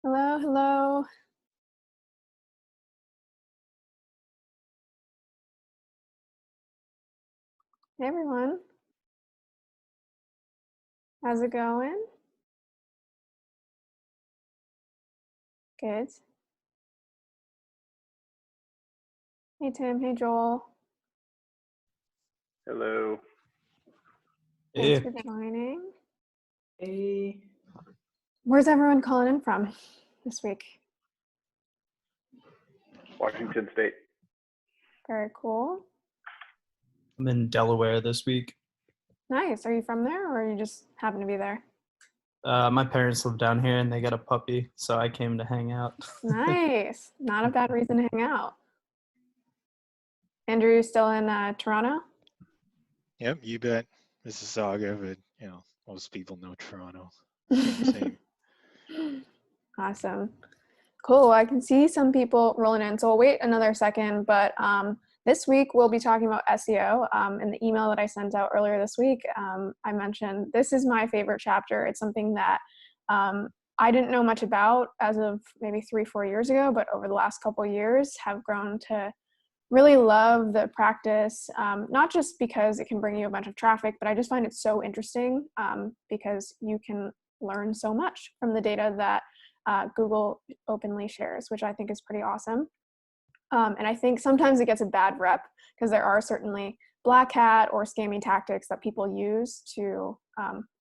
Hello, hello. Hey everyone. How's it going? Good. Hey Tim, hey Joel. Hello. Thanks Yeah. for joining. Hey. Where's everyone calling in from this week? Washington State. Very cool. I'm in Delaware this week. Nice. Are you from there or you just happen to be there? My parents live down here and they got a puppy, so I came to hang out. Nice. Not a bad reason to hang out. Andrew, you still in Toronto? Yep, you bet. Mississauga, but most people know Toronto. Same. Awesome. Cool. I can see some people rolling in, so we'll wait another second. But this week we'll be talking about SEO. In the email that I sent out earlier this week, I mentioned this is my favorite chapter. It's something that I didn't know much about as of maybe 3-4 years ago, but over the last couple of years have grown to really love the practice, not just because it can bring you a bunch of traffic, but I just find it so interesting because you can learn so much from the data that Google openly shares, which I think is pretty awesome. And I think sometimes it gets a bad rep because there are certainly black hat or scamming tactics that people use to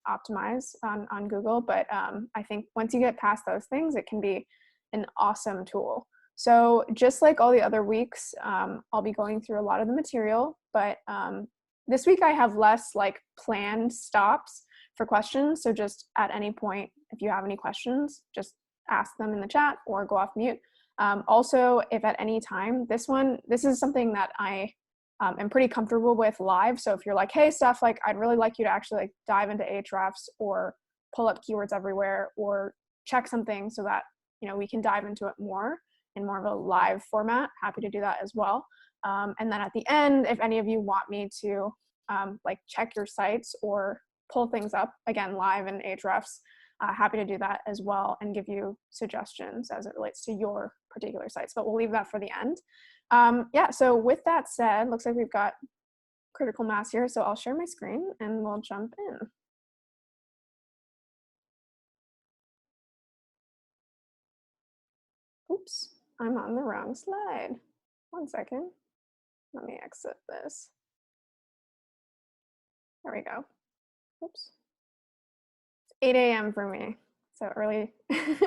optimize on Google. But I think once you get past those things, it can be an awesome tool. So just like all the other weeks, I'll be going through a lot of the material, but this week I have less like planned stops for questions. So just at any point, if you have any questions, just ask them in the chat or go off mute. Also, if at any time, this is something that I am pretty comfortable with live. So if you're like, hey, Steph, like I'd really like you to actually like dive into Ahrefs or pull up keywords everywhere or check something so that, we can dive into it more in more of a live format, happy to do that as well. And then at the end, if any of you want me to like check your sites or pull things up, again, live in Ahrefs, happy to do that as well and give you suggestions as it relates to your particular sites, but we'll leave that for the end. Yeah, so with that said, looks like we've got critical mass here, so I'll share my screen and we'll jump in. Oops, I'm on the wrong slide. 1 second. Let me exit this. There we go. Oops. It's 8 a.m. for me. So early,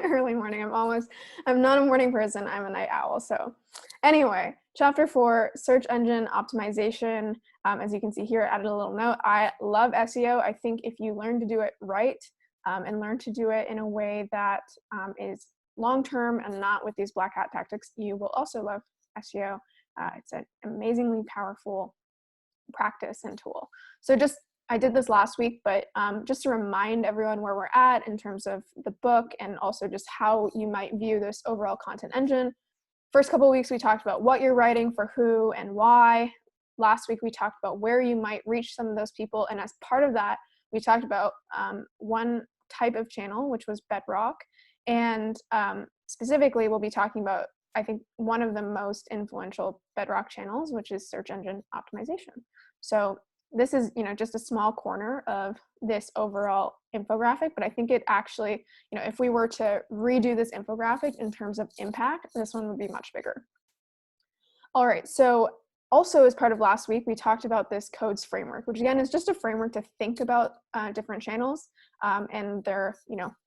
early morning. I'm not a morning person. I'm a night owl. So anyway, chapter 4, search engine optimization. As you can see here, I added a little note. I love SEO. I think if you learn to do it right and learn to do it in a way that is long-term and not with these black hat tactics, you will also love SEO. It's an amazingly powerful practice and tool. So I did this last week, but just to remind everyone where we're at in terms of the book and also just how you might view this overall content engine. First couple of weeks, we talked about what you're writing for who and why. Last week, we talked about where you might reach some of those people. And as part of that, we talked about one type of channel, which was Bedrock. And specifically, we'll be talking about, I think, one of the most influential Bedrock channels, which is search engine optimization. So this is, just a small corner of this overall infographic, but I think it actually, if we were to redo this infographic in terms of impact, this one would be much bigger. All right, so also as part of last week, we talked about this codes framework, which again is just a framework to think about different channels and their,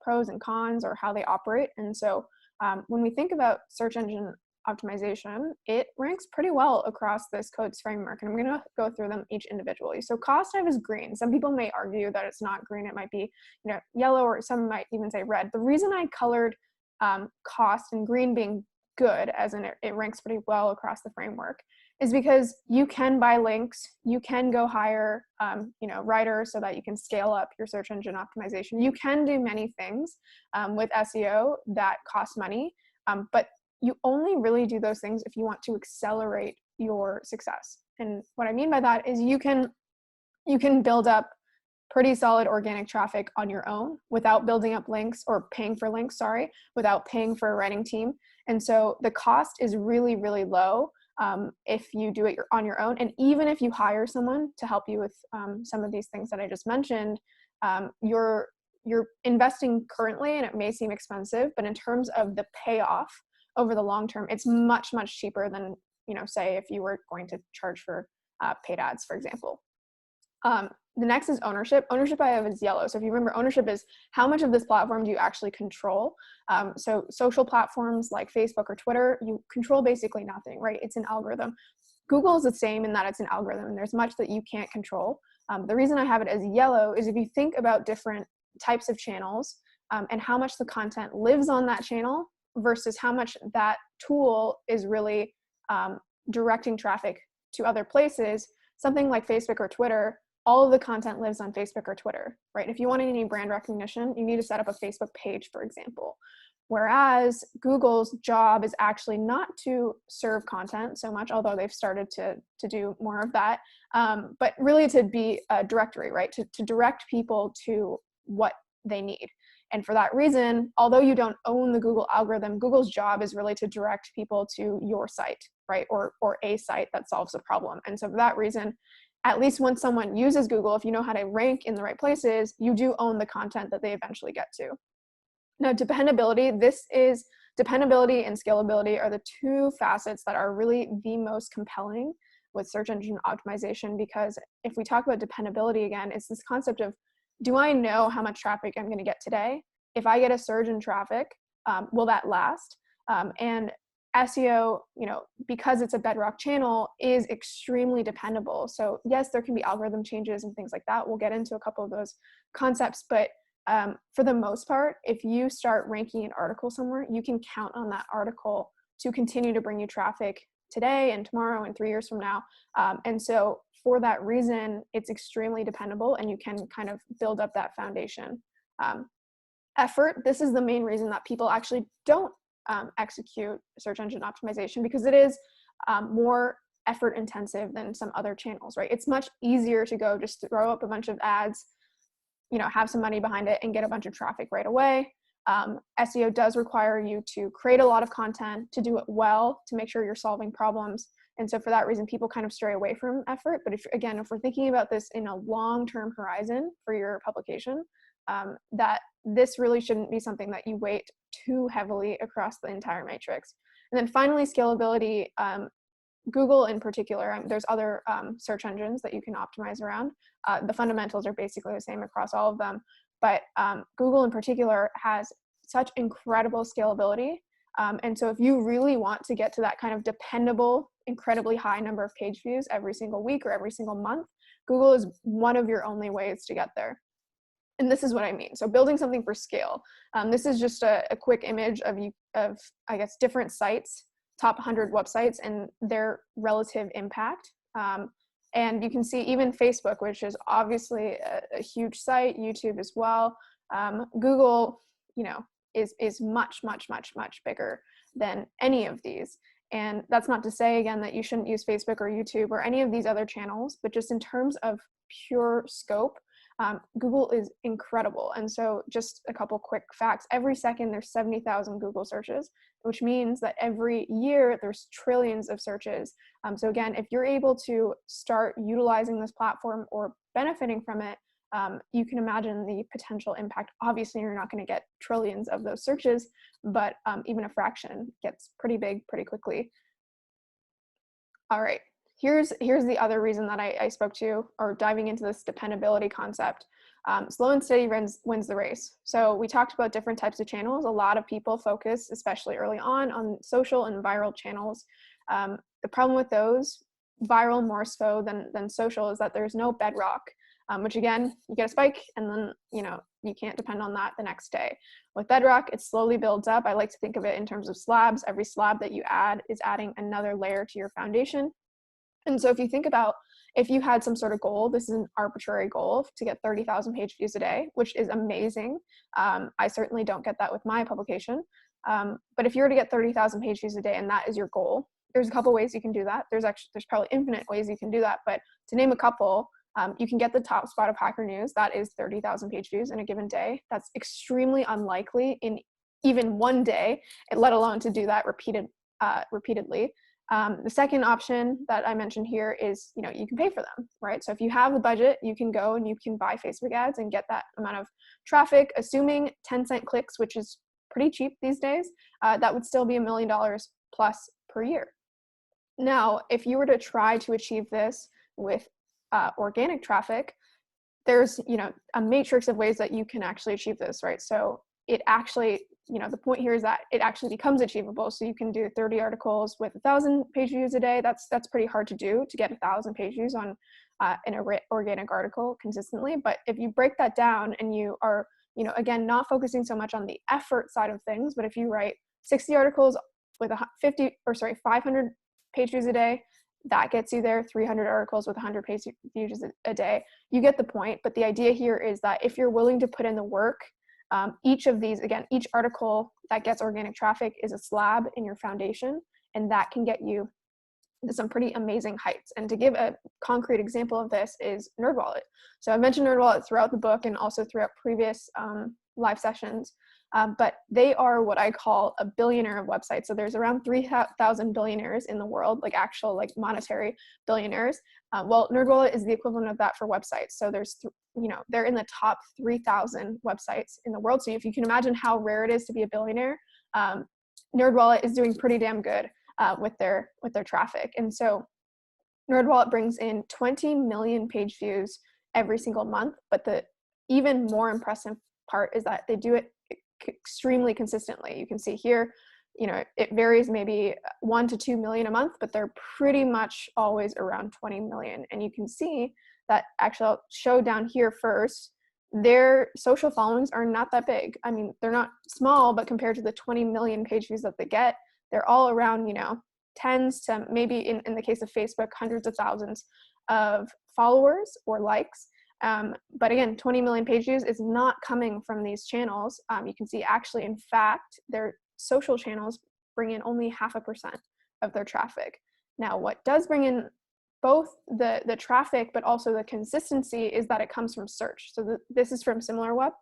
pros and cons or how they operate. And so when we think about search engine optimization, it ranks pretty well across this codes framework, and I'm going to go through them each individually. So cost type is green. Some people may argue that it's not green. It might be yellow, or some might even say red. The reason I colored cost and green being good, as in it ranks pretty well across the framework, is because you can buy links, you can go hire writers so that you can scale up your search engine optimization. You can do many things with SEO that cost money, but you only really do those things if you want to accelerate your success. And what I mean by that is you can build up pretty solid organic traffic on your own without building up links or paying for links, without paying for a writing team. And so the cost is really, really low if you do it on your own. And even if you hire someone to help you with some of these things that I just mentioned, you're investing currently, and it may seem expensive, but in terms of the payoff over the long term, it's much, much cheaper than, say if you were going to charge for paid ads, for example. The next is ownership. Ownership I have is yellow. So if you remember, ownership is how much of this platform do you actually control? So social platforms like Facebook or Twitter, you control basically nothing, right? It's an algorithm. Google is the same in that it's an algorithm, and there's much that you can't control. The reason I have it as yellow is if you think about different types of channels and how much the content lives on that channel versus how much that tool is really directing traffic to other places, something like Facebook or Twitter, all of the content lives on Facebook or Twitter, right? If you want any brand recognition, you need to set up a Facebook page, for example. Whereas Google's job is actually not to serve content so much, although they've started to do more of that, but really to be a directory, right? To direct people to what they need. And for that reason, although you don't own the Google algorithm, Google's job is really to direct people to your site, right? Or a site that solves a problem. And so for that reason, at least when someone uses Google, if you know how to rank in the right places, you do own the content that they eventually get to. Now, dependability and scalability are the two facets that are really the most compelling with search engine optimization, because if we talk about dependability again, it's this concept of, do I know how much traffic I'm going to get today? If I get a surge in traffic, will that last? And SEO, because it's a bedrock channel, is extremely dependable. So yes, there can be algorithm changes and things like that. We'll get into a couple of those concepts, but for the most part, if you start ranking an article somewhere, you can count on that article to continue to bring you traffic today and tomorrow and 3 years from now. And so for that reason, it's extremely dependable, and you can kind of build up that foundation. Effort, this is the main reason that people actually don't execute search engine optimization, because it is more effort intensive than some other channels, right? It's much easier to go just throw up a bunch of ads, have some money behind it and get a bunch of traffic right away. SEO does require you to create a lot of content, to do it well, to make sure you're solving problems. And so for that reason, people kind of stray away from effort. But if we're thinking about this in a long-term horizon for your publication, that this really shouldn't be something that you weight too heavily across the entire matrix. And then finally, scalability. Google in particular, there's other search engines that you can optimize around. The fundamentals are basically the same across all of them, but Google in particular has such incredible scalability. And so if you really want to get to that kind of dependable, incredibly high number of page views every single week or every single month, Google is one of your only ways to get there. And this is what I mean. So building something for scale. This is just a quick image of I guess, different sites, top 100 websites and their relative impact. And you can see even Facebook, which is obviously a huge site, YouTube as well. Google, is much, much, much, much bigger than any of these. And that's not to say, again, that you shouldn't use Facebook or YouTube or any of these other channels, but just in terms of pure scope, Google is incredible. And so just a couple quick facts. Every second there's 70,000 Google searches, which means that every year there's trillions of searches. So again, if you're able to start utilizing this platform or benefiting from it, you can imagine the potential impact. Obviously, you're not going to get trillions of those searches, but even a fraction gets pretty big pretty quickly. All right. Here's the other reason that I spoke to, or diving into this dependability concept. Slow and steady wins the race. So we talked about different types of channels. A lot of people focus, especially early on social and viral channels. The problem with those, viral more so than social, is that there's no bedrock, which again, you get a spike and then, you can't depend on that the next day. With bedrock, it slowly builds up. I like to think of it in terms of slabs. Every slab that you add is adding another layer to your foundation. And so if you think about, if you had some sort of goal, this is an arbitrary goal to get 30,000 page views a day, which is amazing. I certainly don't get that with my publication. But if you were to get 30,000 page views a day and that is your goal, there's a couple ways you can do that. There's probably infinite ways you can do that. But to name a couple, You can get the top spot of Hacker News. That is 30,000 page views in a given day. That's extremely unlikely in even one day, let alone to do that repeatedly. The second option that I mentioned here is, you can pay for them, right? So if you have the budget, you can go and you can buy Facebook ads and get that amount of traffic, assuming 10-cent clicks, which is pretty cheap these days. That would still be $1 million plus per year. Now, if you were to try to achieve this with organic traffic, there's, a matrix of ways that you can actually achieve this, right? So it actually, the point here is that it actually becomes achievable. So you can do 30 articles with 1,000 page views a day. That's pretty hard to do, to get 1,000 page views on an organic article consistently. But if you break that down and you are, again, not focusing so much on the effort side of things, but if you write 60 articles with 500 page views a day, that gets you there. 300 articles with 100 page views a day, you get the point. But the idea here is that if you're willing to put in the work, each of these, again, each article that gets organic traffic is a slab in your foundation, and that can get you to some pretty amazing heights. And to give a concrete example of this is NerdWallet. So I mentioned NerdWallet throughout the book and also throughout previous live sessions, but they are what I call a billionaire of websites. So there's around 3,000 billionaires in the world, like actual monetary billionaires. Well, NerdWallet is the equivalent of that for websites. So there's, they're in the top 3,000 websites in the world. So if you can imagine how rare it is to be a billionaire, NerdWallet is doing pretty damn good with their traffic. And so NerdWallet brings in 20 million page views every single month. But the even more impressive part is that they do it extremely consistently. You can see here, it varies maybe 1 to 2 million a month, but they're pretty much always around 20 million. And you can see that, actually I'll show down here first, their social followings are not that big. I mean, they're not small, but compared to the 20 million page views that they get, they're all around, tens to maybe in the case of Facebook, hundreds of thousands of followers or likes. But again, 20 million page views is not coming from these channels. You can see actually, in fact, their social channels bring in only 0.5% of their traffic. Now, what does bring in both the traffic, but also the consistency, is that it comes from search. So this is from SimilarWeb.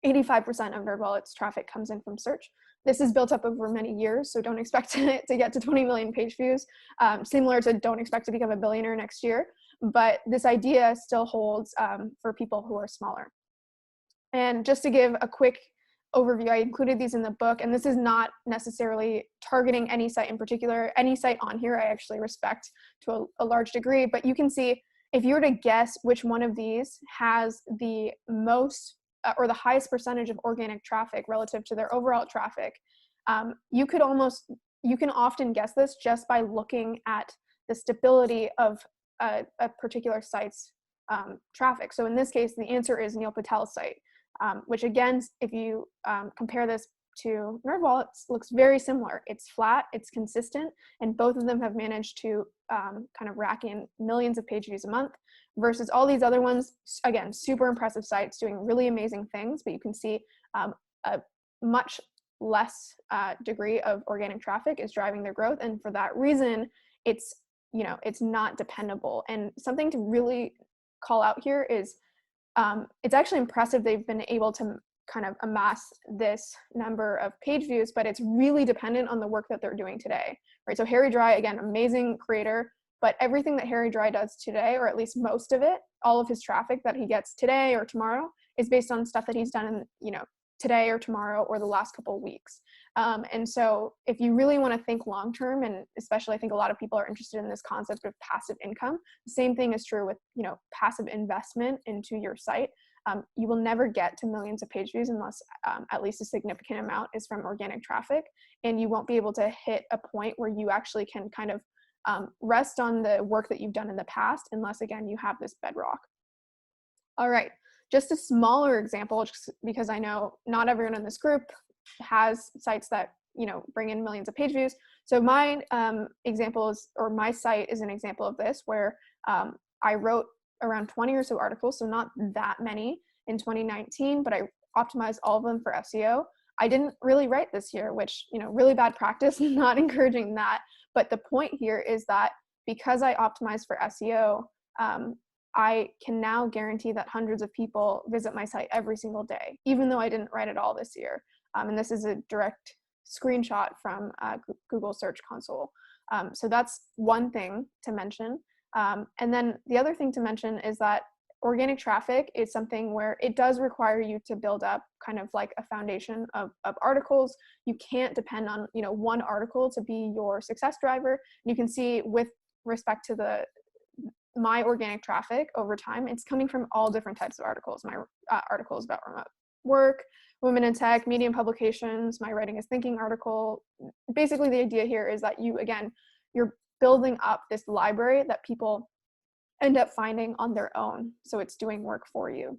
85% of NerdWallet's traffic comes in from search. This is built up over many years, so don't expect it to get to 20 million page views, similar to don't expect to become a billionaire next year. But this idea still holds for people who are smaller. And just to give a quick overview, I included these in the book, and this is not necessarily targeting any site in particular. Any site on here I actually respect to a large degree, but you can see if you were to guess which one of these has the most or the highest percentage of organic traffic relative to their overall traffic, you can often guess this just by looking at the stability of a particular site's traffic. So in this case, the answer is Neil Patel's site, which again, if you compare this to NerdWallet, looks very similar. It's flat, it's consistent, and both of them have managed to kind of rack in millions of page views a month, versus all these other ones, again, super impressive sites doing really amazing things, but you can see a much less degree of organic traffic is driving their growth. And for that reason, it's not dependable. And something to really call out here is it's actually impressive they've been able to kind of amass this number of page views, but it's really dependent on the work that they're doing today, right? So Harry Dry, again, amazing creator, but everything that Harry Dry does today, or at least most of it, all of his traffic that he gets today or tomorrow, is based on stuff that he's done in, today or tomorrow or the last couple of weeks. And so if you really want to think long-term, and especially I think a lot of people are interested in this concept of passive income, the same thing is true with, passive investment into your site. You will never get to millions of page views unless at least a significant amount is from organic traffic, and you won't be able to hit a point where you actually can kind of rest on the work that you've done in the past, unless, again, you have this bedrock. All right, just a smaller example, just because I know not everyone in this group has sites that bring in millions of page views. So my example is, or my site is an example of this, where I wrote around 20 or so articles, so not that many in 2019, but I optimized all of them for SEO. I didn't really write this year, which, really bad practice, not encouraging that. But the point here is that because I optimized for SEO, I can now guarantee that hundreds of people visit my site every single day, even though I didn't write it all this year. And this is a direct screenshot from Google Search Console. So that's one thing to mention. And then the other thing to mention is that organic traffic is something where it does require you to build up kind of like a foundation of articles. You can't depend on, one article to be your success driver. You can see with respect to my organic traffic over time, it's coming from all different types of articles. My articles about remote work, women in tech, Medium publications, my Writing is Thinking article. Basically, the idea here is that you're building up this library that people end up finding on their own. So it's doing work for you.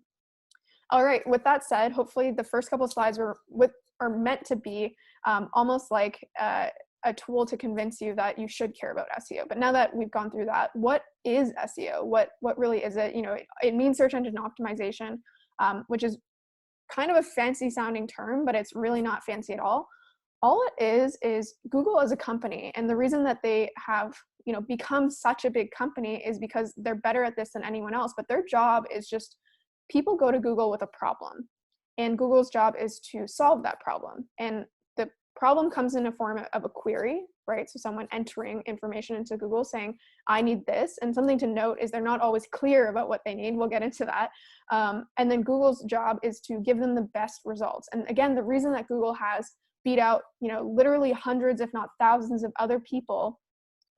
All right, with that said, hopefully the first couple of slides are meant to be almost like a tool to convince you that you should care about SEO. But now that we've gone through that, what is SEO? What really is it? It means search engine optimization, which is kind of a fancy sounding term, but it's really not fancy at all. All it is Google as a company. And the reason that they have, become such a big company is because they're better at this than anyone else. But their job is just, people go to Google with a problem, and Google's job is to solve that problem. And the problem comes in a form of a query, right? So someone entering information into Google saying, I need this. And something to note is they're not always clear about what they need. We'll get into that. And then Google's job is to give them the best results. And again, the reason that Google has beat out, literally hundreds, if not thousands of other people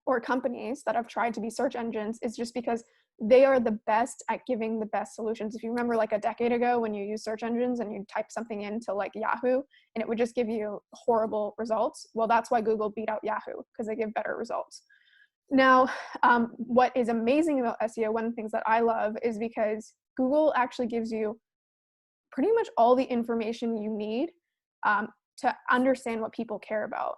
or companies that have tried to be search engines is just because they are the best at giving the best solutions. If you remember like a decade ago when you used search engines and you type something into like Yahoo and it would just give you horrible results. Well, that's why Google beat out Yahoo, because they give better results. Now, what is amazing about SEO, one of the things that I love is because Google actually gives you pretty much all the information you need to understand what people care about.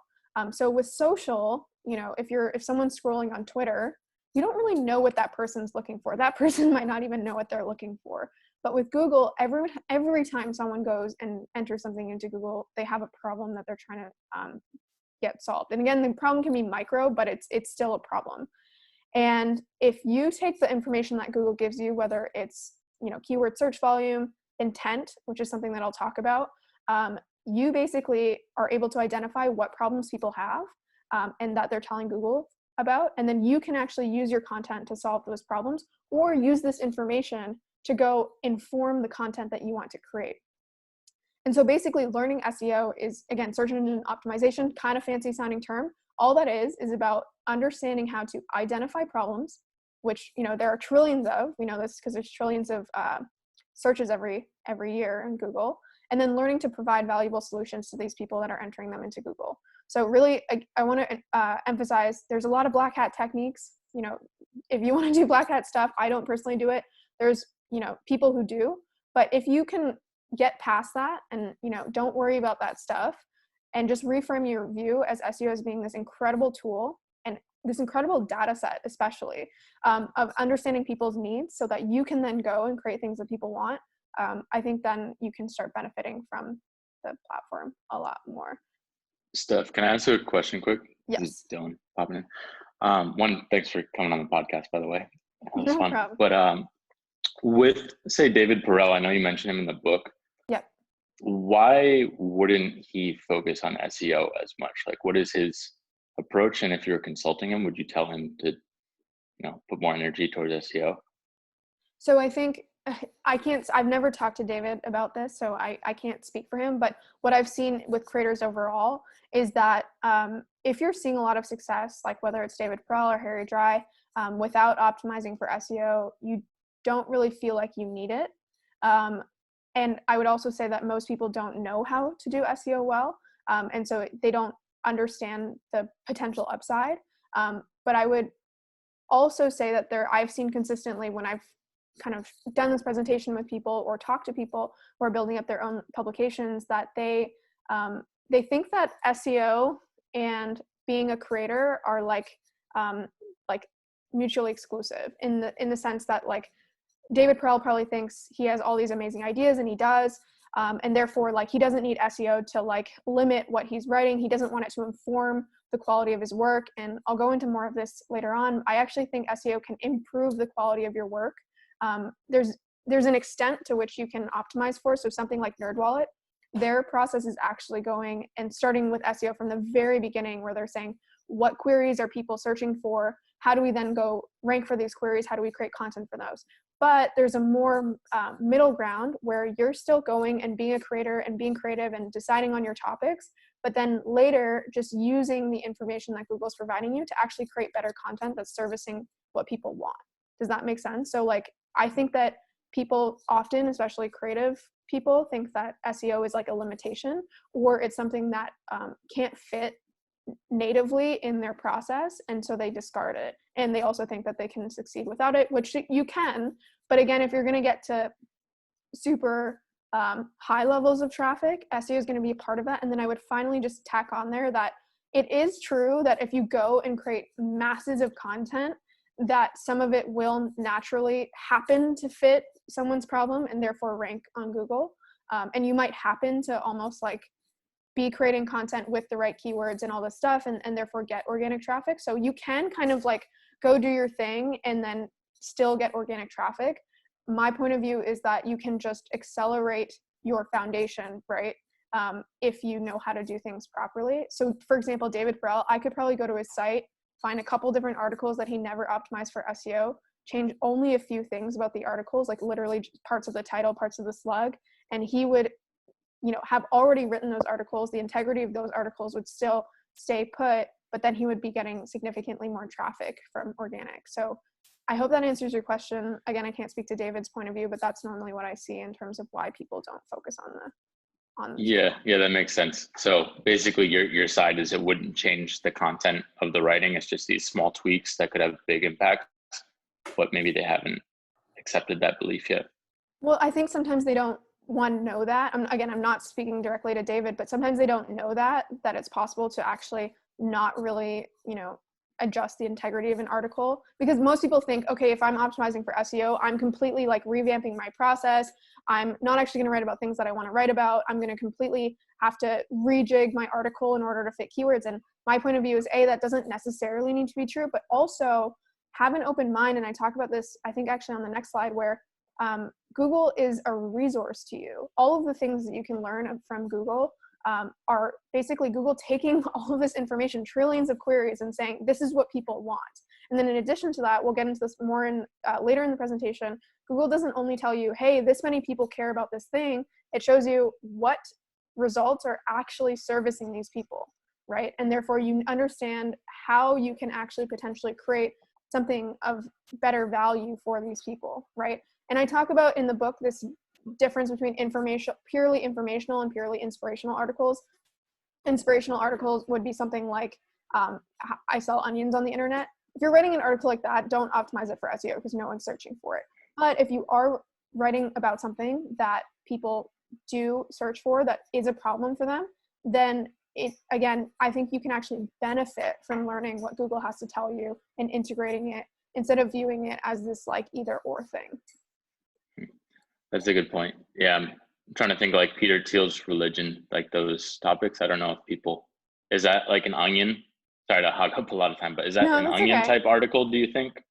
So with social, if someone's scrolling on Twitter, you don't really know what that person's looking for. That person might not even know what they're looking for. But with Google, every time someone goes and enters something into Google, they have a problem that they're trying to get solved. And again, the problem can be micro, but it's still a problem. And if you take the information that Google gives you, whether it's keyword search volume, intent, which is something that I'll talk about, you basically are able to identify what problems people have and that they're telling Google about, and then you can actually use your content to solve those problems or use this information to go inform the content that you want to create. And so basically learning SEO is, again, search engine optimization, kind of fancy sounding term. All that is about understanding how to identify problems, which, there are trillions of, we know this because there's trillions of searches every year in Google, and then learning to provide valuable solutions to these people that are entering them into Google. So really, I want to emphasize, there's a lot of black hat techniques. If you want to do black hat stuff, I don't personally do it. There's, people who do, but if you can get past that and, don't worry about that stuff and just reframe your view as SEO as being this incredible tool and this incredible data set, especially of understanding people's needs so that you can then go and create things that people want. I think then you can start benefiting from the platform a lot more. Steph, can I ask you a question quick? Yes. This is Dylan popping in. One, thanks for coming on the podcast, by the way. That was No fun. problem. But with, say, David Perell, I know you mentioned him in the book. Yep. Why wouldn't he focus on SEO as much? Like, what is his approach? And if you were consulting him, would you tell him to, put more energy towards SEO? So I think I've never talked to David about this, so I can't speak for him, but what I've seen with creators overall is that if you're seeing a lot of success, like whether it's David Perell or Harry Dry, without optimizing for SEO, you don't really feel like you need it. And I would also say that most people don't know how to do SEO well, and so they don't understand the potential upside. But I would also say that I've seen consistently when I've kind of done this presentation with people or talked to people who are building up their own publications that they think that SEO and being a creator are like mutually exclusive in the sense that like David Perell probably thinks he has all these amazing ideas, and he does, and therefore like he doesn't need SEO to like limit what he's writing. He doesn't want it to inform the quality of his work, and I'll go into more of this later on. I actually think SEO can improve the quality of your work. there's an extent to which you can optimize for. So something like NerdWallet, their process is actually going and starting with SEO from the very beginning, where they're saying, what queries are people searching for? How do we then go rank for these queries? How do we create content for those? But there's a more middle ground where you're still going and being a creator and being creative and deciding on your topics, but then later just using the information that Google's providing you to actually create better content that's servicing what people want. Does that make sense? So like, I think that people often, especially creative people, think that SEO is like a limitation, or it's something that can't fit natively in their process, and so they discard it. And they also think that they can succeed without it, which you can. But again, if you're going to get to super high levels of traffic, SEO is going to be a part of that. And then I would finally just tack on there that it is true that if you go and create masses of content, that some of it will naturally happen to fit someone's problem and therefore rank on Google. And you might happen to almost like be creating content with the right keywords and all this stuff, and therefore get organic traffic. So you can kind of like go do your thing and then still get organic traffic. My point of view is that you can just accelerate your foundation, right? If you know how to do things properly. So for example, David Perell, I could probably go to his site, find a couple different articles that he never optimized for SEO, change only a few things about the articles, like literally just parts of the title, parts of the slug, and he would, you know, have already written those articles. The integrity of those articles would still stay put, but then he would be getting significantly more traffic from organic. So I hope that answers your question. Again, I can't speak to David's point of view, but that's normally what I see in terms of why people don't focus on the Yeah, that makes sense. So basically your side is it wouldn't change the content of the writing. It's just these small tweaks that could have big impacts, but maybe they haven't accepted that belief yet. Well, I think sometimes they don't know that. I'm not speaking directly to David, but sometimes they don't know that it's possible to actually not really, you know, adjust the integrity of an article, because most people think, okay, if I'm optimizing for SEO, I'm completely like revamping my process. I'm not actually going to write about things that I want to write about. I'm going to completely have to rejig my article in order to fit keywords. And my point of view is that doesn't necessarily need to be true, but also have an open mind. And I talk about this, I think actually on the next slide, where Google is a resource to you. All of the things that you can learn from Google are basically Google taking all of this information, trillions of queries, and saying, this is what people want. And then in addition to that, we'll get into this more in later in the presentation, Google doesn't only tell you, hey, this many people care about this thing. It shows you what results are actually servicing these people, right? And therefore you understand how you can actually potentially create something of better value for these people, right? And I talk about in the book this difference between purely informational and purely inspirational articles. Inspirational articles would be something like, I sell onions on the internet. If you're writing an article like that, don't optimize it for SEO because no one's searching for it. But if you are writing about something that people do search for, that is a problem for them, then again, I think you can actually benefit from learning what Google has to tell you and integrating it instead of viewing it as this like either or thing. That's a good point. Yeah, I'm trying to think like Peter Thiel's religion, like those topics. I don't know if people, is that like an onion? Sorry to hog up a lot of time, but is that an onion type article, do you think?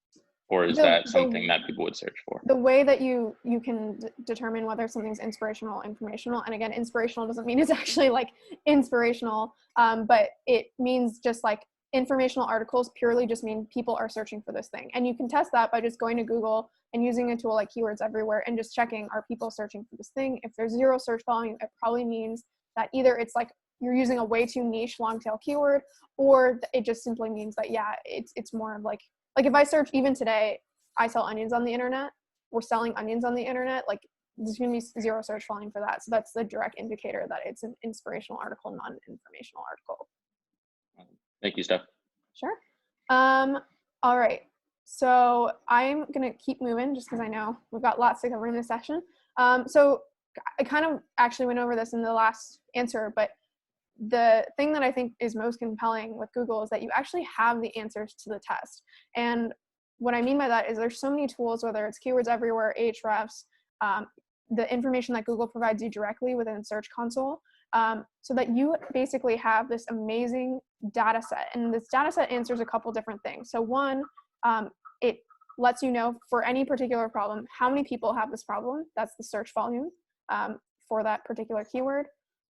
Or is that something that people would search for? The way that you can determine whether something's inspirational, informational, and again, inspirational doesn't mean it's actually like inspirational, but it means just like informational articles purely just mean people are searching for this thing. And you can test that by just going to Google and using a tool like Keywords Everywhere and just checking, are people searching for this thing? If there's zero search volume, it probably means that either it's like you're using a way too niche long tail keyword, or it just simply means that, yeah, it's more of like if I search even today, I sell onions on the internet, we're selling onions on the internet, like there's going to be zero search volume for that. So that's the direct indicator that it's an inspirational article, not an informational article. Thank you, Steph. Sure. All right. So I'm going to keep moving just because I know we've got lots to cover in this session. So I kind of actually went over this in the last answer, but the thing that I think is most compelling with Google is that you actually have the answers to the test. And what I mean by that is there's so many tools, whether it's Keywords Everywhere, Ahrefs, the information that Google provides you directly within Search Console, so that you basically have this amazing data set. And this data set answers a couple different things. So one, it lets you know for any particular problem, how many people have this problem. That's the search volume for that particular keyword.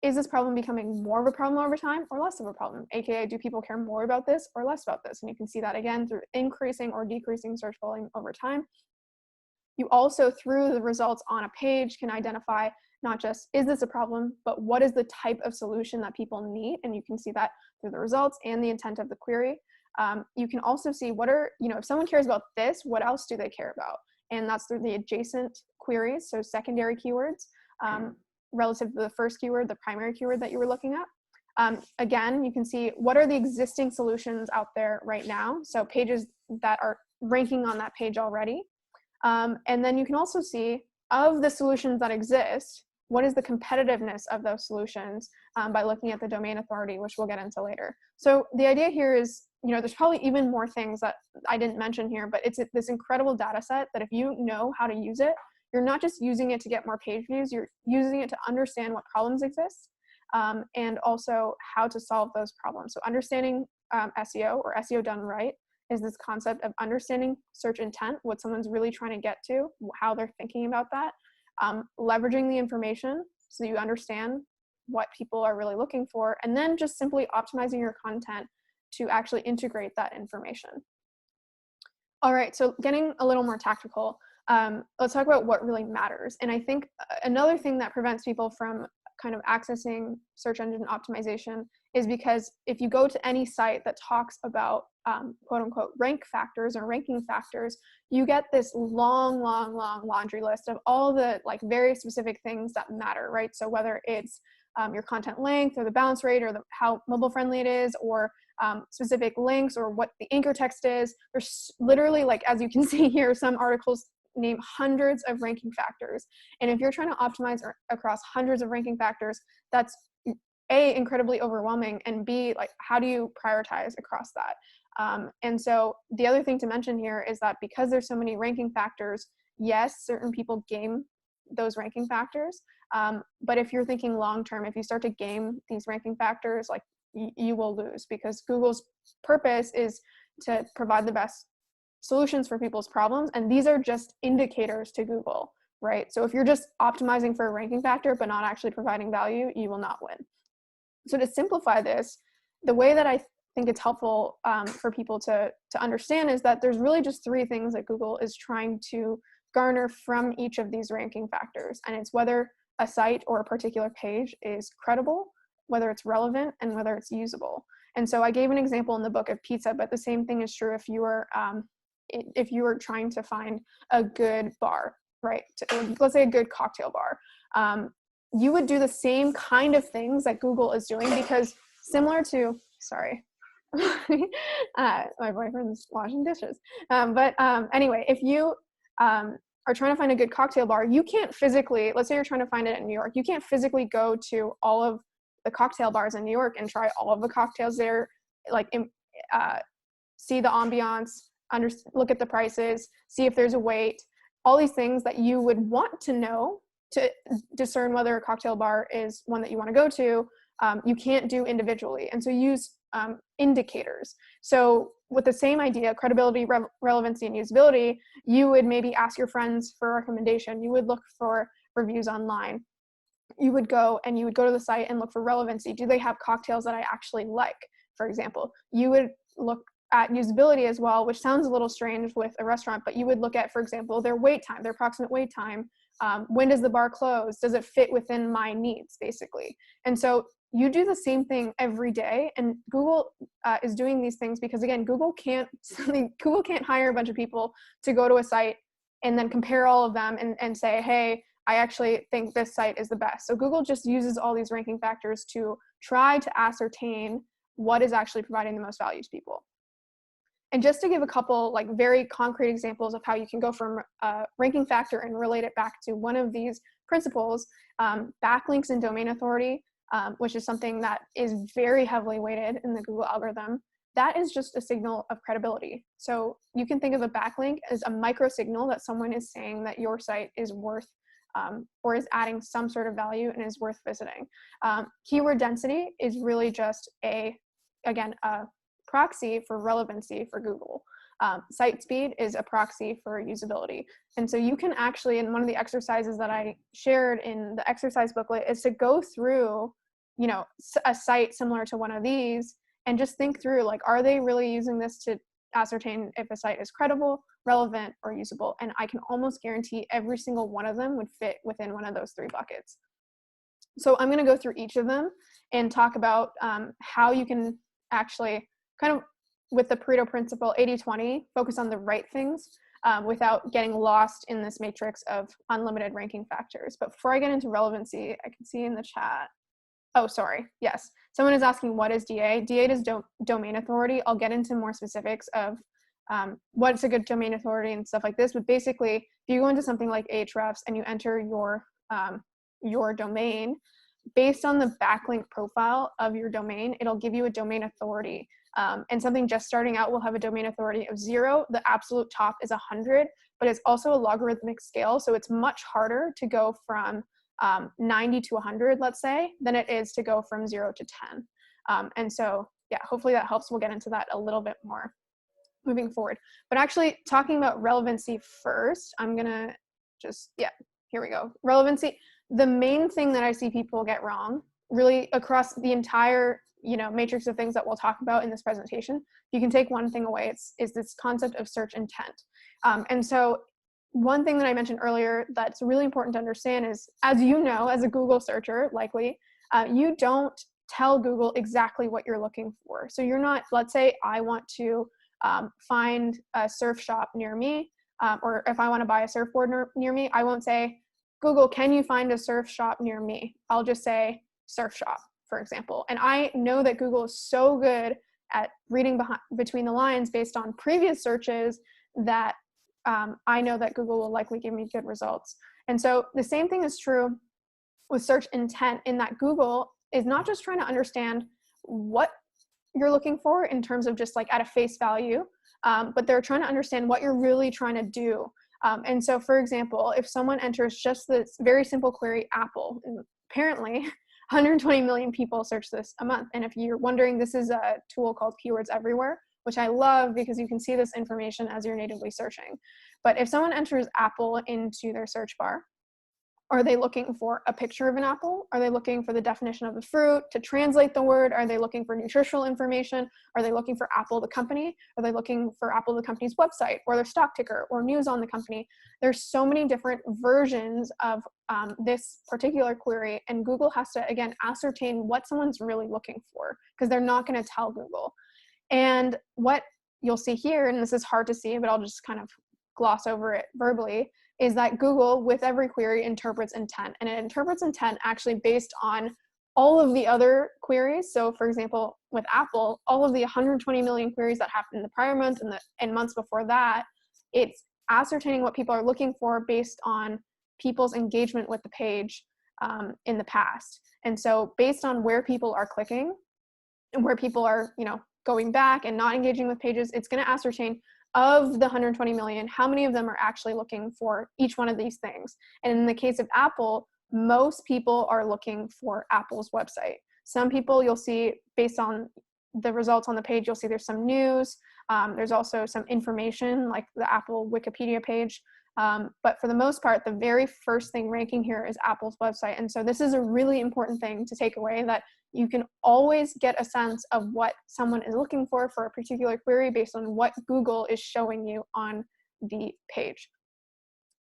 Is this problem becoming more of a problem over time or less of a problem? AKA, do people care more about this or less about this? And you can see that again through increasing or decreasing search volume over time. You also, through the results on a page, can identify not just, is this a problem, but what is the type of solution that people need? And you can see that through the results and the intent of the query. You can also see what are, if someone cares about this, what else do they care about? And that's through the adjacent queries, so secondary keywords, relative to the first keyword, the primary keyword that you were looking at. Again, you can see what are the existing solutions out there right now, so pages that are ranking on that page already. And then you can also see, of the solutions that exist, what is the competitiveness of those solutions by looking at the domain authority, which we'll get into later. So the idea here is, there's probably even more things that I didn't mention here, but it's this incredible data set that if you know how to use it, you're not just using it to get more page views, you're using it to understand what problems exist and also how to solve those problems. So understanding SEO or SEO done right is this concept of understanding search intent, what someone's really trying to get to, how they're thinking about that, leveraging the information so you understand what people are really looking for, and then just simply optimizing your content to actually integrate that information. All right, so getting a little more tactical, let's talk about what really matters. And I think another thing that prevents people from kind of accessing search engine optimization is because if you go to any site that talks about quote unquote rank factors or ranking factors, you get this long laundry list of all the like very specific things that matter, right? So whether it's your content length or the bounce rate or how mobile friendly it is, or specific links or what the anchor text is, there's literally, like, as you can see here, some articles name hundreds of ranking factors. And if you're trying to optimize across hundreds of ranking factors, that's A, incredibly overwhelming, and B, like, how do you prioritize across that? And so the other thing to mention here is that because there's so many ranking factors, yes, certain people game those ranking factors. But if you're thinking long-term, if you start to game these ranking factors, like, you will lose, because Google's purpose is to provide the best solutions for people's problems. And these are just indicators to Google, right? So if you're just optimizing for a ranking factor, but not actually providing value, you will not win. So to simplify this, the way that I think it's helpful for people to understand is that there's really just three things that Google is trying to garner from each of these ranking factors. And it's whether a site or a particular page is credible, whether it's relevant, and whether it's usable. And so I gave an example in the book of pizza, but the same thing is true if you were trying to find a good bar, right? Let's say a good cocktail bar. You would do the same kind of things that Google is doing, because similar to, sorry, my boyfriend's washing dishes. Anyway, if you are trying to find a good cocktail bar, you can't physically, let's say you're trying to find it in New York, you can't physically go to all of the cocktail bars in New York and try all of the cocktails there, like see the ambiance, look at the prices, see if there's a wait, all these things that you would want to know to discern whether a cocktail bar is one that you want to go to, you can't do individually. And so use indicators. So with the same idea, credibility, relevancy, and usability, you would maybe ask your friends for a recommendation. You would look for reviews online. You would go to the site and look for relevancy. Do they have cocktails that I actually like, for example? You would look at usability as well, which sounds a little strange with a restaurant, but you would look at, for example, their wait time, their approximate wait time. When does the bar close? Does it fit within my needs, basically? And so you do the same thing every day, and Google is doing these things because, again, Google can't hire a bunch of people to go to a site and then compare all of them and say, hey, I actually think this site is the best. So Google just uses all these ranking factors to try to ascertain what is actually providing the most value to people. And just to give a couple like very concrete examples of how you can go from a ranking factor and relate it back to one of these principles, backlinks and domain authority, which is something that is very heavily weighted in the Google algorithm, that is just a signal of credibility. So you can think of a backlink as a micro signal that someone is saying that your site is worth or is adding some sort of value and is worth visiting. Keyword density is really just a proxy for relevancy for Google. Site speed is a proxy for usability. And so you can actually, in one of the exercises that I shared in the exercise booklet, is to go through, you know, a site similar to one of these and just think through, like, are they really using this to ascertain if a site is credible, relevant, or usable? And I can almost guarantee every single one of them would fit within one of those 3 buckets. So I'm going to go through each of them and talk about how you can actually kind of, with the Pareto principle, 80-20, focus on the right things without getting lost in this matrix of unlimited ranking factors. But before I get into relevancy, I can see in the chat, oh, sorry, yes. Someone is asking, what is DA? DA is domain authority. I'll get into more specifics of what's a good domain authority and stuff like this. But basically, if you go into something like Ahrefs and you enter your domain, based on the backlink profile of your domain, it'll give you a domain authority. And something just starting out will have a domain authority of 0. The absolute top is 100, but it's also a logarithmic scale. So it's much harder to go from 90 to 100, let's say, than it is to go from 0 to 10. And so, yeah, hopefully that helps. We'll get into that a little bit more moving forward. But actually, talking about relevancy first, I'm going to just, yeah, here we go. Relevancy. The main thing that I see people get wrong, really across the entire, you know, matrix of things that we'll talk about in this presentation, you can take one thing away, is this concept of search intent. And so one thing that I mentioned earlier that's really important to understand is, as you know, as a Google searcher, likely, you don't tell Google exactly what you're looking for. So you're not, let's say I want to find a surf shop near me, or if I want to buy a surfboard near me, I won't say, Google, can you find a surf shop near me? I'll just say surf shop, for example. And I know that Google is so good at reading between the lines based on previous searches that I know that Google will likely give me good results. And so the same thing is true with search intent, in that Google is not just trying to understand what you're looking for in terms of just like at a face value, but they're trying to understand what you're really trying to do. And so, for example, if someone enters just this very simple query, Apple, and apparently 120 million people search this a month. And if you're wondering, this is a tool called Keywords Everywhere, which I love because you can see this information as you're natively searching. But if someone enters Apple into their search bar, are they looking for a picture of an apple? Are they looking for the definition of the fruit to translate the word? Are they looking for nutritional information? Are they looking for Apple, the company? Are they looking for Apple, the company's website, or their stock ticker, or news on the company? There's so many different versions of this particular query, and Google has to, again, ascertain what someone's really looking for, because they're not going to tell Google. And what you'll see here, and this is hard to see, but I'll just kind of gloss over it verbally, is that Google, with every query, interprets intent. And it interprets intent actually based on all of the other queries. So for example, with Apple, all of the 120 million queries that happened in the prior month and months before that, it's ascertaining what people are looking for based on people's engagement with the page in the past. And so based on where people are clicking and where people are, you know, going back and not engaging with pages, it's going to ascertain, of the 120 million, how many of them are actually looking for each one of these things. And in the case of Apple, most people are looking for Apple's website. Some people you'll see, based on the results on the page, you'll see there's some news. There's also some information like the Apple Wikipedia page. But for the most part, the very first thing ranking here is Apple's website. And so this is a really important thing to take away, that you can always get a sense of what someone is looking for a particular query based on what Google is showing you on the page.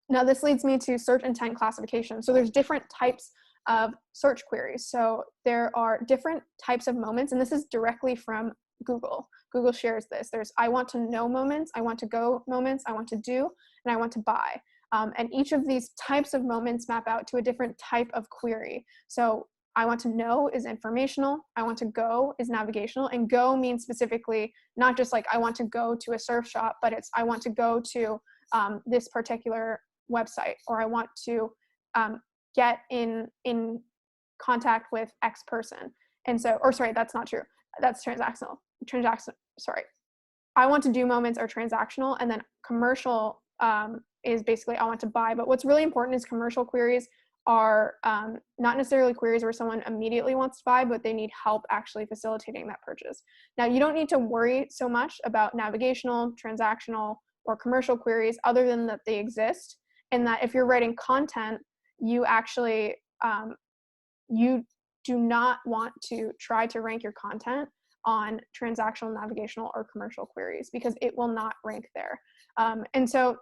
Now, this leads me to search intent classification. So there's different types of search queries. So there are different types of moments, and this is directly from Google. Google shares this. There's I want to know moments, I want to go moments, I want to do, and I want to buy. And each of these types of moments map out to a different type of query. So I want to know is informational, I want to go is navigational, and go means specifically not just like I want to go to a surf shop, but it's I want to go to this particular website, or I want to get in contact with X person. And so, or sorry, that's not true. That's transactional. Sorry. I want to do moments are transactional, and then commercial is basically I want to buy. But what's really important is commercial queries are not necessarily queries where someone immediately wants to buy, but they need help actually facilitating that purchase. Now, you don't need to worry so much about navigational, transactional, or commercial queries other than that they exist, and that if you're writing content, you actually, you do not want to try to rank your content on transactional, navigational, or commercial queries because it will not rank there. And so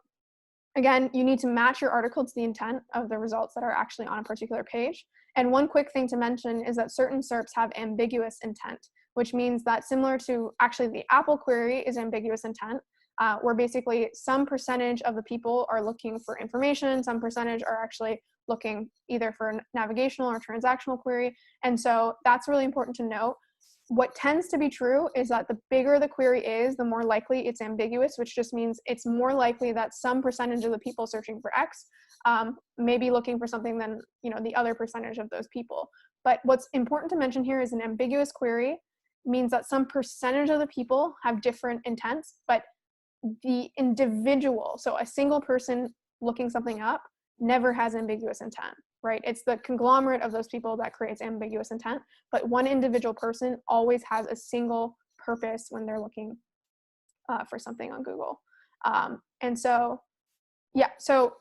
again, you need to match your article to the intent of the results that are actually on a particular page. And one quick thing to mention is that certain SERPs have ambiguous intent, which means that similar to actually the Apple query is ambiguous intent, where basically some percentage of the people are looking for information, some percentage are actually looking either for a navigational or transactional query. And so that's really important to note. What tends to be true is that the bigger the query is, the more likely it's ambiguous, which just means it's more likely that some percentage of the people searching for X may be looking for something than, you know, the other percentage of those people. But what's important to mention here is an ambiguous query means that some percentage of the people have different intents, but the individual, so a single person looking something up, never has ambiguous intent, right? It's the conglomerate of those people that creates ambiguous intent, but one individual person always has a single purpose when they're looking for something on Google. And so, yeah, so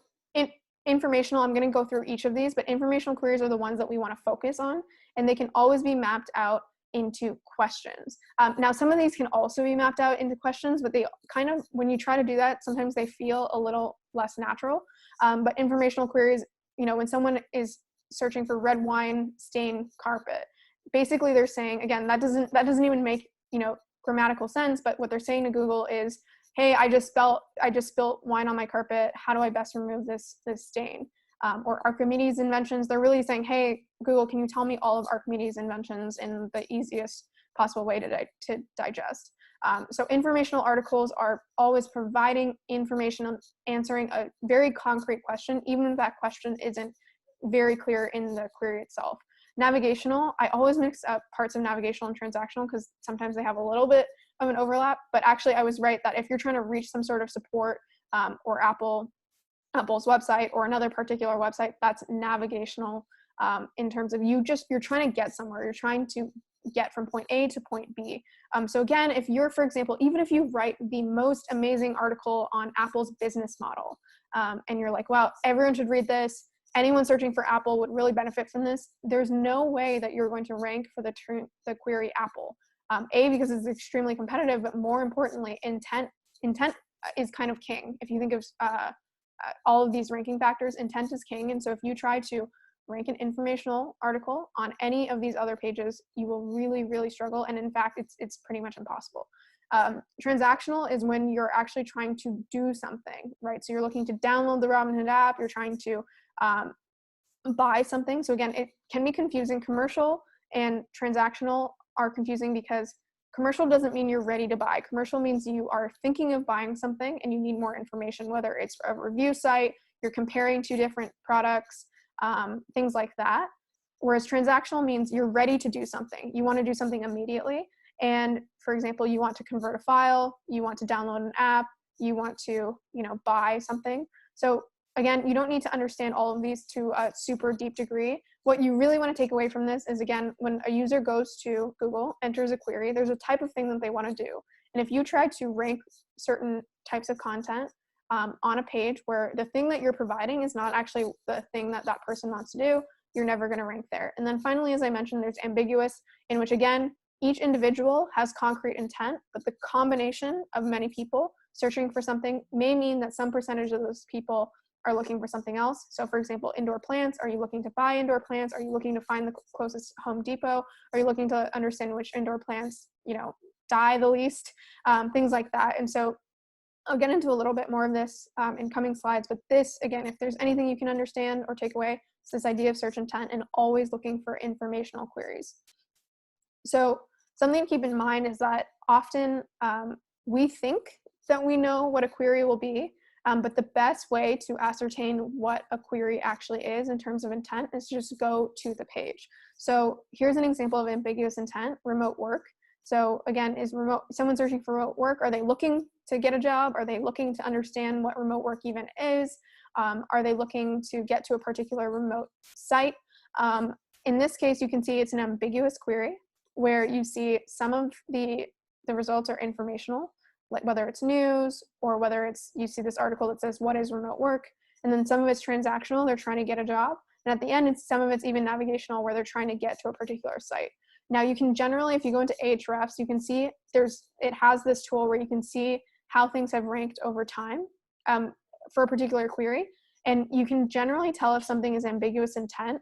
informational, I'm going to go through each of these, but informational queries are the ones that we want to focus on, and they can always be mapped out into questions. Now, some of these can also be mapped out into questions, but they kind of, when you try to do that, sometimes they feel a little less natural. But informational queries, you know, when someone is searching for red wine stain carpet, basically they're saying, again, that doesn't even make, you know, grammatical sense, but what they're saying to Google is, hey, I just spilt wine on my carpet. How do I best remove this stain? Or Archimedes inventions, they're really saying, hey, Google, can you tell me all of Archimedes inventions in the easiest possible way to digest? So informational articles are always providing information on answering a very concrete question, even if that question isn't very clear in the query itself. Navigational, I always mix up parts of navigational and transactional because sometimes they have a little bit of an overlap, but actually I was right that if you're trying to reach some sort of support or Apple's website or another particular website, that's navigational in terms of you're trying to get somewhere. You're trying to get from point A to point B. So again, if you're, for example, even if you write the most amazing article on Apple's business model, and you're like, wow, everyone should read this. Anyone searching for Apple would really benefit from this. There's no way that you're going to rank for the query Apple. A, because it's extremely competitive, but more importantly, intent is kind of king. If you think of all of these ranking factors, intent is king. And so if you try to rank an informational article on any of these other pages, you will really, really struggle. And in fact, it's pretty much impossible. Transactional is when you're actually trying to do something, right? So you're looking to download the Robinhood app, you're trying to buy something. So again, it can be confusing. Commercial and transactional are confusing because commercial doesn't mean you're ready to buy. Commercial means you are thinking of buying something and you need more information, whether it's a review site, you're comparing two different products, things like that. Whereas transactional means you're ready to do something. You want to do something immediately. And for example, you want to convert a file, you want to download an app, you want to, buy something. So again, you don't need to understand all of these to a super deep degree. What you really want to take away from this is, again, when a user goes to Google, enters a query, there's a type of thing that they want to do. And if you try to rank certain types of content on a page where the thing that you're providing is not actually the thing that that person wants to do, you're never going to rank there. And then finally, as I mentioned, there's ambiguous, in which, again, each individual has concrete intent, but the combination of many people searching for something may mean that some percentage of those people are looking for something else. So for example, indoor plants, are you looking to buy indoor plants? Are you looking to find the closest Home Depot? Are you looking to understand which indoor plants, die the least? Things like that. And so I'll get into a little bit more of this in coming slides, but this, again, if there's anything you can understand or take away, it's this idea of search intent and always looking for informational queries. So something to keep in mind is that often we think that we know what a query will be, but the best way to ascertain what a query actually is in terms of intent is to just go to the page. So here's an example of ambiguous intent, remote work. So again, is someone searching for remote work? Are they looking to get a job? Are they looking to understand what remote work even is? Are they looking to get to a particular remote site? In this case, you can see it's an ambiguous query where you see some of the results are informational, like whether it's news or whether it's, you see this article that says, what is remote work? And then some of it's transactional, they're trying to get a job. And at the end, some of it's even navigational where they're trying to get to a particular site. Now you can generally, if you go into Ahrefs, you can see it has this tool where you can see how things have ranked over time for a particular query. And you can generally tell if something is ambiguous intent,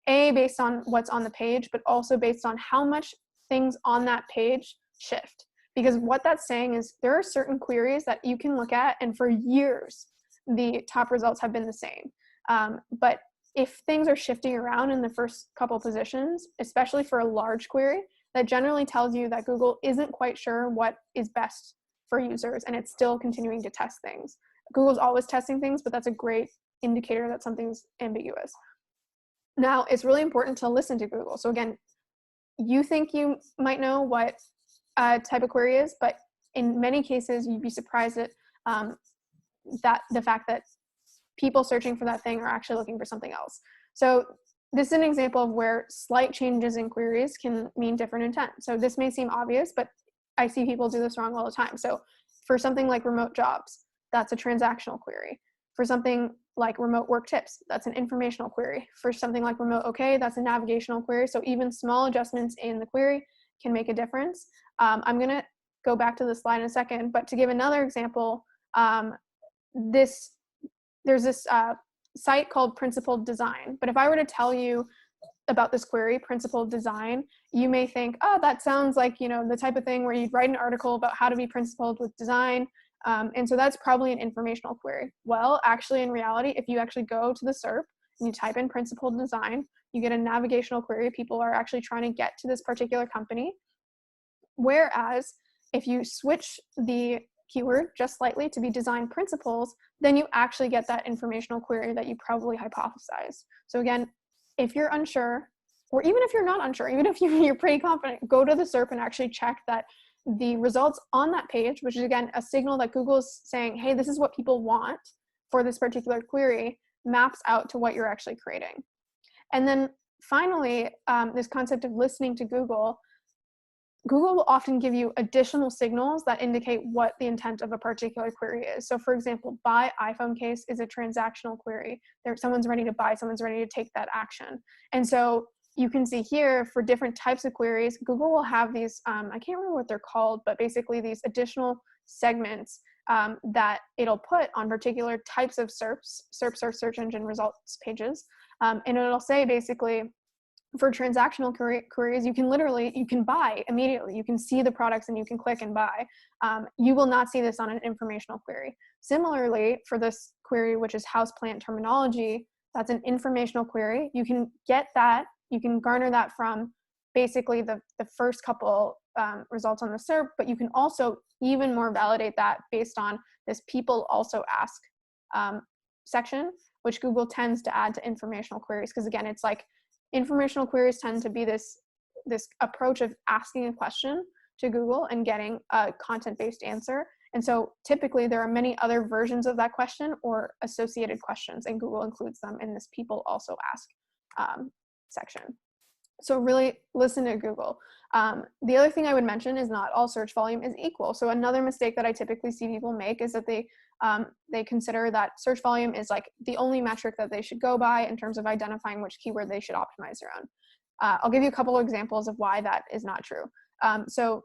based on what's on the page, but also based on how much things on that page shift. Because what that's saying is there are certain queries that you can look at and for years, the top results have been the same. But if things are shifting around in the first couple positions, especially for a large query, that generally tells you that Google isn't quite sure what is best for users and it's still continuing to test things. Google's always testing things, but that's a great indicator that something's ambiguous. Now, it's really important to listen to Google. So again, you think you might know what type of query is, but in many cases, you'd be surprised at that the fact that people searching for that thing are actually looking for something else. So this is an example of where slight changes in queries can mean different intent. So this may seem obvious, but I see people do this wrong all the time. So for something like remote jobs, that's a transactional query. For something like remote work tips, that's an informational query. For something like remote OK, that's a navigational query. So even small adjustments in the query can make a difference. I'm going to go back to the slide in a second, but to give another example, there's this site called Principled Design. But if I were to tell you about this query, Principled Design, you may think, oh, that sounds like, the type of thing where you'd write an article about how to be principled with design. And so that's probably an informational query. Well, actually, in reality, if you actually go to the SERP and you type in Principled Design, you get a navigational query. People are actually trying to get to this particular company. Whereas if you switch the keyword just slightly to be design principles, then you actually get that informational query that you probably hypothesized. So again, if you're unsure, or even if you're not unsure, even if you're pretty confident, go to the SERP and actually check that the results on that page, which is again a signal that Google's saying, hey, this is what people want for this particular query, maps out to what you're actually creating. And then finally, this concept of listening to Google will often give you additional signals that indicate what the intent of a particular query is. So for example, buy iPhone case is a transactional query. Someone's ready to buy, someone's ready to take that action. And so you can see here for different types of queries, Google will have these, I can't remember what they're called, but basically these additional segments that it'll put on particular types of SERPs, SERPs are search engine results pages. And it'll say basically, for transactional queries, you can buy immediately. You can see the products and you can click and buy. You will not see this on an informational query. Similarly, for this query, which is houseplant terminology, that's an informational query. You can get that, you can garner that from basically the first couple results on the SERP, but you can also even more validate that based on this people also ask section, which Google tends to add to informational queries. Because again, it's like, informational queries tend to be this approach of asking a question to Google and getting a content-based answer. And so typically there are many other versions of that question or associated questions, and Google includes them in this people also ask section. So really listen to Google. The other thing I would mention is not all search volume is equal. So another mistake that I typically see people make is that they consider that search volume is like the only metric that they should go by in terms of identifying which keyword they should optimize around. I'll give you a couple of examples of why that is not true. So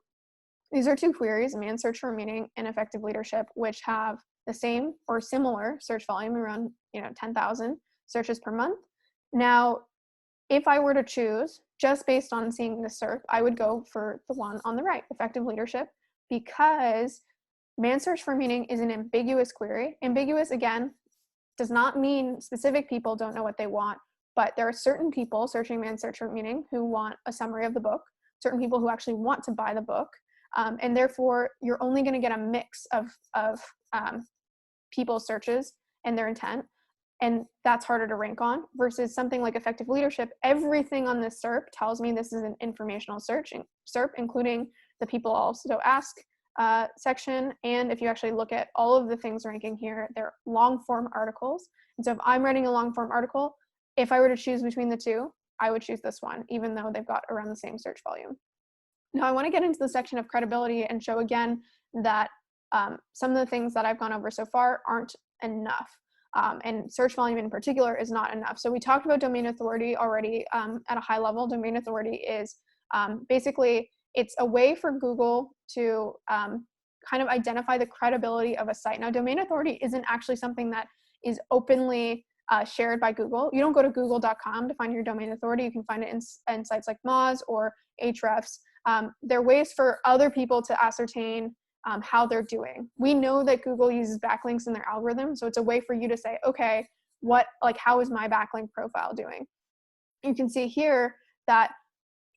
these are two queries, man's search for meaning and effective leadership, which have the same or similar search volume around 10,000 searches per month. Now, if I were to choose just based on seeing the SERP, I would go for the one on the right, effective leadership, because man's search for meaning is an ambiguous query. Ambiguous, again, does not mean specific people don't know what they want, but there are certain people searching man's search for meaning who want a summary of the book, certain people who actually want to buy the book, and therefore you're only going to get a mix of people's searches and their intent, and that's harder to rank on versus something like effective leadership. Everything on this SERP tells me this is an informational SERP, including the people also ask section. And if you actually look at all of the things ranking here, they're long form articles. And so if I'm writing a long form article, if I were to choose between the two, I would choose this one, even though they've got around the same search volume. Now I want to get into the section of credibility and show again that some of the things that I've gone over so far aren't enough. And search volume in particular is not enough. So we talked about domain authority already at a high level. Domain authority is basically, it's a way for Google to kind of identify the credibility of a site. Now, domain authority isn't actually something that is openly shared by Google. You don't go to google.com to find your domain authority. You can find it in sites like Moz or Ahrefs. There are ways for other people to ascertain how they're doing. We know that Google uses backlinks in their algorithm, so it's a way for you to say, okay, how is my backlink profile doing? You can see here that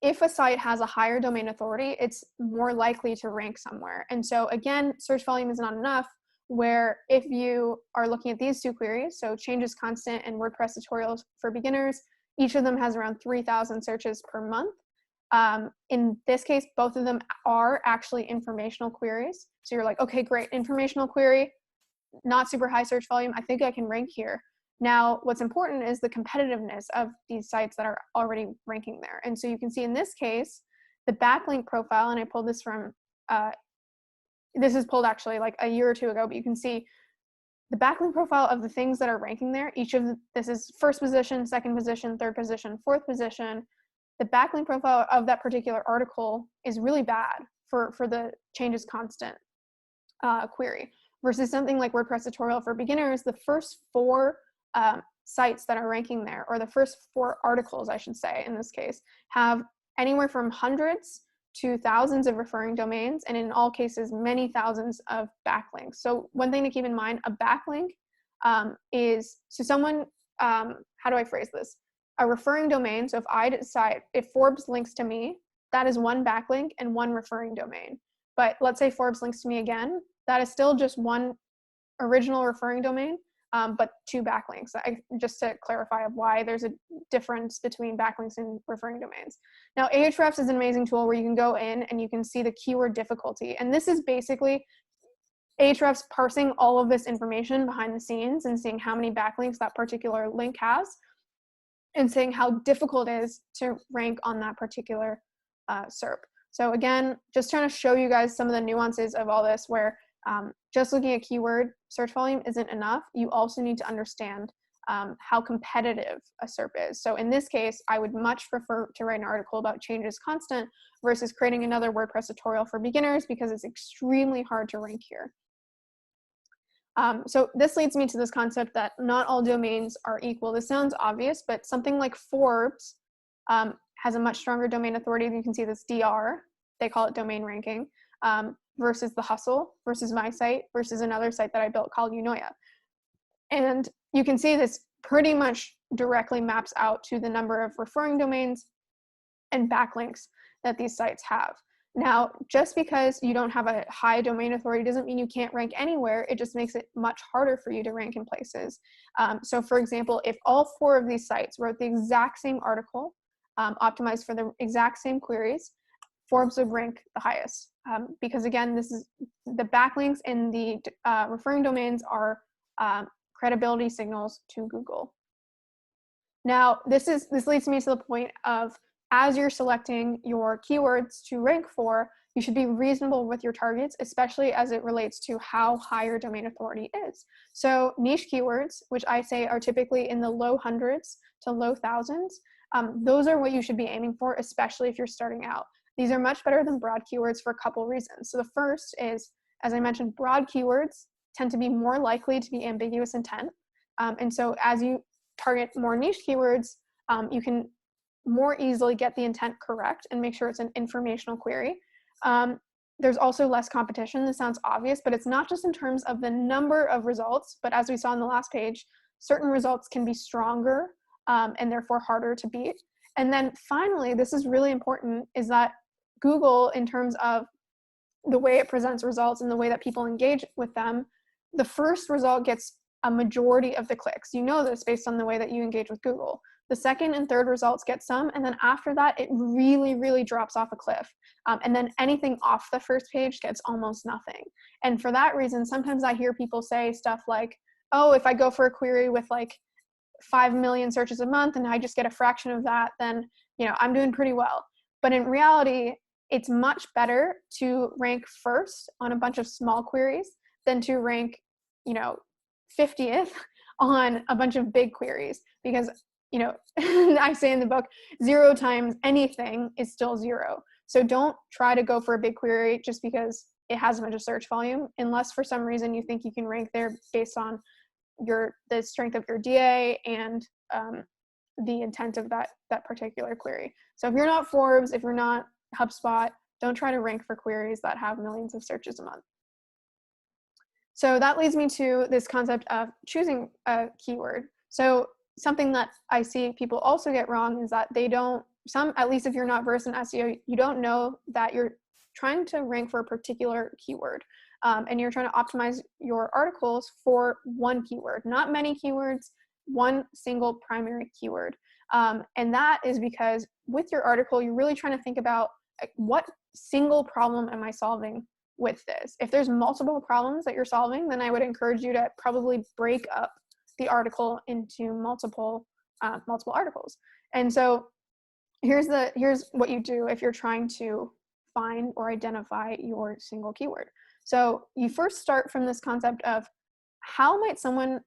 if a site has a higher domain authority, it's more likely to rank somewhere. And so again, search volume is not enough, where if you are looking at these two queries, so Changes Constant and WordPress tutorials for beginners, each of them has around 3,000 searches per month. In this case, both of them are actually informational queries. So you're like, okay, great, informational query, not super high search volume. I think I can rank here. Now, what's important is the competitiveness of these sites that are already ranking there. And so you can see in this case, the backlink profile, and I pulled this from, this is pulled actually like a year or two ago, but you can see the backlink profile of the things that are ranking there. This is first position, second position, third position, fourth position. The backlink profile of that particular article is really bad for the Changes Constant query, versus something like WordPress tutorial for beginners. The first 4 sites that are ranking there, or the first 4 articles, I should say, in this case, have anywhere from hundreds to thousands of referring domains, and in all cases, many thousands of backlinks. So one thing to keep in mind, a backlink is, so someone, how do I phrase this? A referring domain, so if I decide, if Forbes links to me, that is one backlink and one referring domain. But let's say Forbes links to me again, that is still just one original referring domain, but 2 backlinks, just to clarify of why there's a difference between backlinks and referring domains. Now, Ahrefs is an amazing tool where you can go in and you can see the keyword difficulty. And this is basically Ahrefs parsing all of this information behind the scenes and seeing how many backlinks that particular link has, and saying how difficult it is to rank on that particular SERP. So again, just trying to show you guys some of the nuances of all this, where just looking at keyword search volume isn't enough. You also need to understand how competitive a SERP is. So in this case, I would much prefer to write an article about Changes Constant versus creating another WordPress tutorial for beginners, because it's extremely hard to rank here. So this leads me to this concept that not all domains are equal. This sounds obvious, but something like Forbes has a much stronger domain authority. You can see this DR, they call it domain ranking, versus The Hustle, versus my site, versus another site that I built called Unoya. And you can see this pretty much directly maps out to the number of referring domains and backlinks that these sites have. Now, just because you don't have a high domain authority doesn't mean you can't rank anywhere. It just makes it much harder for you to rank in places. So for example, if all 4 of these sites wrote the exact same article, optimized for the exact same queries, Forbes would rank the highest. Because again, this is the backlinks and the referring domains are credibility signals to Google. Now, this leads me to the point of, as you're selecting your keywords to rank for, you should be reasonable with your targets, especially as it relates to how high your domain authority is. So niche keywords, which I say are typically in the low hundreds to low thousands, those are what you should be aiming for, especially if you're starting out. These are much better than broad keywords for a couple reasons. So the first is, as I mentioned, broad keywords tend to be more likely to be ambiguous intent. And so as you target more niche keywords, you can more easily get the intent correct and make sure it's an informational query. There's also less competition. This sounds obvious, but it's not just in terms of the number of results, but as we saw in the last page, certain results can be stronger and therefore harder to beat. And then finally, this is really important, is that Google, in terms of the way it presents results and the way that people engage with them, the first result gets a majority of the clicks. You know this based on the way that you engage with Google. The second and third results get some, and then after that, it really, really drops off a cliff. And then anything off the first page gets almost nothing. And for that reason, sometimes I hear people say stuff like, oh, if I go for a query with like 5 million searches a month and I just get a fraction of that, then, you know, I'm doing pretty well. But in reality, it's much better to rank first on a bunch of small queries than to rank, you know, 50th on a bunch of big queries, because, you know, I say in the book, 0 times anything is still 0. So don't try to go for a big query just because it has a bunch of search volume, unless for some reason you think you can rank there based on the strength of your DA and the intent of that particular query. So if you're not Forbes, if you're not HubSpot, don't try to rank for queries that have millions of searches a month. So that leads me to this concept of choosing a keyword. So something that I see people also get wrong is that they don't, at least if you're not versed in SEO, you don't know that you're trying to rank for a particular keyword. And you're trying to optimize your articles for one keyword, not many keywords, one single primary keyword. And that is because with your article, you're really trying to think about what single problem am I solving with this? If there's multiple problems that you're solving, then I would encourage you to probably break up the article into multiple articles. And so here's what you do if you're trying to find or identify your single keyword. So you first start from this concept of how might someone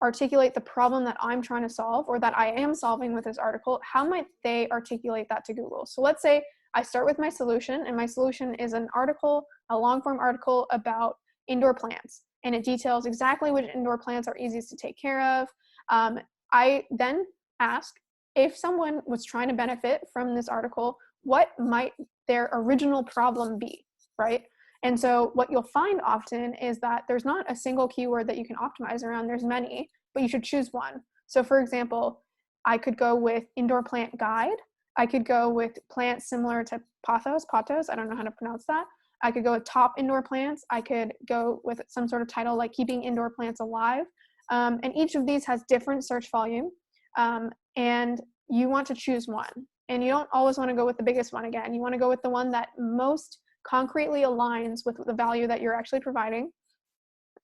articulate the problem that I'm trying to solve or that I am solving with this article? How might they articulate that to Google? So let's say I start with my solution, and my solution is an article, a long form article about indoor plants, and it details exactly which indoor plants are easiest to take care of. I then ask, if someone was trying to benefit from this article, what might their original problem be, right? And so what you'll find often is that there's not a single keyword that you can optimize around. There's many, but you should choose one. So for example, I could go with indoor plant guide. I could go with plants similar to pothos, I don't know how to pronounce that. I could go with top indoor plants. I could go with some sort of title like keeping indoor plants alive. And each of these has different search volume. And you want to choose one. And you don't always want to go with the biggest one again. You want to go with the one that most concretely aligns with the value that you're actually providing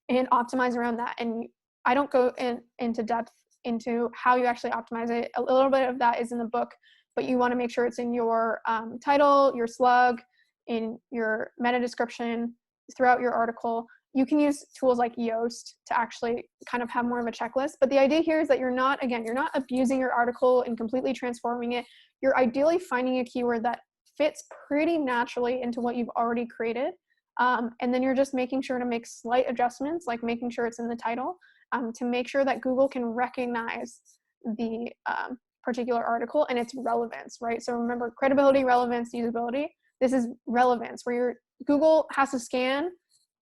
and optimize around that. And I don't go into depth into how you actually optimize it. A little bit of that is in the book, but you want to make sure it's in your title, your slug, in your meta description, throughout your article. You can use tools like Yoast to actually kind of have more of a checklist. But the idea here is that you're not abusing your article and completely transforming it. You're ideally finding a keyword that fits pretty naturally into what you've already created. And then you're just making sure to make slight adjustments, like making sure it's in the title, to make sure that Google can recognize the particular article and its relevance, right? So remember, credibility, relevance, usability. This is relevance, where Google has to scan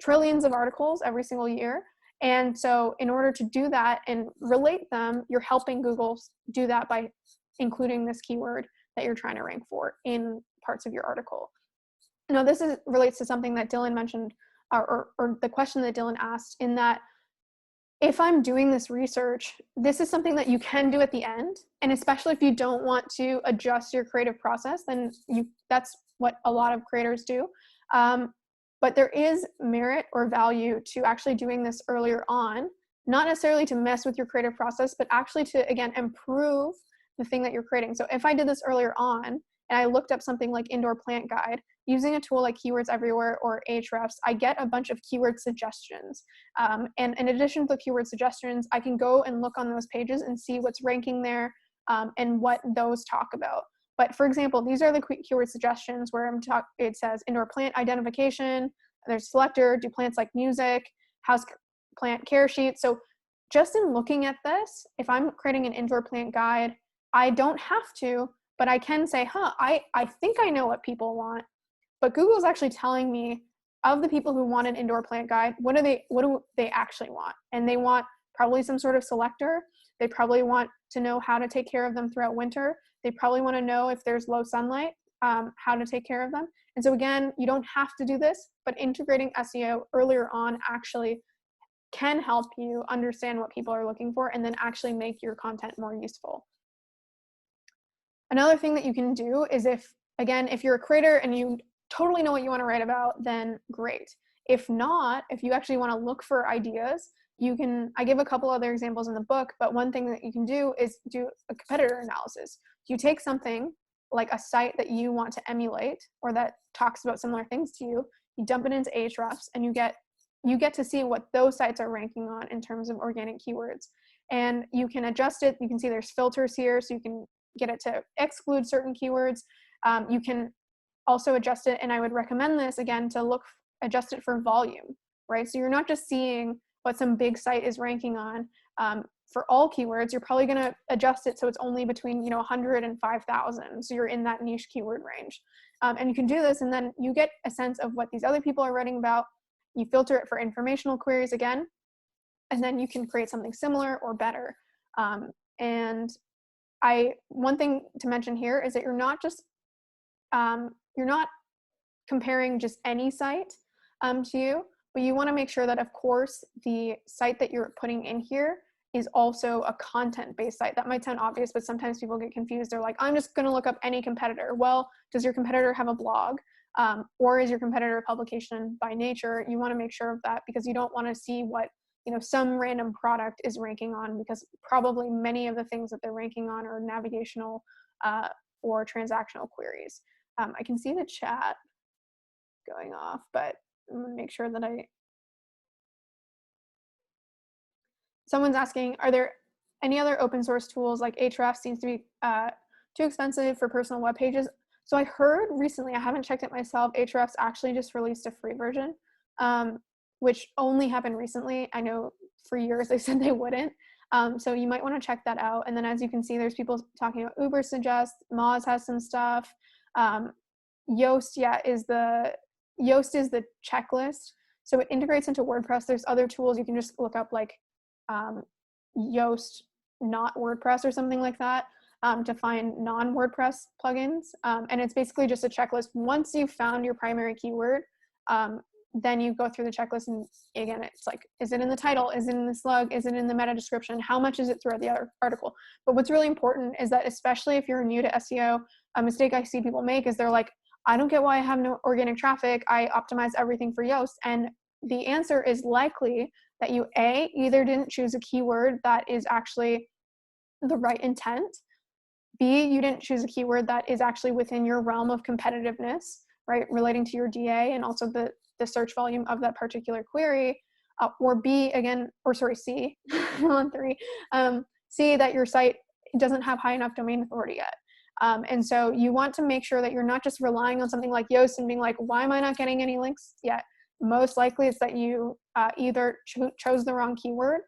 trillions of articles every single year. And so in order to do that and relate them, you're helping Google do that by including this keyword that you're trying to rank for in parts of your article. Now, this relates to something that Dylan mentioned, or the question that Dylan asked, in that if I'm doing this research, this is something that you can do at the end. And especially if you don't want to adjust your creative process, then that's what a lot of creators do. But there is merit or value to actually doing this earlier on, not necessarily to mess with your creative process, but actually to, again, improve the thing that you're creating. So if I did this earlier on and I looked up something like indoor plant guide, using a tool like Keywords Everywhere or Ahrefs, I get a bunch of keyword suggestions. And in addition to the keyword suggestions, I can go and look on those pages and see what's ranking there and what those talk about. But for example, these are the keyword suggestions where it says indoor plant identification, there's selector, do plants like music, house plant care sheet. So just in looking at this, if I'm creating an indoor plant guide, I don't have to, but I can say, I think I know what people want, but Google's actually telling me of the people who want an indoor plant guide, what do they actually want? And they want probably some sort of selector. They probably want to know how to take care of them throughout winter. They probably want to know if there's low sunlight, how to take care of them. And so again, you don't have to do this, but integrating SEO earlier on actually can help you understand what people are looking for and then actually make your content more useful. Another thing that you can do is if you're a creator and you totally know what you want to write about, then great. If not, if you actually want to look for ideas, I give a couple other examples in the book, but one thing that you can do is do a competitor analysis. You take something like a site that you want to emulate or that talks about similar things to you, you dump it into Ahrefs, and you get to see what those sites are ranking on in terms of organic keywords. And you can adjust it. You can see there's filters here, so you can get it to exclude certain keywords. You can also adjust it, and I would recommend this again to adjust it for volume, right? So you're not just seeing what some big site is ranking on for all keywords. You're probably going to adjust it so it's only between 100 and 5,000. So you're in that niche keyword range, and you can do this, and then you get a sense of what these other people are writing about. You filter it for informational queries again, and then you can create something similar or better. And one thing to mention here is that you're not comparing just any site to you, but you want to make sure that, of course, the site that you're putting in here is also a content-based site. That might sound obvious, but sometimes people get confused. They're like, I'm just going to look up any competitor. Well, does your competitor have a blog? Or is your competitor a publication by nature? You want to make sure of that, because you don't want to see what some random product is ranking on, because probably many of the things that they're ranking on are navigational or transactional queries. I can see the chat going off, but I'm gonna make sure that someone's asking, are there any other open source tools? Like Ahrefs seems to be too expensive for personal web pages. So I heard recently, I haven't checked it myself, Ahrefs actually just released a free version, which only happened recently. I know for years they said they wouldn't. So you might want to check that out. And then as you can see, there's people talking about Ubersuggest, Moz has some stuff. Yoast, Yoast is the checklist. So it integrates into WordPress. There's other tools you can just look up, like Yoast, not WordPress or something like that, to find non-WordPress plugins. And it's basically just a checklist. Once you've found your primary keyword, then you go through the checklist, and again, it's like, is it in the title? Is it in the slug? Is it in the meta description? How much is it throughout the article? But what's really important is that, especially if you're new to SEO, a mistake I see people make is they're like, I don't get why I have no organic traffic. I optimize everything for Yoast. And the answer is likely that you either didn't choose a keyword that is actually the right intent. B, you didn't choose a keyword that is actually within your realm of competitiveness, right, relating to your DA and also the search volume of that particular query. Or C, on 3, C, that your site doesn't have high enough domain authority yet. And so you want to make sure that you're not just relying on something like Yoast and being like, why am I not getting any links yet? Most likely it's that you either chose the wrong keyword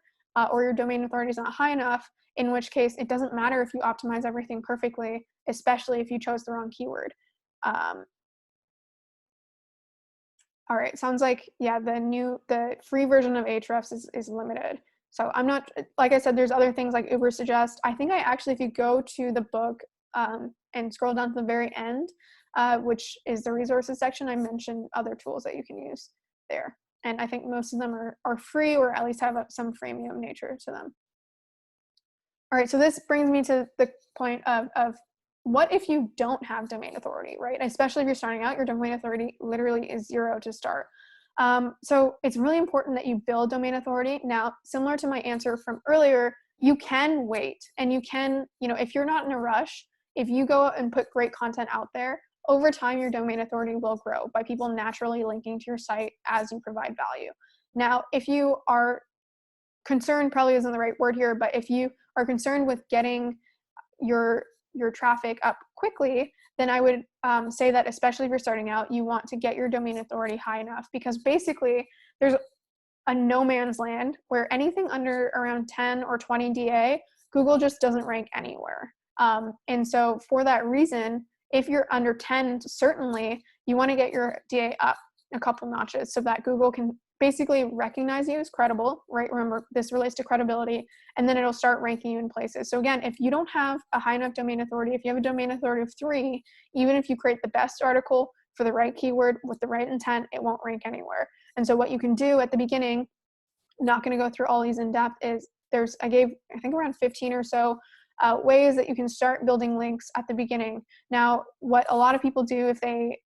or your domain authority is not high enough, in which case it doesn't matter if you optimize everything perfectly, especially if you chose the wrong keyword. All right, sounds like, yeah, the free version of Ahrefs is limited. So I'm not, like I said, there's other things like Ubersuggest. I think if you go to the book and scroll down to the very end, which is the resources section, I mentioned other tools that you can use there. And I think most of them are free, or at least have some freemium nature to them. All right, so this brings me to the point of what if you don't have domain authority, right? Especially if you're starting out, your domain authority literally is 0 to start. So it's really important that you build domain authority. Now, similar to my answer from earlier, you can wait, and you can, if you're not in a rush, if you go and put great content out there, over time, your domain authority will grow by people naturally linking to your site as you provide value. Now, if you are concerned, probably isn't the right word here, but if you are concerned with getting your traffic up quickly, then I would say that, especially if you're starting out, you want to get your domain authority high enough, because basically there's a no man's land where anything under around 10 or 20 DA, Google just doesn't rank anywhere. And so for that reason, if you're under 10, certainly you want to get your DA up a couple notches so that Google can basically recognize you as credible, right? Remember, this relates to credibility, and then it'll start ranking you in places. So again, if you don't have a high enough domain authority, if you have a domain authority of 3, even if you create the best article for the right keyword with the right intent, it won't rank anywhere. And so what you can do at the beginning not going to go through all these in depth, is I gave, I think, around 15 or so ways that you can start building links at the beginning. Now, what a lot of people do if they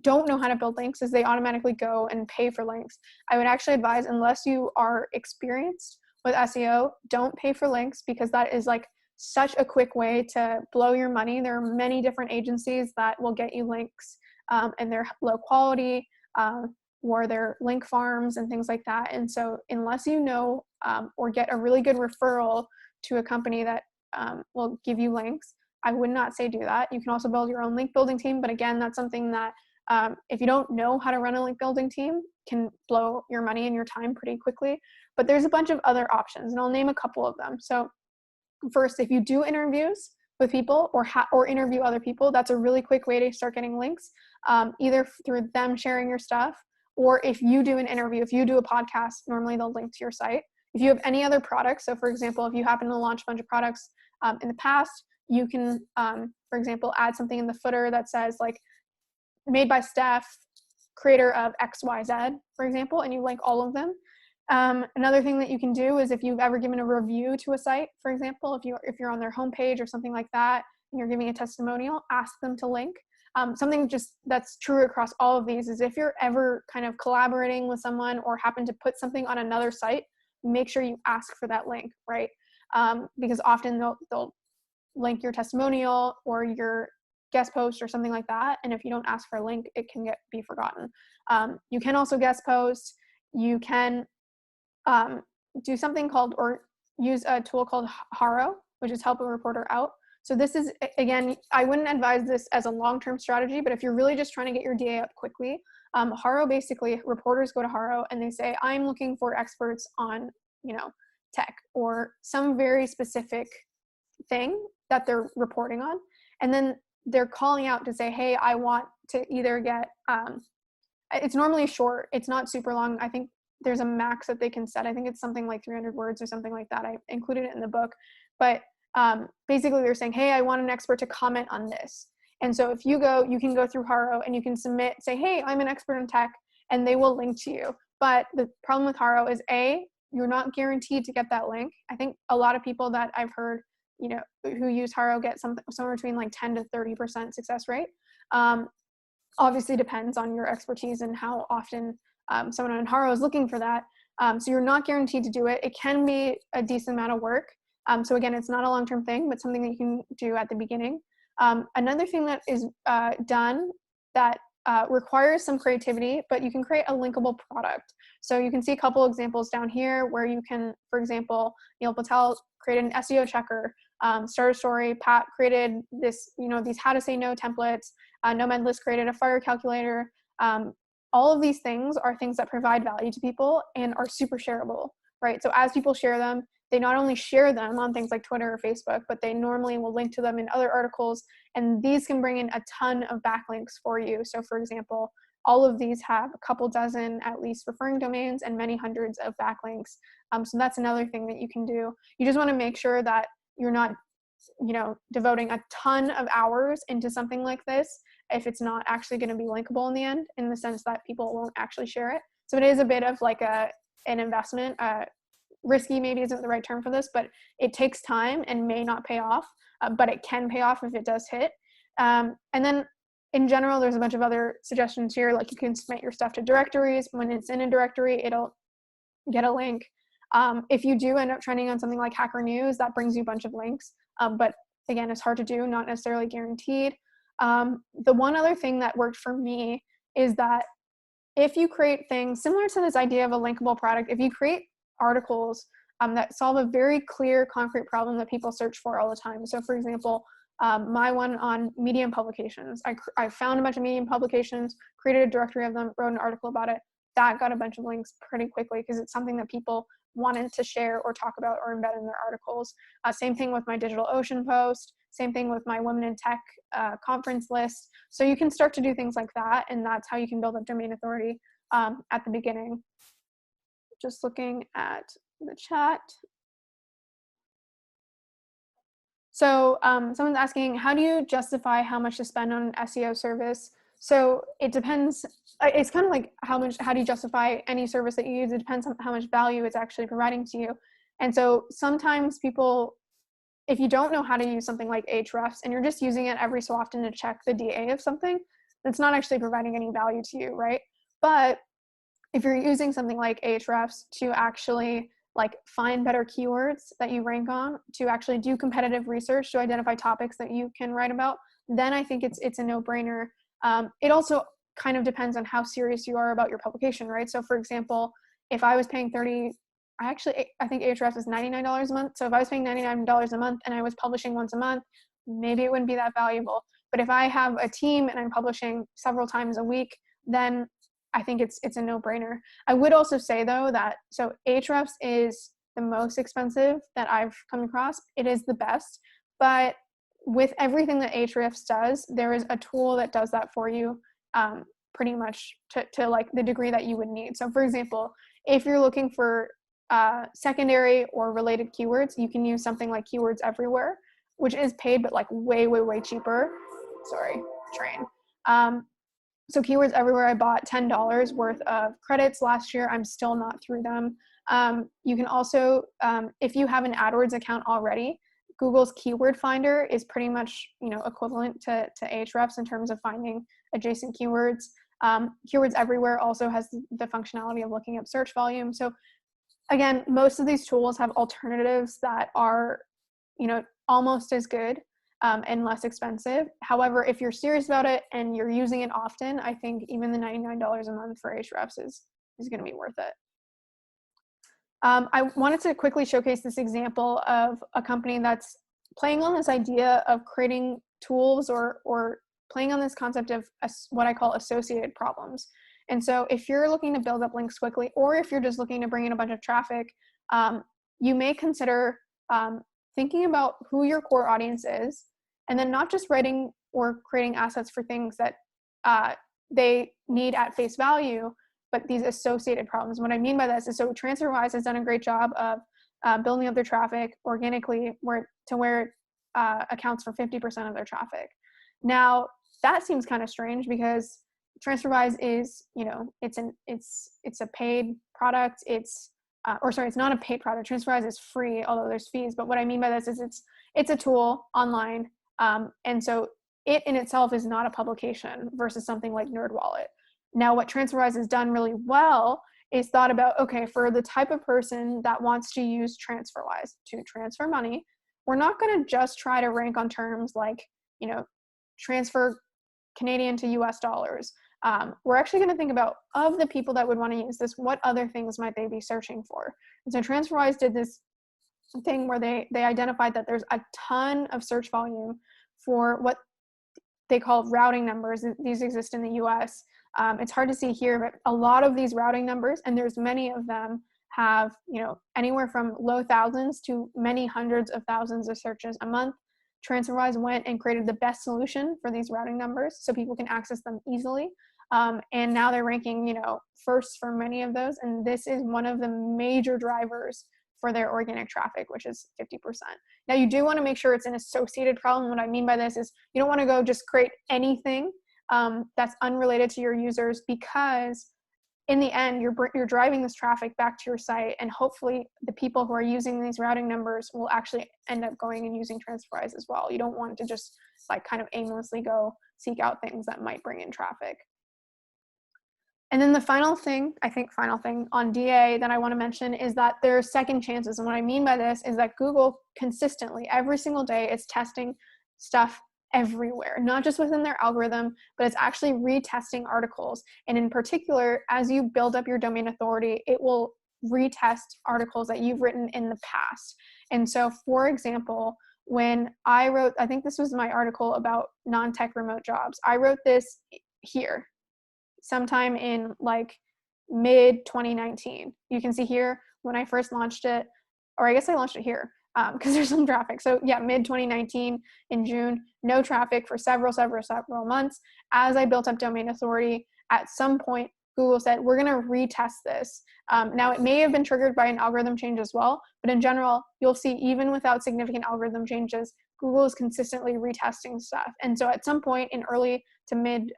don't know how to build links is they automatically go and pay for links. I would actually advise, unless you are experienced with SEO, don't pay for links, because that is like such a quick way to blow your money. There are many different agencies that will get you links, and they're low quality, or they're link farms and things like that. And so unless you know or get a really good referral to a company that will give you links, I would not say do that. You can also build your own link building team, but again, that's something that if you don't know how to run a link building team, can blow your money and your time pretty quickly. But there's a bunch of other options, and I'll name a couple of them. So first, if you do interviews with people or interview other people, that's a really quick way to start getting links, either through them sharing your stuff, or if you do an interview, if you do a podcast, normally they'll link to your site. If you have any other products, so for example, if you happen to launch a bunch of products in the past, you can, for example, add something in the footer that says like, made by Steph, creator of XYZ, for example, and you link all of them. Another thing that you can do is if you've ever given a review to a site, for example, if you're on their homepage or something like that, and you're giving a testimonial, ask them to link. Something just that's true across all of these is if you're ever kind of collaborating with someone or happen to put something on another site, make sure you ask for that link, right? Because often they'll link your testimonial or your guest post or something like that. And if you don't ask for a link, it can be forgotten. You can also guest post. You can do something called, or use a tool called Haro, which is Help a Reporter Out. So this is, again, I wouldn't advise this as a long-term strategy, but if you're really just trying to get your DA up quickly, Haro, basically, reporters go to Haro and they say, I'm looking for experts on, tech or some very specific thing that they're reporting on. And then they're calling out to say, hey, I want to either get, it's normally short. It's not super long. I think there's a max that they can set. I think it's something like 300 words or something like that. I included it in the book. But basically they're saying, hey, I want an expert to comment on this. And so if you can go through Haro and you can submit, say, hey, I'm an expert in tech, and they will link to you. But the problem with Haro is you're not guaranteed to get that link. I think a lot of people that I've heard, who use Haro get somewhere between like 10 to 30% success rate. Obviously depends on your expertise and how often someone on Haro is looking for that. So you're not guaranteed to do it. It can be a decent amount of work. So again, it's not a long-term thing, but something that you can do at the beginning. Another thing that is done that requires some creativity, but you can create a linkable product. So you can see a couple examples down here where you can, for example, Neil Patel created an SEO checker, Starter Story, Pat created this, these how to say no templates, Nomad List created a fire calculator. All of these things are things that provide value to people and are super shareable, right? So as people share them, they not only share them on things like Twitter or Facebook, but they normally will link to them in other articles, and these can bring in a ton of backlinks for you. So for example, all of these have a couple dozen at least referring domains and many hundreds of backlinks. So that's another thing that you can do. You just want to make sure that you're not, devoting a ton of hours into something like this if it's not actually going to be linkable in the end, in the sense that people won't actually share it. So it is a bit of like an investment. Risky maybe isn't the right term for this, but it takes time and may not pay off, but it can pay off if it does hit. And then in general, there's a bunch of other suggestions here, like you can submit your stuff to directories. When it's in a directory, it'll get a link. If you do end up trending on something like Hacker News, that brings you a bunch of links. But again, it's hard to do, not necessarily guaranteed. The one other thing that worked for me is that if you create things similar to this idea of a linkable product, if you create articles that solve a very clear, concrete problem that people search for all the time. So for example, my one on Medium publications, I found a bunch of Medium publications, created a directory of them, wrote an article about it. That got a bunch of links pretty quickly because it's something that people wanted to share or talk about or embed in their articles. Same thing with my DigitalOcean post, same thing with my Women in Tech conference list. So you can start to do things like that, and that's how you can build up domain authority at the beginning. Just looking at the chat. So someone's asking, how do you justify how much to spend on an SEO service? So it depends. It's kind of like how do you justify any service that you use? It depends on how much value it's actually providing to you. And so sometimes people, if you don't know how to use something like Ahrefs and you're just using it every so often to check the DA of something, it's not actually providing any value to you, right? But if you're using something like Ahrefs to actually like find better keywords that you rank on, to actually do competitive research to identify topics that you can write about, then I think it's a no-brainer. It also kind of depends on how serious you are about your publication, right? So for example, if I was paying I think Ahrefs is $99 a month. So if I was paying $99 a month and I was publishing once a month, maybe it wouldn't be that valuable. But if I have a team and I'm publishing several times a week, then I think it's a no-brainer. I would also say though that, so Ahrefs is the most expensive that I've come across. It is the best, but with everything that Ahrefs does, there is a tool that does that for you pretty much to like the degree that you would need. So for example, if you're looking for secondary or related keywords, you can use something like Keywords Everywhere, which is paid, but like way, way, way cheaper. Sorry, train. So Keywords Everywhere, I bought $10 worth of credits last year. I'm still not through them. You can also, if you have an AdWords account already, Google's Keyword Finder is pretty much, equivalent to Ahrefs in terms of finding adjacent keywords. Keywords Everywhere also has the functionality of looking up search volume. So again, most of these tools have alternatives that are, almost as good and less expensive. However, if you're serious about it and you're using it often, I think even the $99 a month for Ahrefs is going to be worth it. I wanted to quickly showcase this example of a company that's playing on this idea of creating tools or playing on this concept of what I call associated problems. And so if you're looking to build up links quickly, or if you're just looking to bring in a bunch of traffic, you may consider thinking about who your core audience is, and then not just writing or creating assets for things that they need at face value, but these associated problems. What I mean by this is, so TransferWise has done a great job of building up their traffic organically where it accounts for 50% of their traffic. Now, that seems kind of strange because TransferWise is, it's a paid product. It's not a paid product. TransferWise is free, although there's fees. But what I mean by this is it's a tool online. And so it in itself is not a publication versus something like NerdWallet. Now, what TransferWise has done really well is thought about, okay, for the type of person that wants to use TransferWise to transfer money, we're not going to just try to rank on terms like, transfer Canadian to US dollars. We're actually going to think about, of the people that would want to use this, what other things might they be searching for? And so TransferWise did this thing where they identified that there's a ton of search volume for what they call routing numbers. These exist in the US. It's hard to see here, but a lot of these routing numbers, and there's many of them, have anywhere from low thousands to many hundreds of thousands of searches a month. TransferWise went and created the best solution for these routing numbers so people can access them easily. And now they're ranking, first for many of those. And this is one of the major drivers for their organic traffic, which is 50%. Now, you do want to make sure it's an associated problem. What I mean by this is you don't want to go just create anything that's unrelated to your users, because in the end, you're driving this traffic back to your site, and hopefully the people who are using these routing numbers will actually end up going and using TransferWise as well. You don't want to just like kind of aimlessly go seek out things that might bring in traffic. And then the final thing on DA that I want to mention is that there are second chances. And what I mean by this is that Google consistently, every single day, is testing stuff everywhere, not just within their algorithm, but it's actually retesting articles. And in particular, as you build up your domain authority, it will retest articles that you've written in the past. And so, for example, when I wrote, I think this was my article about non-tech remote jobs, I wrote this here sometime in like mid 2019. You can see here when I first launched it, or I guess I launched it here because there's some traffic. So yeah, mid 2019 in June, no traffic for several months. As I built up domain authority, at some point, Google said, we're going to retest this. Now, it may have been triggered by an algorithm change as well, but in general, you'll see even without significant algorithm changes, Google is consistently retesting stuff. And so at some point in early to mid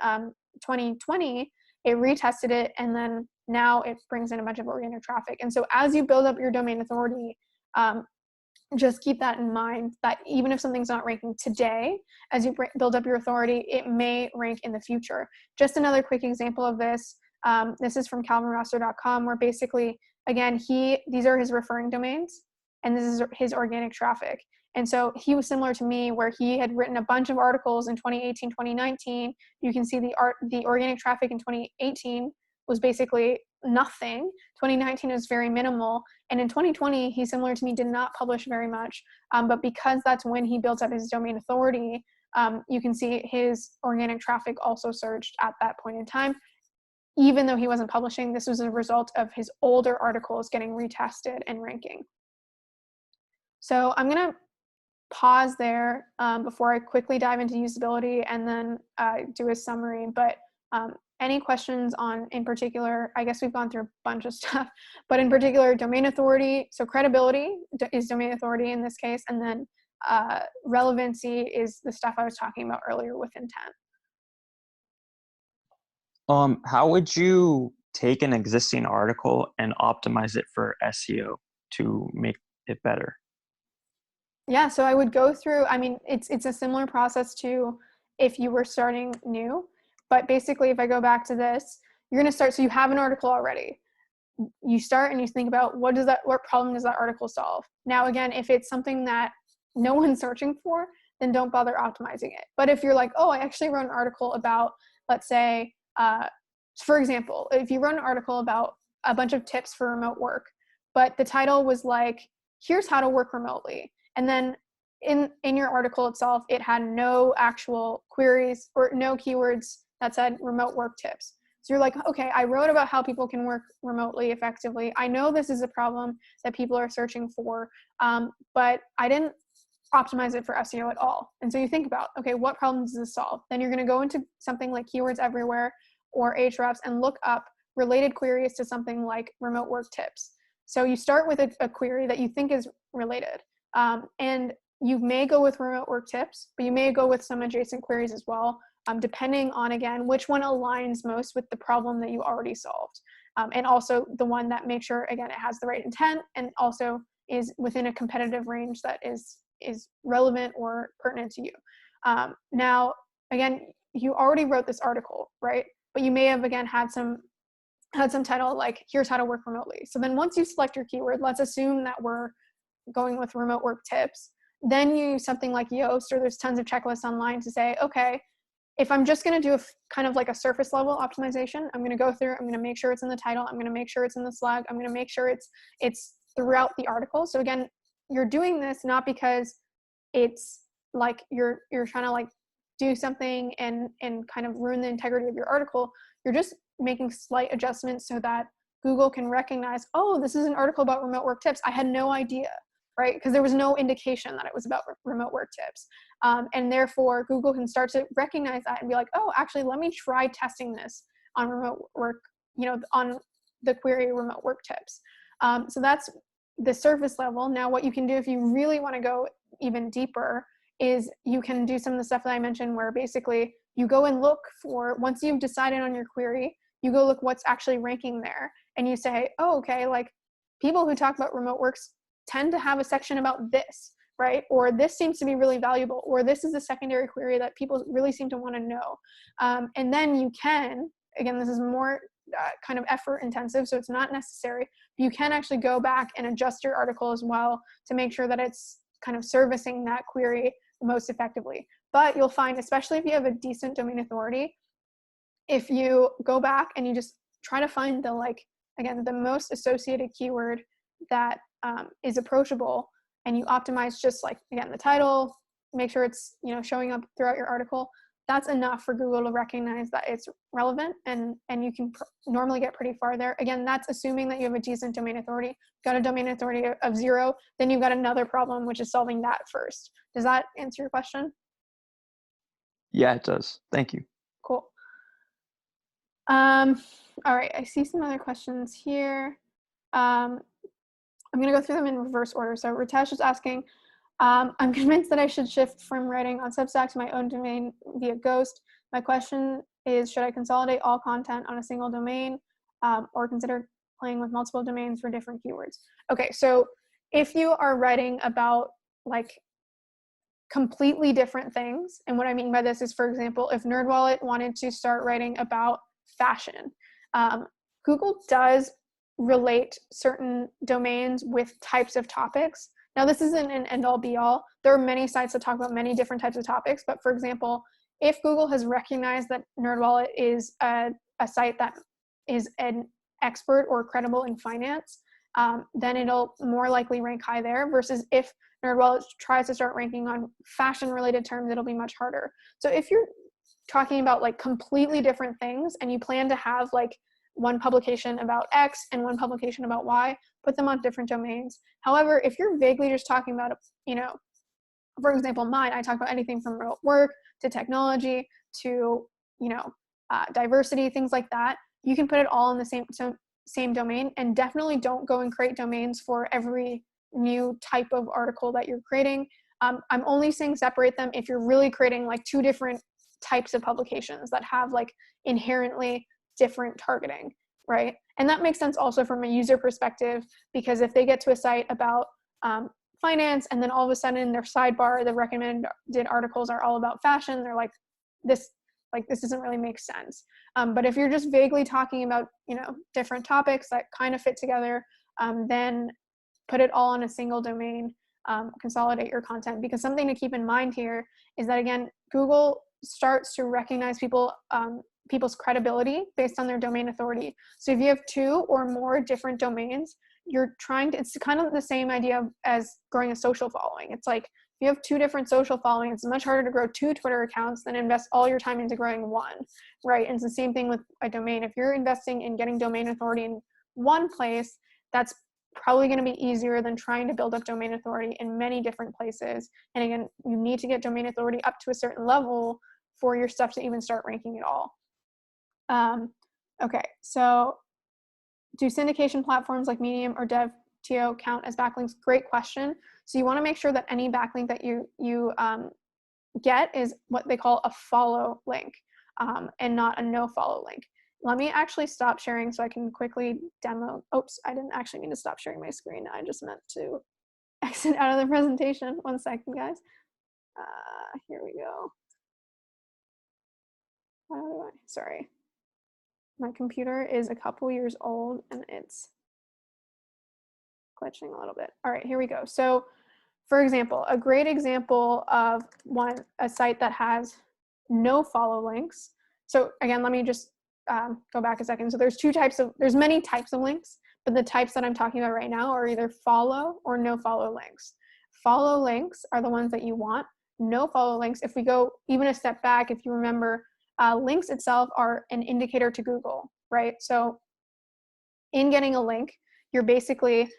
2020, it retested it, and then now it brings in a bunch of organic traffic. And so as you build up your domain authority, just keep that in mind, that even if something's not ranking today, as you build up your authority, it may rank in the future. Just another quick example of this. This is from calvinrosser.com, where basically, again, these are his referring domains, and this is his organic traffic. And so he was similar to me, where he had written a bunch of articles in 2018, 2019. You can see the organic traffic in 2018 was basically nothing. 2019 is very minimal. And in 2020, he, similar to me, did not publish very much. But because that's when he built up his domain authority, you can see his organic traffic also surged at that point in time. Even though he wasn't publishing, this was a result of his older articles getting retested and ranking. So I'm going to pause there before I quickly dive into usability and then do a summary. But any questions on, in particular, I guess we've gone through a bunch of stuff, but in particular, domain authority. So credibility is domain authority in this case, and then relevancy is the stuff I was talking about earlier with intent. How would you take an existing article and optimize it for SEO to make it better? Yeah, so I would go through, I mean, it's a similar process to if you were starting new, but basically if I go back to this, you're going to start, so you have an article already. You start and you think about what problem does that article solve? Now, again, if it's something that no one's searching for, then don't bother optimizing it. But if you're like, oh, I actually wrote an article about, let's say, for example, if you wrote an article about a bunch of tips for remote work, but the title was like, here's how to work remotely. And then in your article itself, it had no actual queries or no keywords that said remote work tips. So you're like, okay, I wrote about how people can work remotely effectively. I know this is a problem that people are searching for, but I didn't optimize it for SEO at all. And so you think about, okay, what problems does this solve? Then you're going to go into something like Keywords Everywhere or Ahrefs and look up related queries to something like remote work tips. So you start with a query that you think is related. And you may go with remote work tips, but you may go with some adjacent queries as well, depending on, again, which one aligns most with the problem that you already solved. And also the one that makes sure, again, it has the right intent and also is within a competitive range that is relevant or pertinent to you. Now, again, you already wrote this article, right? But you may have, again, had some title like, here's how to work remotely. So then once you select your keyword, let's assume that we're going with remote work tips. Then you use something like Yoast, or there's tons of checklists online to say, okay, if I'm just going to do kind of like a surface level optimization, I'm going to go through, I'm going to make sure it's in the title, I'm going to make sure it's in the slug, I'm going to make sure it's throughout the article. So again, you're doing this not because it's like you're trying to like do something and kind of ruin the integrity of your article. You're just making slight adjustments so that Google can recognize, oh, this is an article about remote work tips. I had no idea, right? Because there was no indication that it was about remote work tips. And therefore, Google can start to recognize that and be like, oh, actually, let me try testing this on remote work, on the query remote work tips. So that's the surface level. Now, what you can do if you really want to go even deeper is you can do some of the stuff that I mentioned, where basically you go and look for, once you've decided on your query, you go look what's actually ranking there. And you say, oh, okay, like people who talk about remote works tend to have a section about this, right? Or this seems to be really valuable, or this is a secondary query that people really seem to want to know. And then you can, again, this is more kind of effort intensive, so it's not necessary. You can actually go back and adjust your article as well to make sure that it's kind of servicing that query most effectively. But you'll find, especially if you have a decent domain authority, if you go back and you just try to find the, like, again, the most associated keyword that is approachable, and you optimize just like, again, the title, make sure it's, showing up throughout your article, that's enough for Google to recognize that it's relevant, and you can normally get pretty far there. Again, that's assuming that you have a decent domain authority. Got a domain authority of 0, then you've got another problem, which is solving that first. Does that answer your question? Yeah, it does. Thank you. Cool. All right, I see some other questions here. I'm going to go through them in reverse order. So Ritesh is asking, I'm convinced that I should shift from writing on Substack to my own domain via Ghost. My question is, should I consolidate all content on a single domain or consider playing with multiple domains for different keywords? Okay, so if you are writing about like completely different things, and what I mean by this is, for example, if NerdWallet wanted to start writing about fashion, Google does relate certain domains with types of topics. Now, this isn't an end-all be-all. There are many sites that talk about many different types of topics, but for example, if Google has recognized that NerdWallet is a site that is an expert or credible in finance, then it'll more likely rank high there, versus if NerdWallet tries to start ranking on fashion-related terms, it'll be much harder. So if you're talking about like completely different things and you plan to have like one publication about X and one publication about Y, put them on different domains. However, if you're vaguely just talking about, you know, for example, mine, I talk about anything from remote work to technology to, you know, diversity, things like that. You can put it all in the same domain, and definitely don't go and create domains for every new type of article that you're creating. I'm only saying separate them if you're really creating like two different types of publications that have like inherently different targeting, right? And that makes sense also from a user perspective, because if they get to a site about finance and then all of a sudden in their sidebar, the recommended articles are all about fashion, they're like, this doesn't really make sense. But if you're just vaguely talking about, you know, different topics that kind of fit together, then put it all on a single domain, consolidate your content. Because something to keep in mind here is that, again, Google starts to recognize people's credibility based on their domain authority. So if you have two or more different domains, it's kind of the same idea as growing a social following. It's like, if you have two different social followings, it's much harder to grow two Twitter accounts than invest all your time into growing one, right? And it's the same thing with a domain. If you're investing in getting domain authority in one place, that's probably going to be easier than trying to build up domain authority in many different places. And again, you need to get domain authority up to a certain level for your stuff to even start ranking at all. Okay, so do syndication platforms like Medium or DevTO count as backlinks? Great question. So you want to make sure that any backlink that you get is what they call a follow link, and not a no follow link. Let me actually stop sharing so I can quickly demo. Oops, I didn't actually mean to stop sharing my screen. I just meant to exit out of the presentation. 1 second, guys. Here we go. Sorry. My computer is a couple years old and it's glitching a little bit. All right, here we go. So for example, a great example of a site that has no follow links. So again, let me just go back a second. So there's many types of links, but the types that I'm talking about right now are either follow or no follow links. Follow links are the ones that you want. No follow links, if we go even a step back, if you remember, links itself are an indicator to Google, right? So in getting a link, you're basically,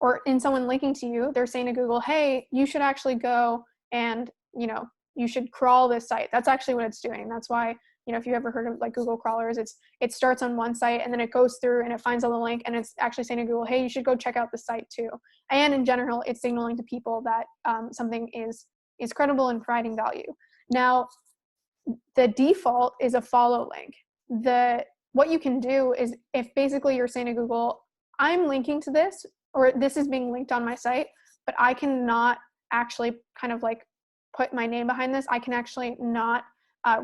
or in someone linking to you, they're saying to Google, hey, you should actually go and, you know, you should crawl this site. That's actually what it's doing. That's why, you know, if you ever heard of like Google crawlers, it starts on one site and then it goes through and it finds all the link and it's actually saying to Google, hey, you should go check out the site too. And in general, it's signaling to people that something is credible and providing value. Now, the default is a follow link. What you can do is, if basically you're saying to Google, I'm linking to this, or this is being linked on my site, but I cannot actually kind of like put my name behind this, I can actually not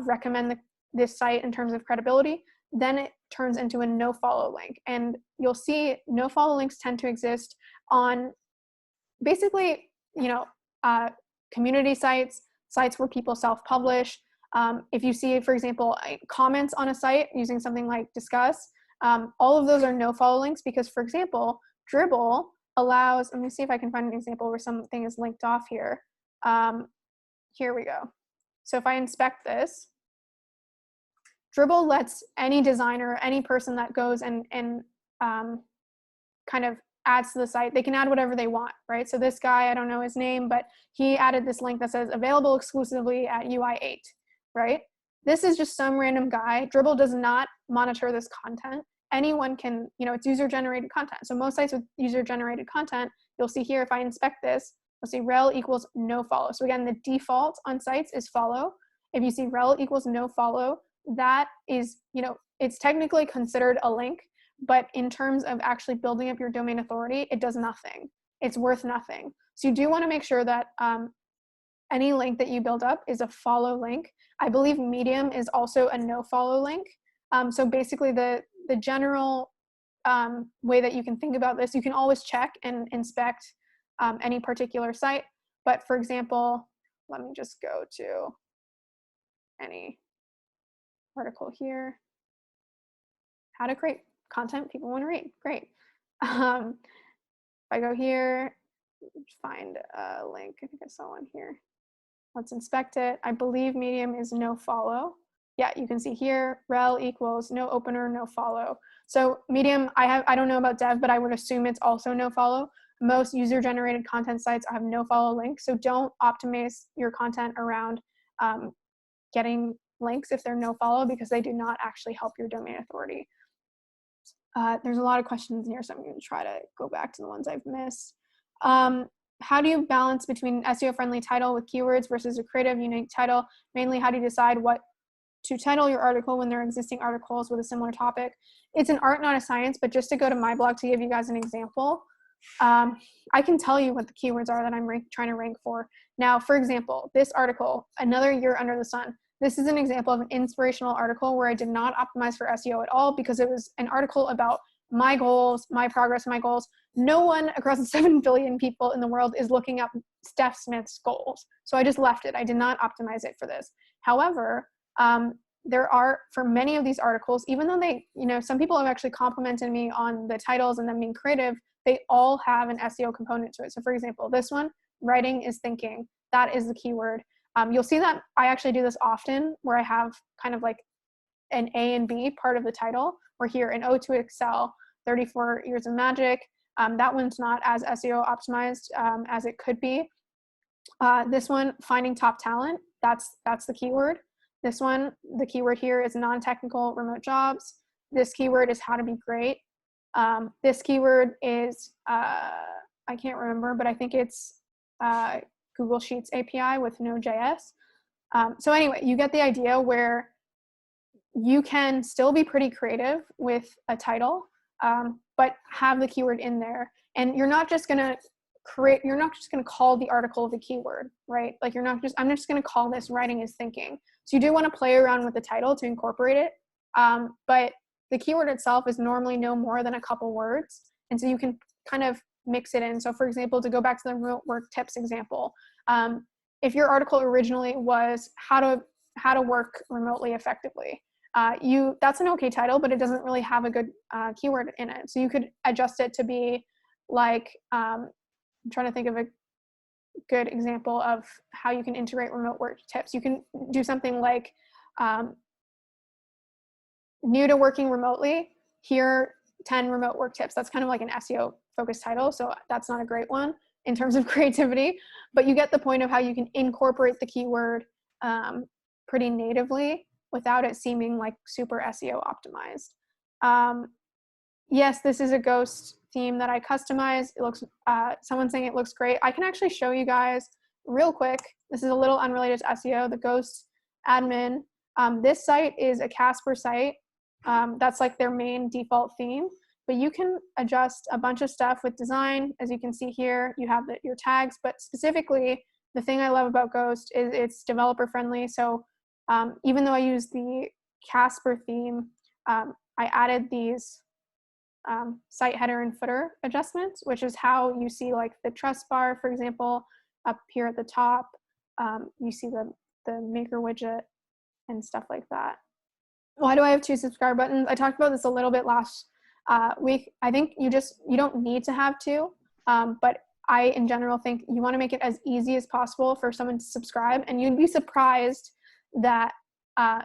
recommend this site in terms of credibility, then it turns into a no follow link. And you'll see no follow links tend to exist on basically, you know, community sites where people self-publish. If you see, for example, comments on a site using something like Discuss, all of those are no follow links because, for example, Dribbble allows, let me see if I can find an example where something is linked off here. Here we go. So if I inspect this, Dribbble lets any designer, any person that goes and kind of adds to the site, they can add whatever they want, right? So this guy, I don't know his name, but he added this link that says available exclusively at UI8, right? This is just some random guy. Dribbble does not monitor this content. Anyone can, you know, it's user-generated content. So most sites with user-generated content, you'll see here, if I inspect this, you'll see rel equals no follow. So again, the default on sites is follow. If you see rel equals no follow, that is, it's technically considered a link, but in terms of actually building up your domain authority, it does nothing. It's worth nothing. So you do want to make sure that any link that you build up is a follow link. I believe Medium is also a no follow link. So basically the general way that you can think about this, you can always check and inspect any particular site. But for example, let me just go to any article here. How to create content people want to read. Great. If I go here, find a link. I think I saw one here. Let's inspect it. I believe Medium is no follow. Yeah, you can see here, rel equals no opener, no follow. So Medium, I don't know about dev, but I would assume it's also no follow. Most user-generated content sites have no follow links, so don't optimize your content around getting links if they're no follow, because they do not actually help your domain authority. There's a lot of questions in here, so I'm going to try to go back to the ones I've missed. How do you balance between SEO-friendly title with keywords versus a creative, unique title? Mainly, how do you decide what to title your article when there are existing articles with a similar topic? It's an art, not a science, but just to go to my blog to give you guys an example, I can tell you what the keywords are that I'm trying to rank for. Now, for example, this article, Another Year Under the Sun, this is an example of an inspirational article where I did not optimize for SEO at all because it was an article about my goals, my progress, my goals. No one across the 7 billion people in the world is looking up Steph Smith's goals. So I just left it. I did not optimize it for this. However, there are, for many of these articles, even though they, some people have actually complimented me on the titles and them being creative, they all have an SEO component to it. So for example, this one, writing is thinking, that is the keyword. You'll see that I actually do this often where I have kind of like an A and B part of the title. We're here in Ode to Excel, 34 Years of Magic. That one's not as SEO optimized as it could be. This one, Finding Top Talent, that's the keyword. This one, the keyword here is non-technical remote jobs. This keyword is how to be great. This keyword is, I can't remember, but I think it's Google Sheets API with Node.js. So anyway, you get the idea where you can still be pretty creative with a title, but have the keyword in there. And you're not just gonna call the article the keyword, right? Like I'm not just gonna call this Writing is Thinking. So you do wanna play around with the title to incorporate it. But the keyword itself is normally no more than a couple words. And so you can kind of mix it in. So for example, to go back to the remote work tips example, if your article originally was how to work remotely effectively, that's an okay title, but it doesn't really have a good keyword in it. So you could adjust it to be like, I'm trying to think of a good example of how you can integrate remote work tips. You can do something like new to working remotely, here 10 remote work tips. That's kind of like an SEO focused title, so that's not a great one in terms of creativity, but you get the point of how you can incorporate the keyword pretty natively without it seeming like super SEO optimized. Yes, this is a ghost theme that I customized. It looks, someone's saying it looks great. I can actually show you guys real quick. This is a little unrelated to SEO, the ghost admin. This site is a Casper site. That's like their main default theme, but you can adjust a bunch of stuff with design. As you can see here, you have your tags, but specifically the thing I love about Ghost is it's developer friendly. So even though I use the Casper theme, I added these site header and footer adjustments, which is how you see like the trust bar, for example, up here at the top. You see the maker widget and stuff like that. Why do I have 2 subscribe buttons? I talked about this a little bit last week. I think you don't need to have 2, but I in general think you want to make it as easy as possible for someone to subscribe, and you'd be surprised that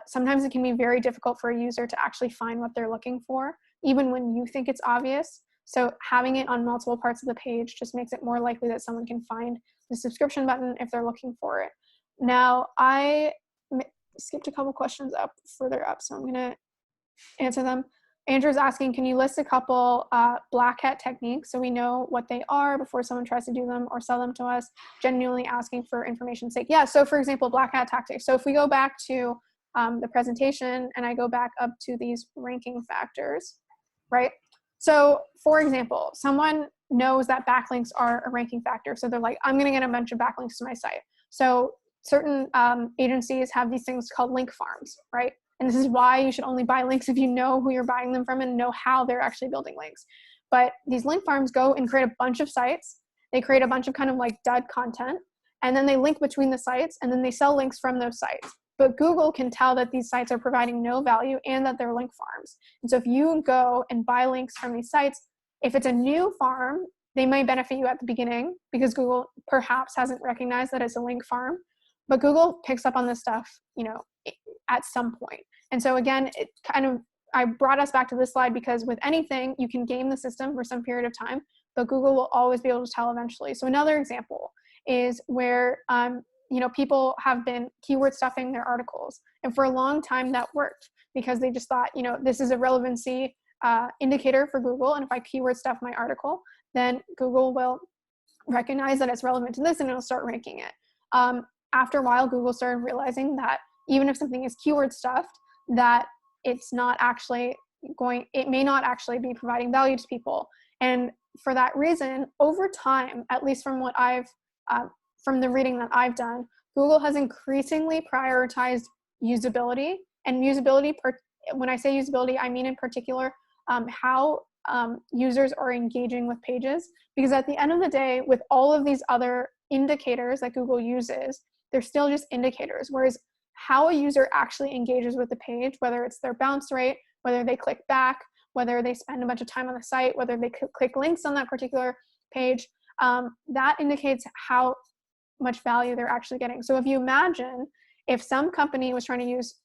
sometimes it can be very difficult for a user to actually find what they're looking for, even when you think it's obvious. So having it on multiple parts of the page just makes it more likely that someone can find the subscription button if they're looking for it. Now, I skipped a couple questions further up, so I'm going to answer them. Andrew's asking, can you list a couple black hat techniques so we know what they are before someone tries to do them or sell them to us? Genuinely asking for information's sake. Yeah, so for example, black hat tactics. So if we go back to the presentation and I go back up to these ranking factors, right? So for example, someone knows that backlinks are a ranking factor. So they're like, I'm going to get a bunch of backlinks to my site. So certain agencies have these things called link farms, right? And this is why you should only buy links if you know who you're buying them from and know how they're actually building links. But these link farms go and create a bunch of sites. They create a bunch of kind of like dud content, and then they link between the sites, and then they sell links from those sites. But Google can tell that these sites are providing no value and that they're link farms. And so if you go and buy links from these sites, if it's a new farm, they might benefit you at the beginning because Google perhaps hasn't recognized that it's a link farm. But Google picks up on this stuff, you know, at some point. And so again, it kind of, I brought us back to this slide because with anything, you can game the system for some period of time, but Google will always be able to tell eventually. So another example is where, you know, people have been keyword stuffing their articles. And for a long time that worked because they just thought, you know, this is a relevancy indicator for Google. And if I keyword stuff my article, then Google will recognize that it's relevant to this and it'll start ranking it. After a while, Google started realizing that even if something is keyword stuffed, that it's not actually it may not actually be providing value to people. And for that reason, over time, at least from what I've, from the reading that I've done, Google has increasingly prioritized usability. And usability, when I say usability, I mean in particular how users are engaging with pages. Because at the end of the day, with all of these other indicators that Google uses, they're still just indicators. Whereas how a user actually engages with the page, whether it's their bounce rate, whether they click back, whether they spend a bunch of time on the site, whether they click links on that particular page, that indicates how much value they're actually getting. So if you imagine if some company was trying to use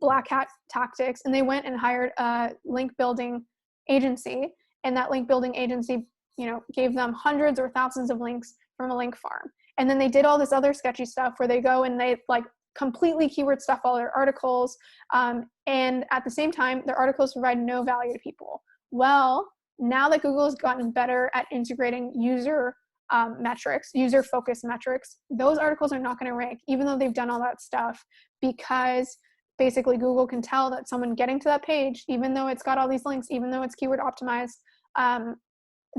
black hat tactics and they went and hired a link building agency, and that link building agency, you know, gave them hundreds or thousands of links from a link farm. And then they did all this other sketchy stuff where they go and they like completely keyword stuff all their articles. And at the same time, their articles provide no value to people. Well, now that Google has gotten better at integrating user metrics, user-focused metrics, those articles are not going to rank, even though they've done all that stuff, because basically Google can tell that someone getting to that page, even though it's got all these links, even though it's keyword optimized,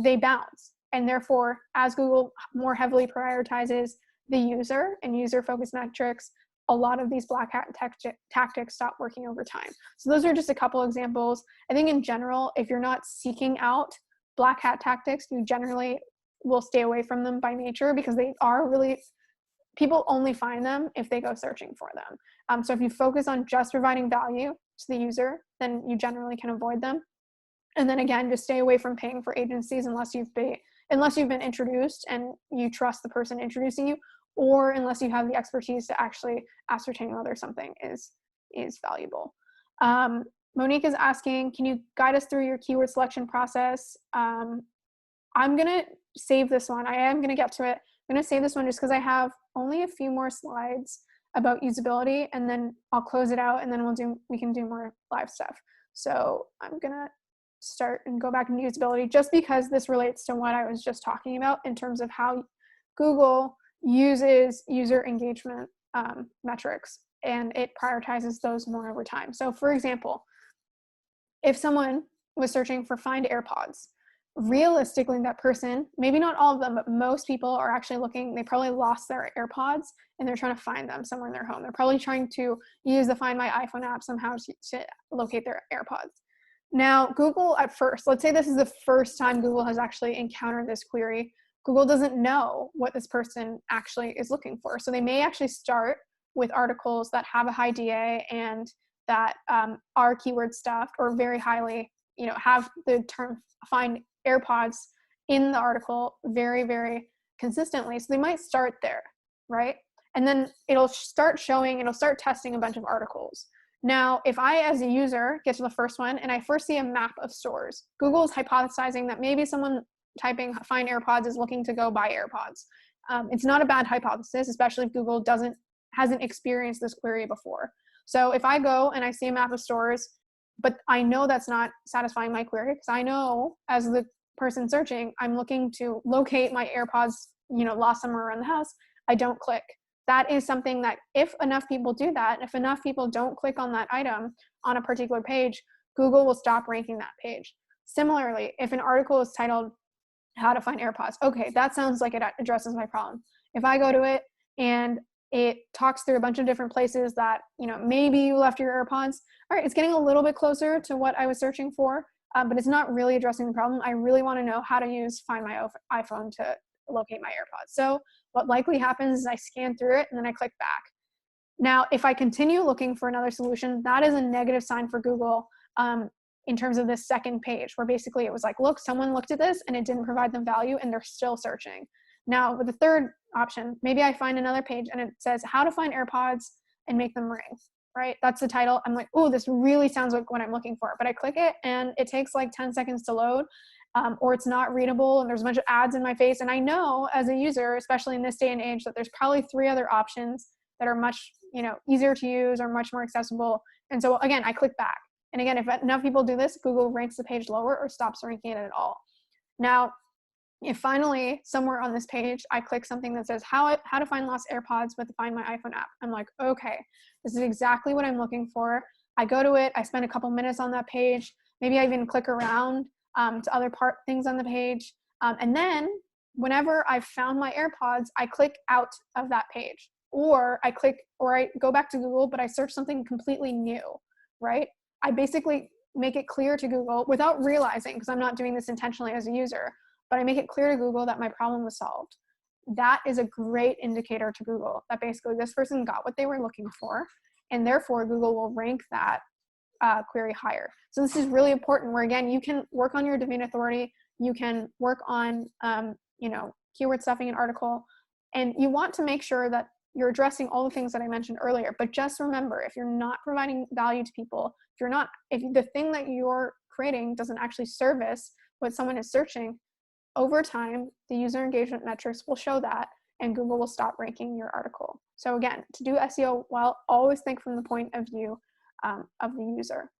they bounce. And therefore, as Google more heavily prioritizes the user and user-focused metrics, a lot of these black hat tactics stop working over time. So those are just a couple examples. I think in general, if you're not seeking out black hat tactics, you generally will stay away from them by nature because they are really, people only find them if they go searching for them. So if you focus on just providing value to the user, then you generally can avoid them. And then again, just stay away from paying for agencies unless you've been introduced and you trust the person introducing you, or unless you have the expertise to actually ascertain whether something is valuable. Monique is asking, can you guide us through your keyword selection process? I'm gonna save this one. I am gonna get to it. I'm gonna save this one just because I have only a few more slides about usability, and then I'll close it out, and then we can do more live stuff. So I'm gonna start and go back into usability just because this relates to what I was just talking about in terms of how Google uses user engagement metrics, and it prioritizes those more over time. So for example, if someone was searching for find AirPods, realistically that person, maybe not all of them, but most people are actually looking, they probably lost their AirPods and they're trying to find them somewhere in their home. They're probably trying to use the Find My iPhone app somehow to locate their AirPods. Now, Google at first, let's say this is the first time Google has actually encountered this query. Google doesn't know what this person actually is looking for. So they may actually start with articles that have a high DA and that are keyword stuffed or very highly, you know, have the term find AirPods in the article very, very consistently. So they might start there, right? And then it'll start testing a bunch of articles. Now, if I, as a user, get to the first one and I first see a map of stores, Google's hypothesizing that maybe someone typing find AirPods is looking to go buy AirPods. It's not a bad hypothesis, especially if Google hasn't experienced this query before. So if I go and I see a map of stores, but I know that's not satisfying my query because I know as the person searching, I'm looking to locate my AirPods, you know, lost somewhere around the house, I don't click that is something that if enough people do that, if enough people don't click on that item on a particular page, Google will stop ranking that page. Similarly, if an article is titled how to find AirPods, okay, that sounds like it addresses my problem. If I go to it and it talks through a bunch of different places that, maybe you left your AirPods, all right, it's getting a little bit closer to what I was searching for, but it's not really addressing the problem. I really want to know how to Find My iPhone to locate my AirPods. So what likely happens is I scan through it and then I click back. Now, if I continue looking for another solution, that is a negative sign for Google in terms of this second page, where basically it was like, look, someone looked at this and it didn't provide them value and they're still searching. Now, with the third option, maybe I find another page and it says how to find AirPods and make them ring, right? That's the title. I'm like, oh, this really sounds like what I'm looking for. But I click it and it takes like 10 seconds to load, or it's not readable and there's a bunch of ads in my face. And I know as a user, especially in this day and age, that there's probably 3 other options that are much, easier to use or much more accessible. And so again, I click back. And again, if enough people do this, Google ranks the page lower or stops ranking it at all. Now, if finally somewhere on this page, I click something that says how to find lost AirPods with the Find My iPhone app, I'm like, okay, this is exactly what I'm looking for. I go to it, I spend a couple minutes on that page. Maybe I even click around to other things on the page. And then whenever I've found my AirPods, I click out of that page, or I go back to Google, but I search something completely new, right? I basically make it clear to Google without realizing, because I'm not doing this intentionally as a user, but I make it clear to Google that my problem was solved. That is a great indicator to Google that basically this person got what they were looking for, and therefore Google will rank that query higher. So this is really important, where again, you can work on your domain authority, you can work on keyword stuffing an article, and you want to make sure that you're addressing all the things that I mentioned earlier. But just remember, if you're not providing value to people, if the thing that you're creating doesn't actually service what someone is searching, over time, the user engagement metrics will show that, and Google will stop ranking your article. So again, to do SEO well, always think from the point of view of the user.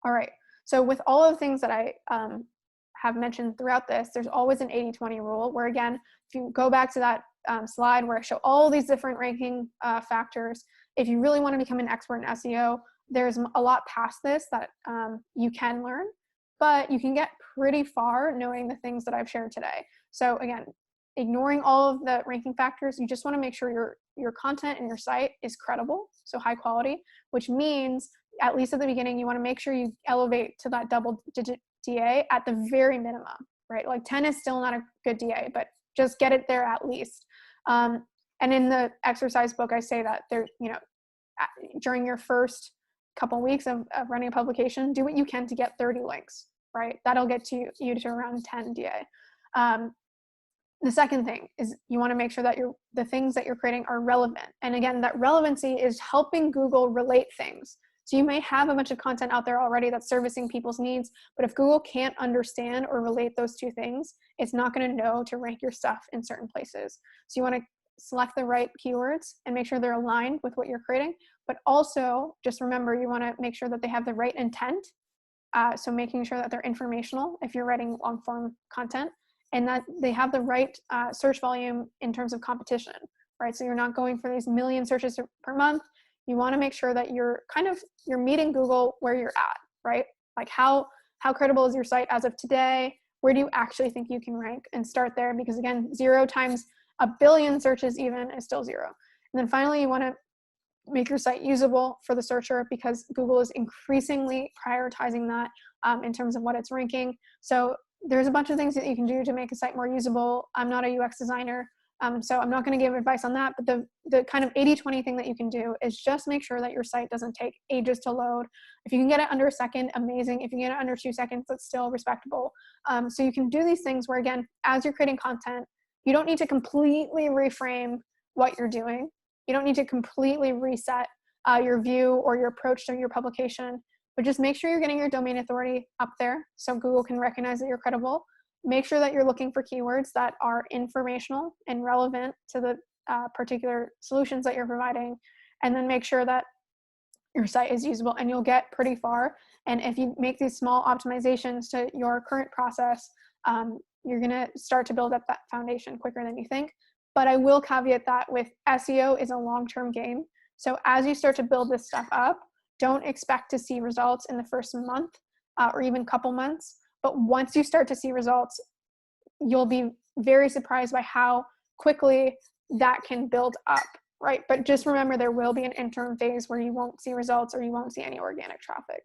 All right, so with all of the things that I have mentioned throughout this, there's always an 80-20 rule, where again, if you go back to that slide where I show all these different ranking factors, if you really want to become an expert in SEO, there's a lot past this that you can learn, but you can get pretty far knowing the things that I've shared today. So again, ignoring all of the ranking factors, you just want to make sure your content and your site is credible, so high quality, which means at least at the beginning, you want to make sure you elevate to that double-digit DA at the very minimum, right? Like 10 is still not a good DA, but just get it there at least. And in the exercise book, I say that during your first couple weeks of running a publication, do what you can to get 30 links, right? That'll get you to around 10 DA. The second thing is you want to make sure that the things that you're creating are relevant. And again, that relevancy is helping Google relate things. So you may have a bunch of content out there already that's servicing people's needs, but if Google can't understand or relate those two things, it's not going to know to rank your stuff in certain places. So you want to select the right keywords and make sure they're aligned with what you're creating, but also just remember, you want to make sure that they have the right intent. So making sure that they're informational if you're writing long form content, and that they have the right search volume in terms of competition, right? So you're not going for these million searches per month. You want to make sure that you're meeting Google where you're at, right? Like how credible is your site as of today? Where do you actually think you can rank? And start there, because again, 0 times a billion searches even is still 0. And then finally, you want to make your site usable for the searcher, because Google is increasingly prioritizing that in terms of what it's ranking. So there's a bunch of things that you can do to make a site more usable. I'm not a UX designer, so I'm not going to give advice on that, but the kind of 80-20 thing that you can do is just make sure that your site doesn't take ages to load. If you can get it under a second, amazing. If you can get it under 2 seconds, that's still respectable. So you can do these things where, again, as you're creating content, you don't need to completely reframe what you're doing. You don't need to completely reset your view or your approach to your publication, but just make sure you're getting your domain authority up there so Google can recognize that you're credible. Make sure that you're looking for keywords that are informational and relevant to the particular solutions that you're providing, and then make sure that your site is usable, and you'll get pretty far. And if you make these small optimizations to your current process, you're going to start to build up that foundation quicker than you think. But I will caveat that with SEO is a long-term game. So as you start to build this stuff up, don't expect to see results in the first month or even couple months. But once you start to see results, you'll be very surprised by how quickly that can build up, right? But just remember, there will be an interim phase where you won't see results or you won't see any organic traffic.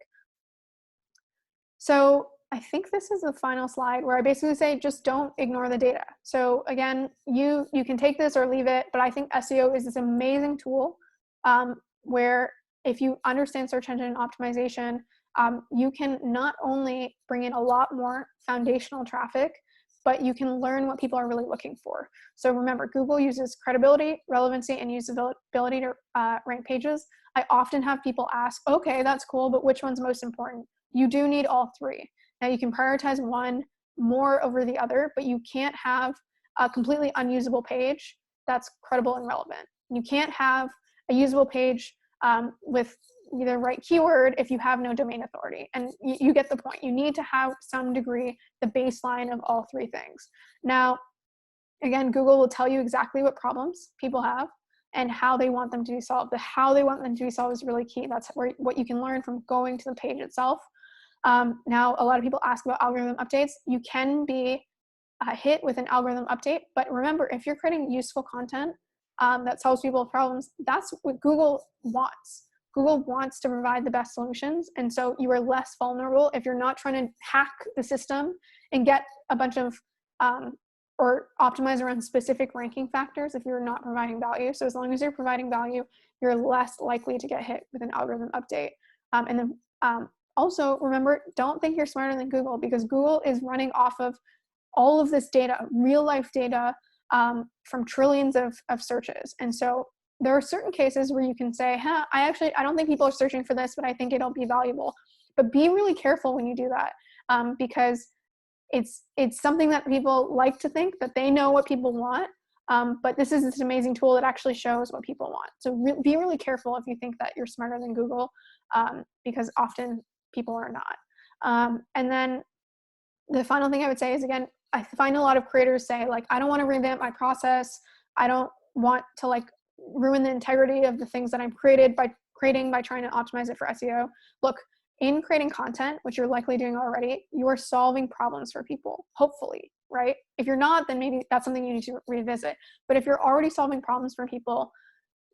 So I think this is the final slide where I basically say, just don't ignore the data. So again, you can take this or leave it, but I think SEO is this amazing tool where if you understand search engine optimization, you can not only bring in a lot more foundational traffic, but you can learn what people are really looking for. So remember, Google uses credibility, relevancy, and usability to rank pages. I often have people ask, okay, that's cool, but which one's most important? You do need all three. Now you can prioritize one more over the other, but you can't have a completely unusable page that's credible and relevant. You can't have a usable page with the right keyword if you have no domain authority. And you get the point. You need to have some degree, the baseline of all three things. Now, again, Google will tell you exactly what problems people have and how they want them to be solved. The how they want them to be solved is really key. That's what you can learn from going to the page itself. Now, a lot of people ask about algorithm updates. You can be hit with an algorithm update, but remember, if you're creating useful content that solves people's problems, that's what Google wants. Google wants to provide the best solutions, and so you are less vulnerable if you're not trying to hack the system and get a bunch of or optimize around specific ranking factors if you're not providing value. So as long as you're providing value, you're less likely to get hit with an algorithm update. And then also remember, don't think you're smarter than Google, because Google is running off of all of this data, real life data from trillions of searches. And so there are certain cases where you can say, I don't think people are searching for this, but I think it'll be valuable. But be really careful when you do that, because it's something that people like to think that they know what people want. But this is this amazing tool that actually shows what people want. So be really careful if you think that you're smarter than Google, because often people are not. And then the final thing I would say is, again, I find a lot of creators say, like, I don't want to revamp my process. I don't want to like ruin the integrity of the things that I'm creating by trying to optimize it for SEO. Look, in creating content, which you're likely doing already, you're solving problems for people, hopefully, right? If you're not, then maybe that's something you need to revisit. But if you're already solving problems for people,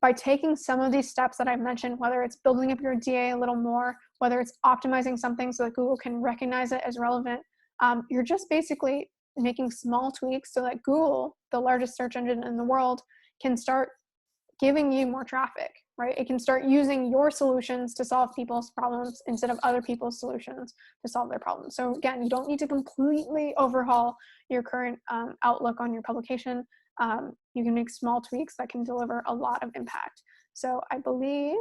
by taking some of these steps that I've mentioned, whether it's building up your DA a little more, whether it's optimizing something so that Google can recognize it as relevant, you're just basically making small tweaks so that Google, the largest search engine in the world, can start giving you more traffic, right? It can start using your solutions to solve people's problems instead of other people's solutions to solve their problems. So again, you don't need to completely overhaul your current outlook on your publication. You can make small tweaks that can deliver a lot of impact. So I believe,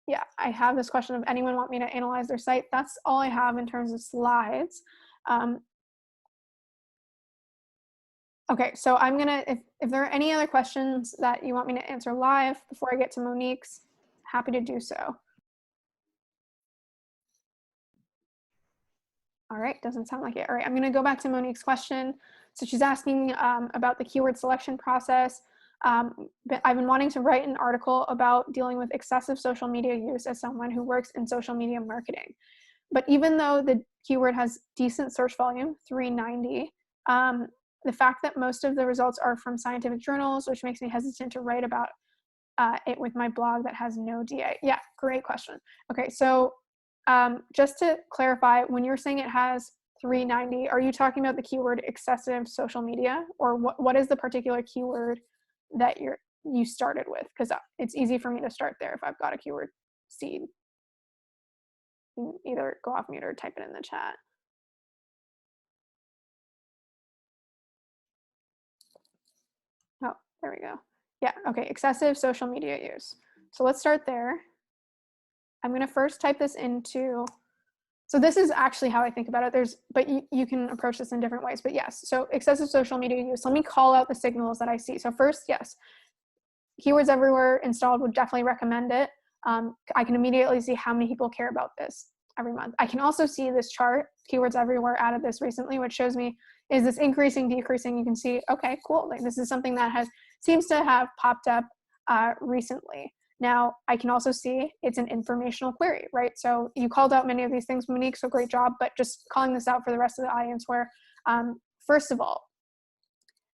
yeah, I have this question of anyone want me to analyze their site. That's all I have in terms of slides. Okay, so I'm gonna, if there are any other questions that you want me to answer live before I get to Monique's, happy to do so. All right, doesn't sound like it. All right, I'm gonna go back to Monique's question. So she's asking about the keyword selection process. But I've been wanting to write an article about dealing with excessive social media use as someone who works in social media marketing. But even though the keyword has decent search volume, 390, the fact that most of the results are from scientific journals, which makes me hesitant to write about it with my blog that has no DA. Yeah, great question. Okay, so just to clarify, when you're saying it has 390, are you talking about the keyword excessive social media, or what is the particular keyword that you started with? Because it's easy for me to start there if I've got a keyword seed. You can either go off mute or type it in the chat. Oh, there we go. Yeah, okay, excessive social media use. So let's start there. I'm gonna first type this into, so this is actually how I think about it. But you can approach this in different ways, but yes, so excessive social media use. Let me call out the signals that I see. So first, yes, Keywords Everywhere installed would definitely recommend it. I can immediately see how many people care about this every month. I can also see this chart, Keywords Everywhere added this recently, which shows me, is this increasing, decreasing? You can see, okay, cool. Like this is something that has seems to have popped up recently. Now, I can also see it's an informational query, right? So you called out many of these things, Monique, so great job, but just calling this out for the rest of the audience where, first of all,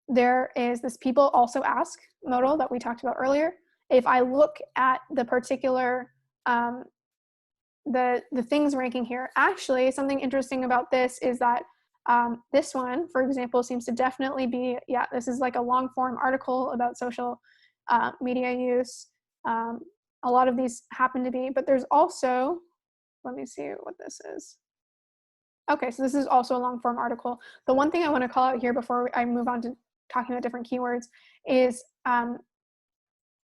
there is this people also ask modal that we talked about earlier. If I look at the particular, the things ranking here, actually something interesting about this is that this one, for example, seems to definitely be, yeah, this is like a long form article about social media use. A lot of these happen to be, but there's also, let me see what this is. Okay, so this is also a long form article. The one thing I want to call out here before I move on to talking about different keywords is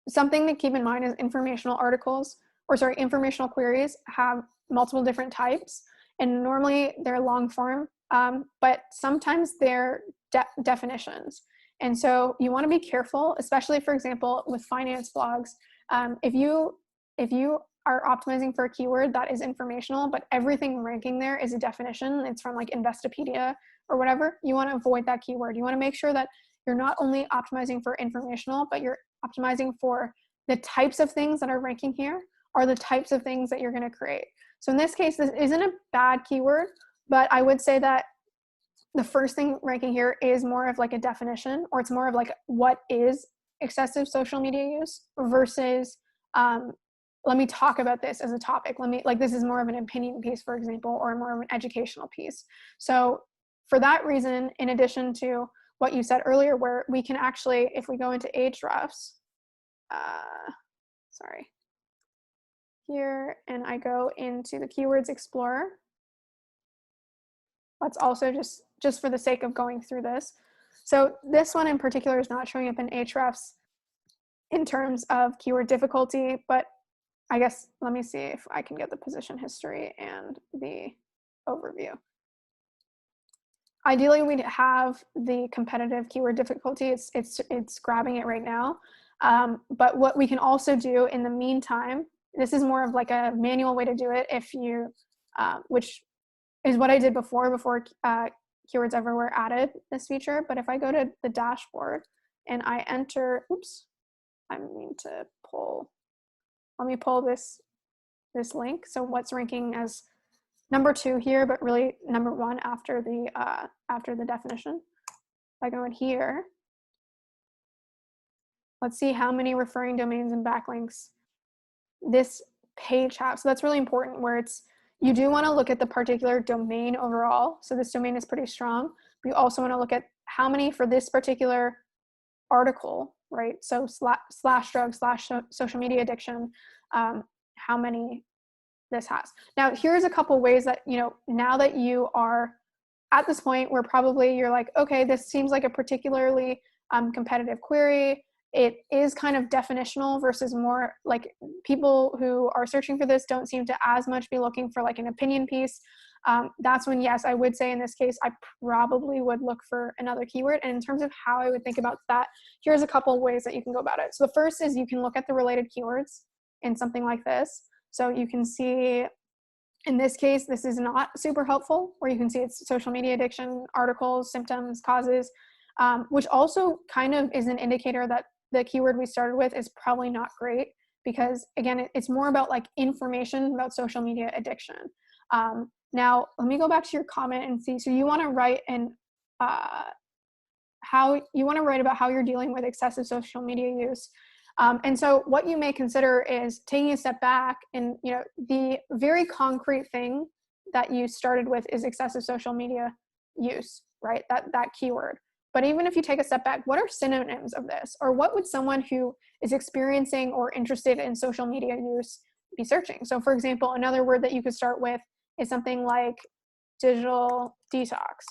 something to keep in mind is informational articles, or sorry, informational queries have multiple different types, and normally they're long form, but sometimes they're definitions. And so you want to be careful, especially for example, with finance blogs. If you are optimizing for a keyword that is informational, but everything ranking there is a definition, it's from like Investopedia or whatever, you want to avoid that keyword. You want to make sure that you're not only optimizing for informational, but you're optimizing for the types of things that are ranking here are the types of things that you're going to create. So in this case, this isn't a bad keyword, but I would say that the first thing ranking here is more of like a definition, or it's more of like what is excessive social media use versus let me talk about this as a topic. This is more of an opinion piece, for example, or more of an educational piece. So for that reason, in addition to what you said earlier, where we can actually, if we go into Ahrefs, sorry, here, and I go into the Keywords Explorer, let's also just for the sake of going through this. So this one in particular is not showing up in Ahrefs in terms of keyword difficulty, but I guess, let me see if I can get the position history and the overview. Ideally, we'd have the competitive keyword difficulty. It's grabbing it right now. But what we can also do in the meantime, this is more of like a manual way to do it if you, which is what I did before Keywords Everywhere added this feature. But if I go to the dashboard and I enter, oops, I mean to pull, let me pull this link. So what's ranking as number 2 here, but really number 1 after the definition. If I go in here, let's see how many referring domains and backlinks this page has. So that's really important, where you do want to look at the particular domain overall. So this domain is pretty strong. But you also want to look at how many for this particular article, right? So /drug / social media addiction, how many this has. Now, here's a couple ways that, now that you are at this point where probably you're like, okay, this seems like a particularly competitive query. It is kind of definitional versus more like people who are searching for this don't seem to as much be looking for like an opinion piece. That's when, yes, I would say in this case, I probably would look for another keyword. And in terms of how I would think about that, here's a couple ways that you can go about it. So the first is you can look at the related keywords in something like this. So you can see, in this case, this is not super helpful, where you can see it's social media addiction, articles, symptoms, causes, which also kind of is an indicator that the keyword we started with is probably not great, because again, it's more about like information about social media addiction. Now, let me go back to your comment and see. So you want to write about how you're dealing with excessive social media use. And so what you may consider is taking a step back, and the very concrete thing that you started with is excessive social media use, right? That keyword. But even if you take a step back, what are synonyms of this? Or what would someone who is experiencing or interested in social media use be searching? So for example, another word that you could start with is something like digital detox,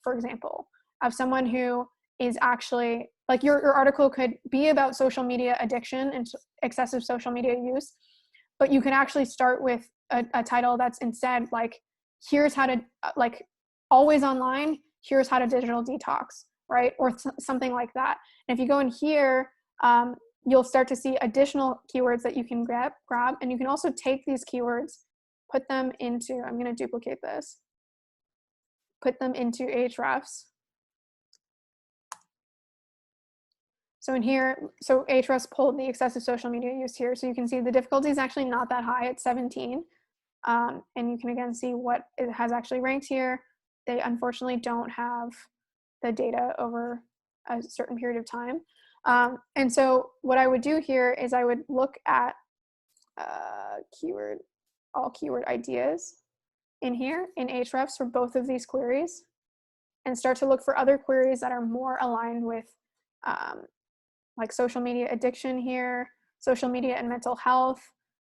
for example, of someone who is actually, like your article could be about social media addiction and excessive social media use, but you can actually start with a title that's instead like, here's how to, like, always online, here's how to digital detox, right? Or something like that. And if you go in here, you'll start to see additional keywords that you can grab, and you can also take these keywords, put them into, I'm going to duplicate this, put them into Ahrefs. So in here, so Ahrefs pulled the excessive social media use here. So you can see the difficulty is actually not that high at 17. And you can again see what it has actually ranked here. They unfortunately don't have the data over a certain period of time. And so what I would do here is I would look at all keyword ideas in here in Ahrefs for both of these queries, and start to look for other queries that are more aligned with like social media addiction here, social media and mental health,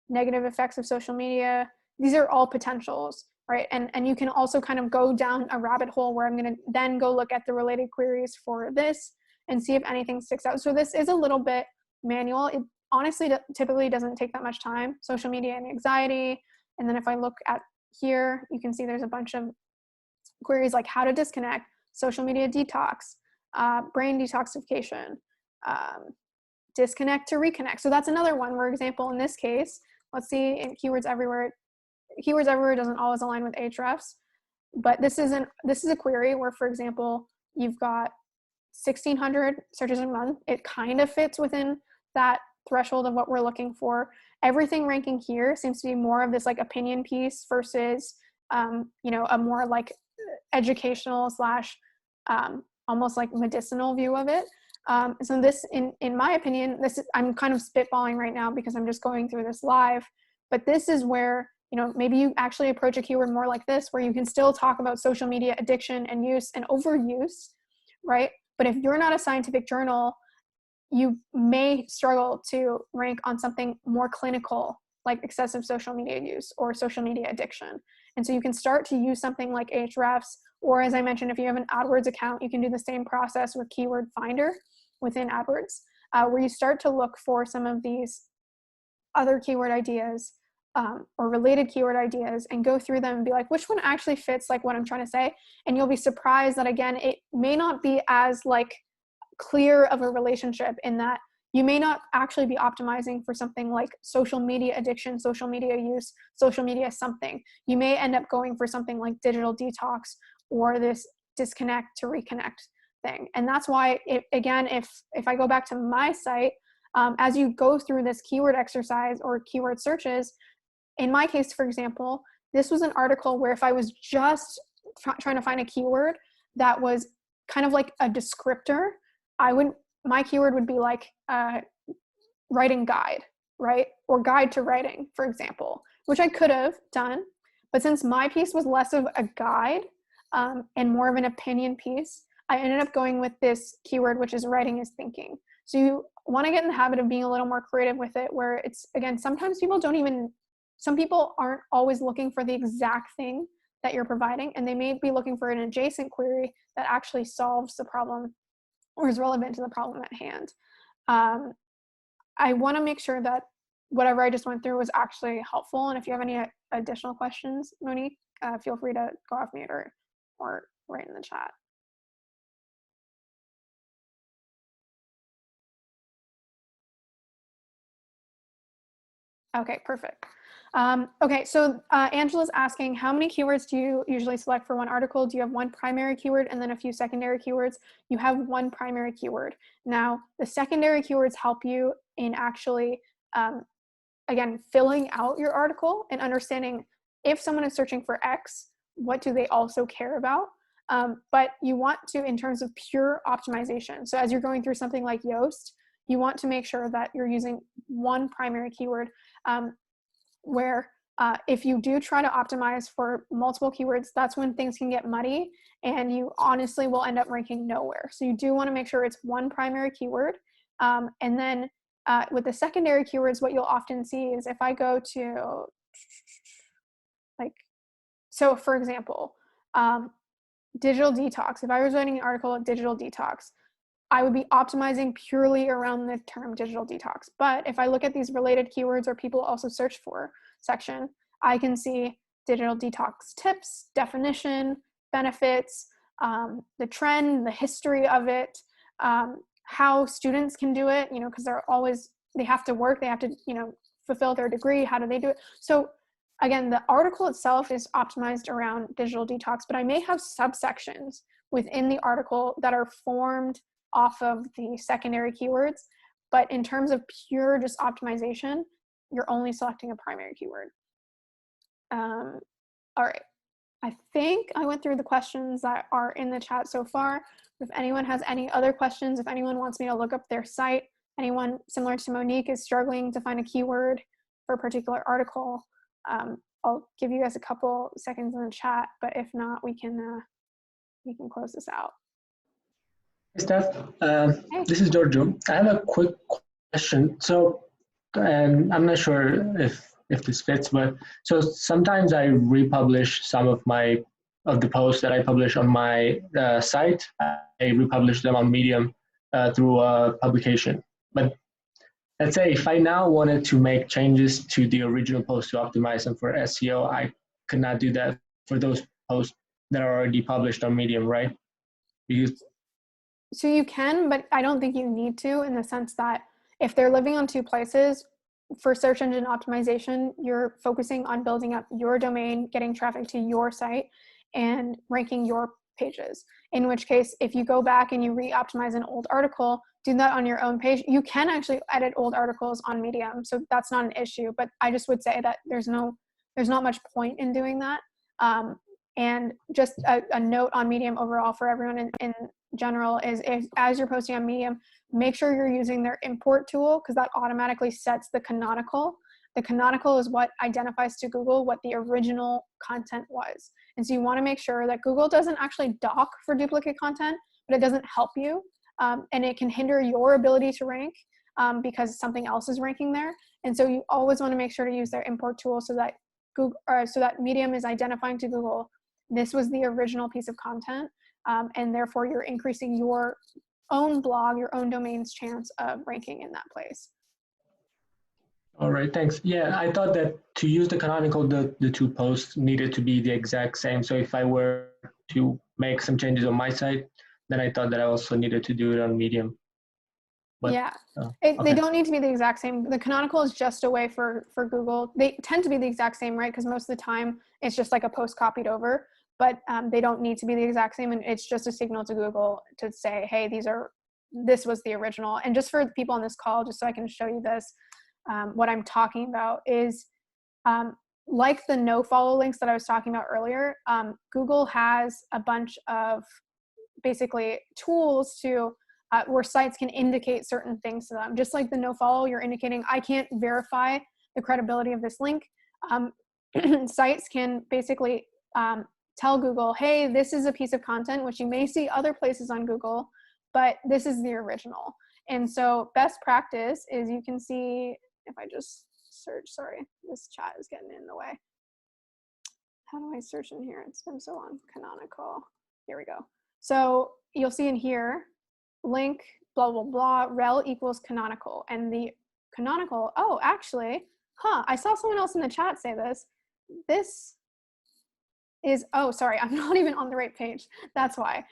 negative effects of social media. These are all potentials, right? And you can also kind of go down a rabbit hole where I'm going to then go look at the related queries for this and see if anything sticks out. So this is a little bit manual. It honestly typically doesn't take that much time. Social media and anxiety. And then if I look at here, you can see there's a bunch of queries like how to disconnect, social media detox, brain detoxification, disconnect to reconnect. So that's another one. For example, in this case, let's see in keywords everywhere. Keywords everywhere doesn't always align with Ahrefs, but this is a query where, for example, you've got 1,600 searches a month. It kind of fits within that threshold of what we're looking for. Everything ranking here seems to be more of this like opinion piece versus, you know, a more like educational / almost like medicinal view of it. So this, in my opinion, I'm kind of spitballing right now because I'm just going through this live, but this is where, you know, maybe you actually approach a keyword more like this, where you can still talk about social media addiction and use and overuse, right? But if you're not a scientific journal, you may struggle to rank on something more clinical, like excessive social media use or social media addiction. And so you can start to use something like Ahrefs, or as I mentioned, if you have an AdWords account, you can do the same process with Keyword Finder within AdWords, where you start to look for some of these other keyword ideas or related keyword ideas and go through them and be like, which one actually fits like what I'm trying to say? And you'll be surprised that, again, it may not be as like clear of a relationship in that you may not actually be optimizing for something like social media addiction, social media use, social media something. You may end up going for something like digital detox or this disconnect to reconnect thing. And that's why, again, if I go back to my site, as you go through this keyword exercise or keyword searches, in my case, for example, this was an article where if I was just trying to find a keyword that was kind of like a descriptor, my keyword would be like writing guide, right? Or guide to writing, for example, which I could have done. But since my piece was less of a guide and more of an opinion piece, I ended up going with this keyword, which is writing is thinking. So you want to get in the habit of being a little more creative with it, where it's, again, sometimes some people aren't always looking for the exact thing that you're providing, and they may be looking for an adjacent query that actually solves the problem or is relevant to the problem at hand. I want to make sure that whatever I just went through was actually helpful. And if you have any additional questions, Monique, feel free to go off mute or write in the chat. Okay, perfect. Okay, so Angela's asking, how many keywords do you usually select for one article? Do you have one primary keyword and then a few secondary keywords? You have one primary keyword. Now, the secondary keywords help you in actually, again, filling out your article and understanding if someone is searching for X, what do they also care about? But you want to, in terms of pure optimization, so as you're going through something like Yoast, you want to make sure that you're using one primary keyword, where if you do try to optimize for multiple keywords, that's when things can get muddy and you honestly will end up ranking nowhere. So you do want to make sure it's one primary keyword. And then with the secondary keywords, what you'll often see is if I go to, like, so for example, digital detox, if I was writing an article on digital detox, I would be optimizing purely around the term digital detox. But if I look at these related keywords or people also search for section, I can see digital detox tips, definition, benefits, the trend, the history of it, how students can do it, you know, because they have to work, they have to, you know, fulfill their degree. How do they do it? So again, the article itself is optimized around digital detox, but I may have subsections within the article that are formed off of the secondary keywords. But in terms of pure just optimization, you're only selecting a primary keyword. All right. I think I went through the questions that are in the chat so far. If anyone has any other questions, if anyone wants me to look up their site, anyone similar to Monique is struggling to find a keyword for a particular article, I'll give you guys a couple seconds in the chat, but if not, we can close this out. Hey, Steph. Hey. This is Giorgio. I have a quick question. So, I'm not sure if this fits, but so sometimes I republish some of the posts that I publish on my site. I republish them on Medium through a publication. But let's say if I now wanted to make changes to the original post to optimize them for SEO, I could not do that for those posts that are already published on Medium, right? So you can, but I don't think you need to, in the sense that if they're living on two places, for search engine optimization, you're focusing on building up your domain, getting traffic to your site, and ranking your pages. In which case, if you go back and you re-optimize an old article, do that on your own page. You can actually edit old articles on Medium, so that's not an issue. But I just would say that there's not much point in doing that. And just a note on Medium overall for everyone in general is, as you're posting on Medium, make sure you're using their import tool, because that automatically sets the canonical. The canonical is what identifies to Google what the original content was. And so you want to make sure that Google doesn't actually dock for duplicate content, but it doesn't help you. And it can hinder your ability to rank because something else is ranking there. And so you always want to make sure to use their import tool so that Medium is identifying to Google, this was the original piece of content. And therefore you're increasing your own blog, your own domain's chance of ranking in that place. All right, thanks. Yeah, I thought that to use the canonical, the two posts needed to be the exact same. So if I were to make some changes on my site, then I thought that I also needed to do it on Medium. But, yeah, okay. They don't need to be the exact same. The canonical is just a way for Google. They tend to be the exact same, right? Because most of the time it's just like a post copied over, but they don't need to be the exact same. And it's just a signal to Google to say, hey, this was the original. And just for the people on this call, just so I can show you this, what I'm talking about is like the no follow links that I was talking about earlier. Google has a bunch of basically tools to where sites can indicate certain things to them. Just like the no follow, you're indicating, I can't verify the credibility of this link. Sites can basically tell Google, hey, this is a piece of content, which you may see other places on Google, but this is the original. And so best practice is, you can see, if I just search, sorry, this chat is getting in the way. How do I search in here? It's been so long. Canonical. Here we go. So you'll see in here, link, blah, blah, blah, rel equals canonical. And the canonical, oh, actually, I saw someone else in the chat say this. This is, oh, sorry, I'm not even on the right page. That's why.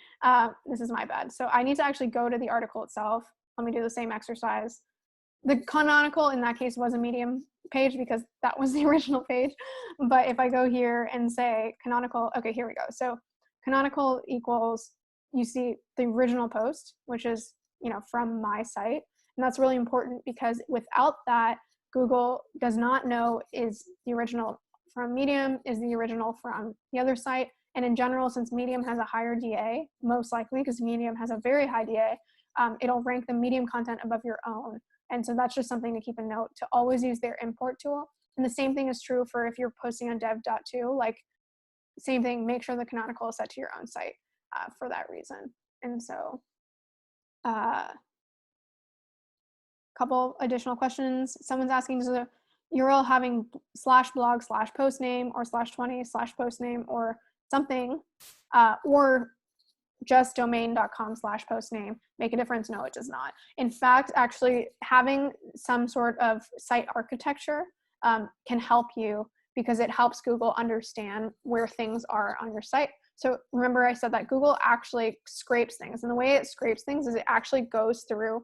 This is my bad. So I need to actually go to the article itself. Let me do the same exercise. The canonical in that case was a Medium page because that was the original page. But if I go here and say canonical, okay, here we go. So canonical equals, you see the original post, which is, from my site. And that's really important because without that, Google does not know is the original from Medium, is the original from the other site. And in general, since Medium has a higher DA, most likely because Medium has a very high DA, it'll rank the Medium content above your own. And so that's just something to keep a note, to always use their import tool. And the same thing is true for if you're posting on dev.to, like same thing, make sure the canonical is set to your own site for that reason. And so couple additional questions. Someone's asking, does the URL having /blog/post name or /20/post name or something, or just domain.com/post name make a difference? No, it does not. In fact, actually having some sort of site architecture can help you, because it helps Google understand where things are on your site. So remember I said that Google actually scrapes things, and the way it scrapes things is it actually goes through,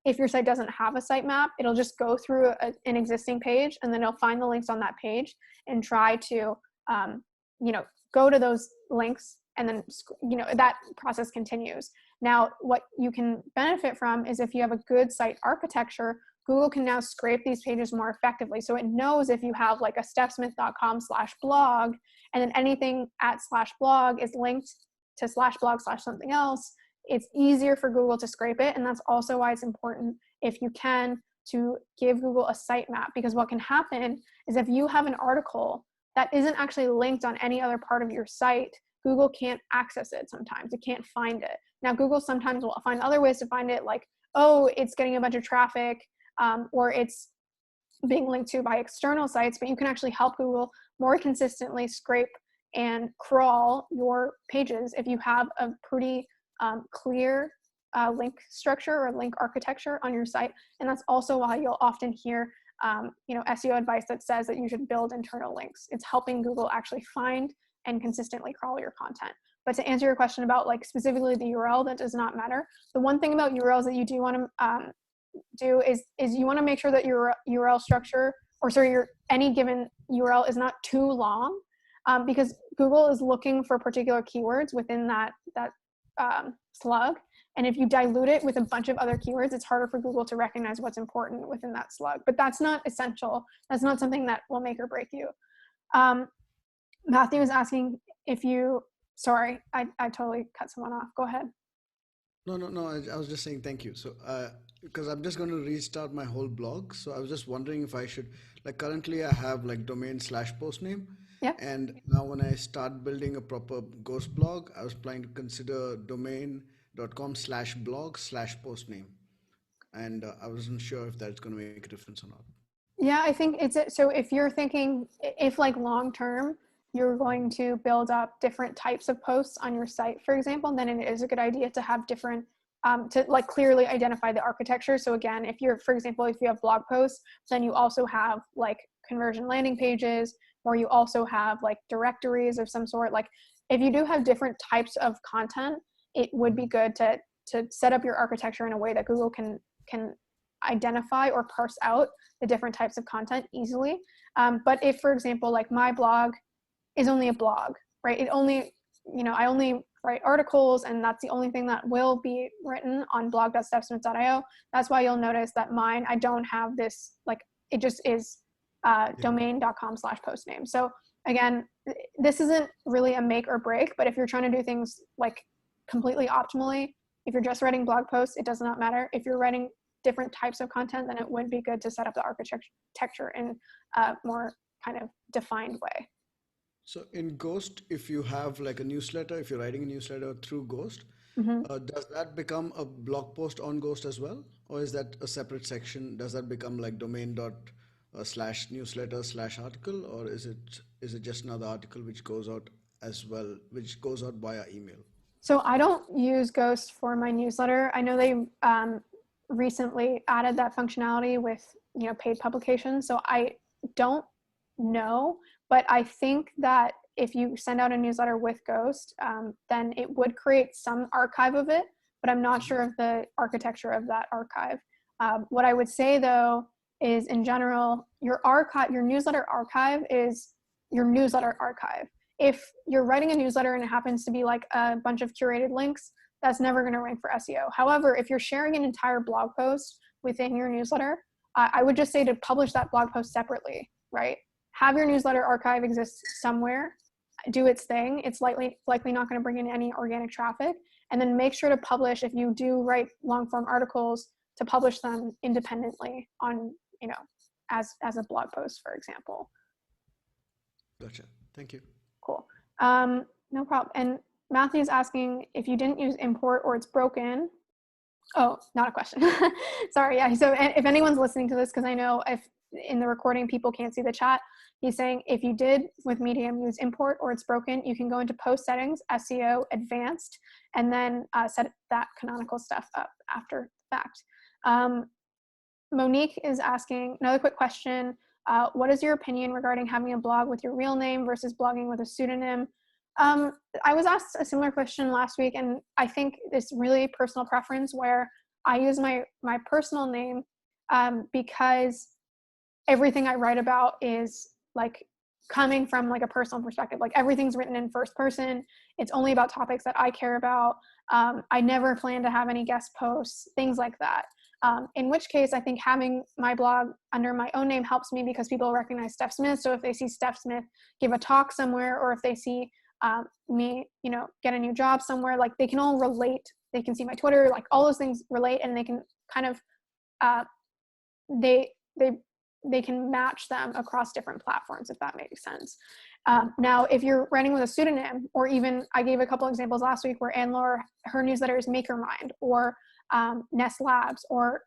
if your site doesn't have a sitemap, it'll just go through an existing page, and then it'll find the links on that page and try to, go to those links. And then, that process continues. Now, what you can benefit from is if you have a good site architecture, Google can now scrape these pages more effectively. So it knows if you have like a stepsmith.com/blog, and then anything at /blog is linked to /blog/something else, it's easier for Google to scrape it. And that's also why it's important, if you can, to give Google a sitemap, because what can happen is if you have an article that isn't actually linked on any other part of your site, Google can't access it sometimes. It can't find it. Now, Google sometimes will find other ways to find it, like, oh, it's getting a bunch of traffic, or it's being linked to by external sites, but you can actually help Google more consistently scrape and crawl your pages if you have a pretty clear link structure or link architecture on your site. And that's also why you'll often hear SEO advice that says that you should build internal links. It's helping Google actually find and consistently crawl your content. But to answer your question about like specifically the URL, that does not matter. The one thing about URLs that you do want to do is you want to make sure that your URL structure, or sorry, your any given URL is not too long, because Google is looking for particular keywords within that slug. And if you dilute it with a bunch of other keywords, it's harder for Google to recognize what's important within that slug. But that's not essential. That's not something that will make or break you. Matthew is asking if you, sorry, I totally cut someone off. Go ahead. No. I was just saying thank you. So, because I'm just going to restart my whole blog. So I was just wondering if I should, like currently I have like domain/post name. Yep. And now when I start building a proper Ghost blog, I was planning to consider domain.com/blog/post name. And I wasn't sure if that's going to make a difference or not. Yeah, I think so if you're thinking, if like long-term, you're going to build up different types of posts on your site, for example, then it is a good idea to have different, to like clearly identify the architecture. So again, if you're, for example, if you have blog posts, then you also have like conversion landing pages, or you also have like directories of some sort. Like if you do have different types of content, it would be good to set up your architecture in a way that Google can identify or parse out the different types of content easily. But if, for example, like my blog is only a blog, right? It only, I only write articles, and that's the only thing that will be written on blog.stepsmith.io. That's why you'll notice that mine, I don't have this, like, it just is domain.com/post name. So again, this isn't really a make or break, but if you're trying to do things like completely optimally, if you're just writing blog posts, it does not matter. If you're writing different types of content, then it would be good to set up the architecture in a more kind of defined way. So in Ghost, if you have like a newsletter, if you're writing a newsletter through Ghost, does that become a blog post on Ghost as well? Or is that a separate section? Does that become like domain./newsletter/article, or is it just another article which goes out as well, which goes out via email? So I don't use Ghost for my newsletter. I know they recently added that functionality with paid publications. So I don't know, but I think that if you send out a newsletter with Ghost, then it would create some archive of it, but I'm not sure of the architecture of that archive. What I would say though is, in general, your newsletter archive is your newsletter archive. If you're writing a newsletter and it happens to be like a bunch of curated links, that's never going to rank for SEO. However, if you're sharing an entire blog post within your newsletter, I would just say to publish that blog post separately, right? Have your newsletter archive exist somewhere, do its thing. It's likely not going to bring in any organic traffic. And then make sure to publish, if you do write long form articles, to publish them independently on, as a blog post, for example. Gotcha. Thank you. Cool. No problem. And Matthew's asking if you didn't use import or it's broken. Oh, not a question. Sorry. Yeah. So if anyone's listening to this, because I know if in the recording people can't see the chat, he's saying if you did with Medium use import or it's broken, you can go into post settings, SEO advanced, and then set that canonical stuff up after the fact. Monique is asking another quick question. What is your opinion regarding having a blog with your real name versus blogging with a pseudonym? I was asked a similar question last week, and I think it's really personal preference where I use my personal name because everything I write about is like coming from like a personal perspective. Like everything's written in first person. It's only about topics that I care about. I never plan to have any guest posts, things like that. In which case, I think having my blog under my own name helps me because people recognize Steph Smith. So if they see Steph Smith give a talk somewhere, or if they see me, get a new job somewhere, like they can all relate. They can see my Twitter, like all those things relate, and they can kind of they can match them across different platforms, if that makes sense. Now, if you're writing with a pseudonym, or even I gave a couple examples last week where Anne-Laure, her newsletter is MakerMind, or Nest Labs, or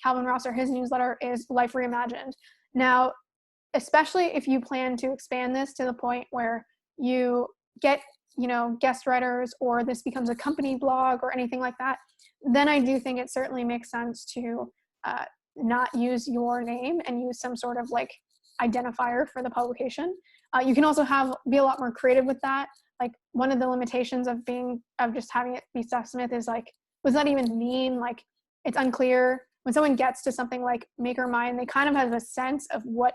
Calvin Rosser, his newsletter is Life Reimagined. Now, especially if you plan to expand this to the point where you get, guest writers, or this becomes a company blog or anything like that, then I do think it certainly makes sense to not use your name and use some sort of like identifier for the publication. You can also be a lot more creative with that. Like one of the limitations of just having it be Steph Smith is like, what does that even mean? Like it's unclear. When someone gets to something like MakerMind, they kind of have a sense of what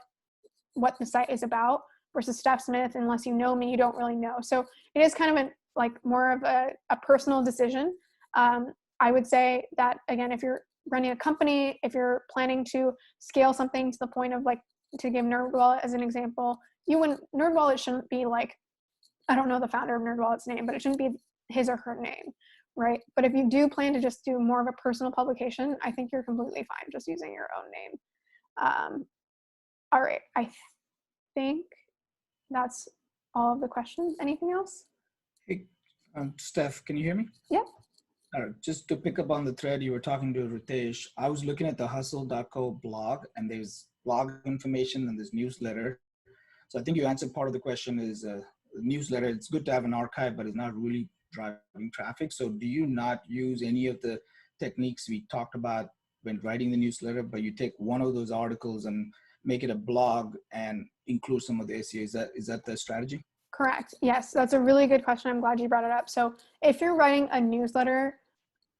the site is about, versus Steph Smith, unless you know me, you don't really know. So it is kind of more of a personal decision. I would say that, again, if you're running a company, if you're planning to scale something to the point of like, to give NerdWallet as an example, NerdWallet shouldn't be like, I don't know the founder of NerdWallet's name, but it shouldn't be his or her name, right? But if you do plan to just do more of a personal publication, I think you're completely fine just using your own name. All right, I think that's all of the questions. Anything else? Hey, Steph, can you hear me? Yeah. All right, just to pick up on the thread you were talking to Ritesh, I was looking at the hustle.co blog, and there's blog information and there's newsletter. So I think you answered part of the question is the newsletter. It's good to have an archive, but it's not really driving traffic. So do you not use any of the techniques we talked about when writing the newsletter, but you take one of those articles and make it a blog and include some of the SEO? Is that the strategy? Correct. Yes, that's a really good question. I'm glad you brought it up. So if you're writing a newsletter,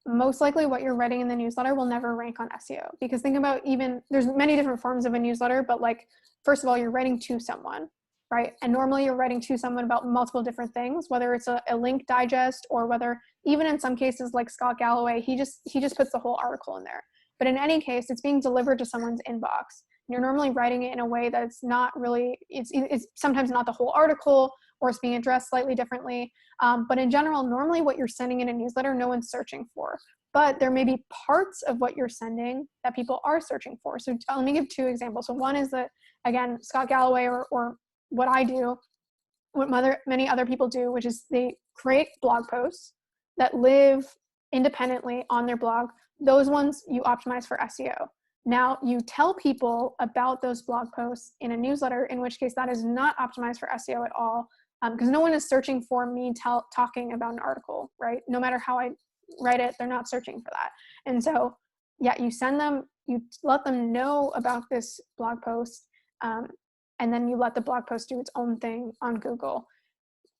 most likely what you're writing in the newsletter will never rank on SEO, because think about, there's many different forms of a newsletter, but like, first of all, you're writing to someone, right? And normally you're writing to someone about multiple different things, whether it's a link digest, or whether even in some cases like Scott Galloway, he just puts the whole article in there. But in any case, it's being delivered to someone's inbox. You're normally writing it in a way that it's not really, it's sometimes not the whole article, or it's being addressed slightly differently. But in general, normally what you're sending in a newsletter, no one's searching for. But there may be parts of what you're sending that people are searching for. So let me give two examples. So one is that, again, Scott Galloway, or what I do, what many other people do, which is they create blog posts that live independently on their blog. Those ones you optimize for SEO. Now you tell people about those blog posts in a newsletter, in which case that is not optimized for SEO at all, because no one is searching for me talking about an article, right? No matter how I write it, they're not searching for that. And so, yeah, you send them, you let them know about this blog post, and then you let the blog post do its own thing on Google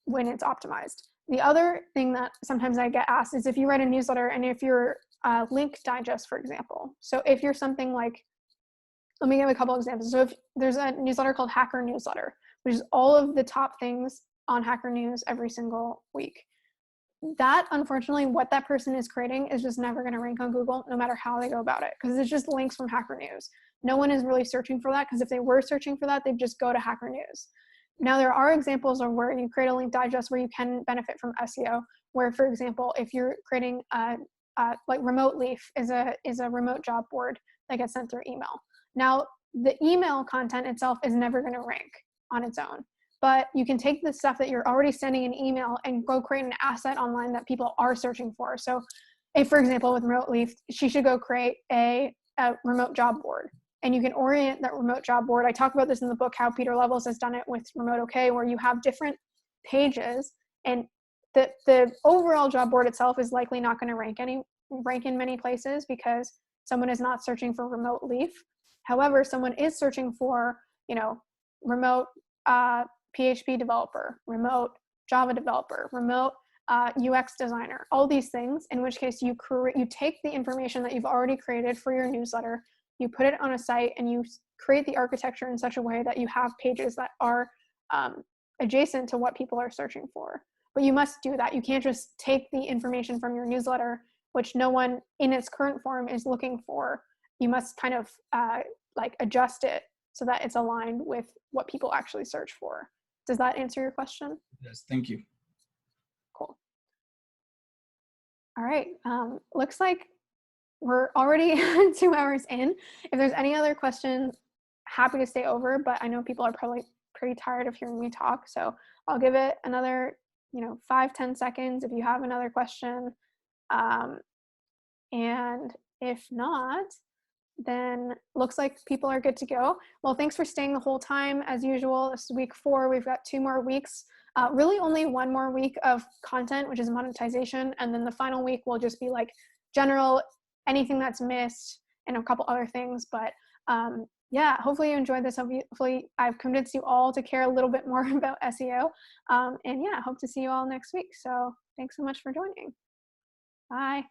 when it's optimized. The other thing that sometimes I get asked is if you write a newsletter and if you're link digest, for example. So if you're something like, let me give a couple examples. So if there's a newsletter called Hacker Newsletter, which is all of the top things on Hacker News every single week. That, unfortunately, what that person is creating is just never going to rank on Google, no matter how they go about it, because it's just links from Hacker News. No one is really searching for that, because if they were searching for that, they'd just go to Hacker News. Now, there are examples of where you create a link digest where you can benefit from SEO, where, for example, if you're creating like Remote Leaf is a remote job board that gets sent through email. Now, the email content itself is never going to rank on its own, but you can take the stuff that you're already sending in email and go create an asset online that people are searching for. So if, for example, with Remote Leaf, she should go create a remote job board, and you can orient that remote job board. I talk about this in the book, how Peter Levels has done it with Remote OK, where you have different pages, and the overall job board itself is likely not going to rank in many places because someone is not searching for Remote Leaf. However, someone is searching for, remote PHP developer, remote Java developer, remote UX designer, all these things, in which case you take the information that you've already created for your newsletter, you put it on a site, and you create the architecture in such a way that you have pages that are adjacent to what people are searching for. but you must do that. You can't just take the information from your newsletter, which no one in its current form is looking for. You must kind of like adjust it so that it's aligned with what people actually search for. Does that answer your question? Yes, thank you. Cool. All right, looks like we're already 2 hours in. If there's any other questions, happy to stay over, but I know people are probably pretty tired of hearing me talk, so I'll give it another 5-10 seconds if you have another question, and if not, then looks like people are good to go. Well, thanks for staying the whole time. As usual, this is week 4. We've got 2 more weeks, really only 1 more week of content, which is monetization, and then the final week will just be like general, anything that's missed, and a couple other things. But yeah, hopefully you enjoyed this. Hopefully I've convinced you all to care a little bit more about SEO. And yeah, hope to see you all next week. So thanks so much for joining. Bye.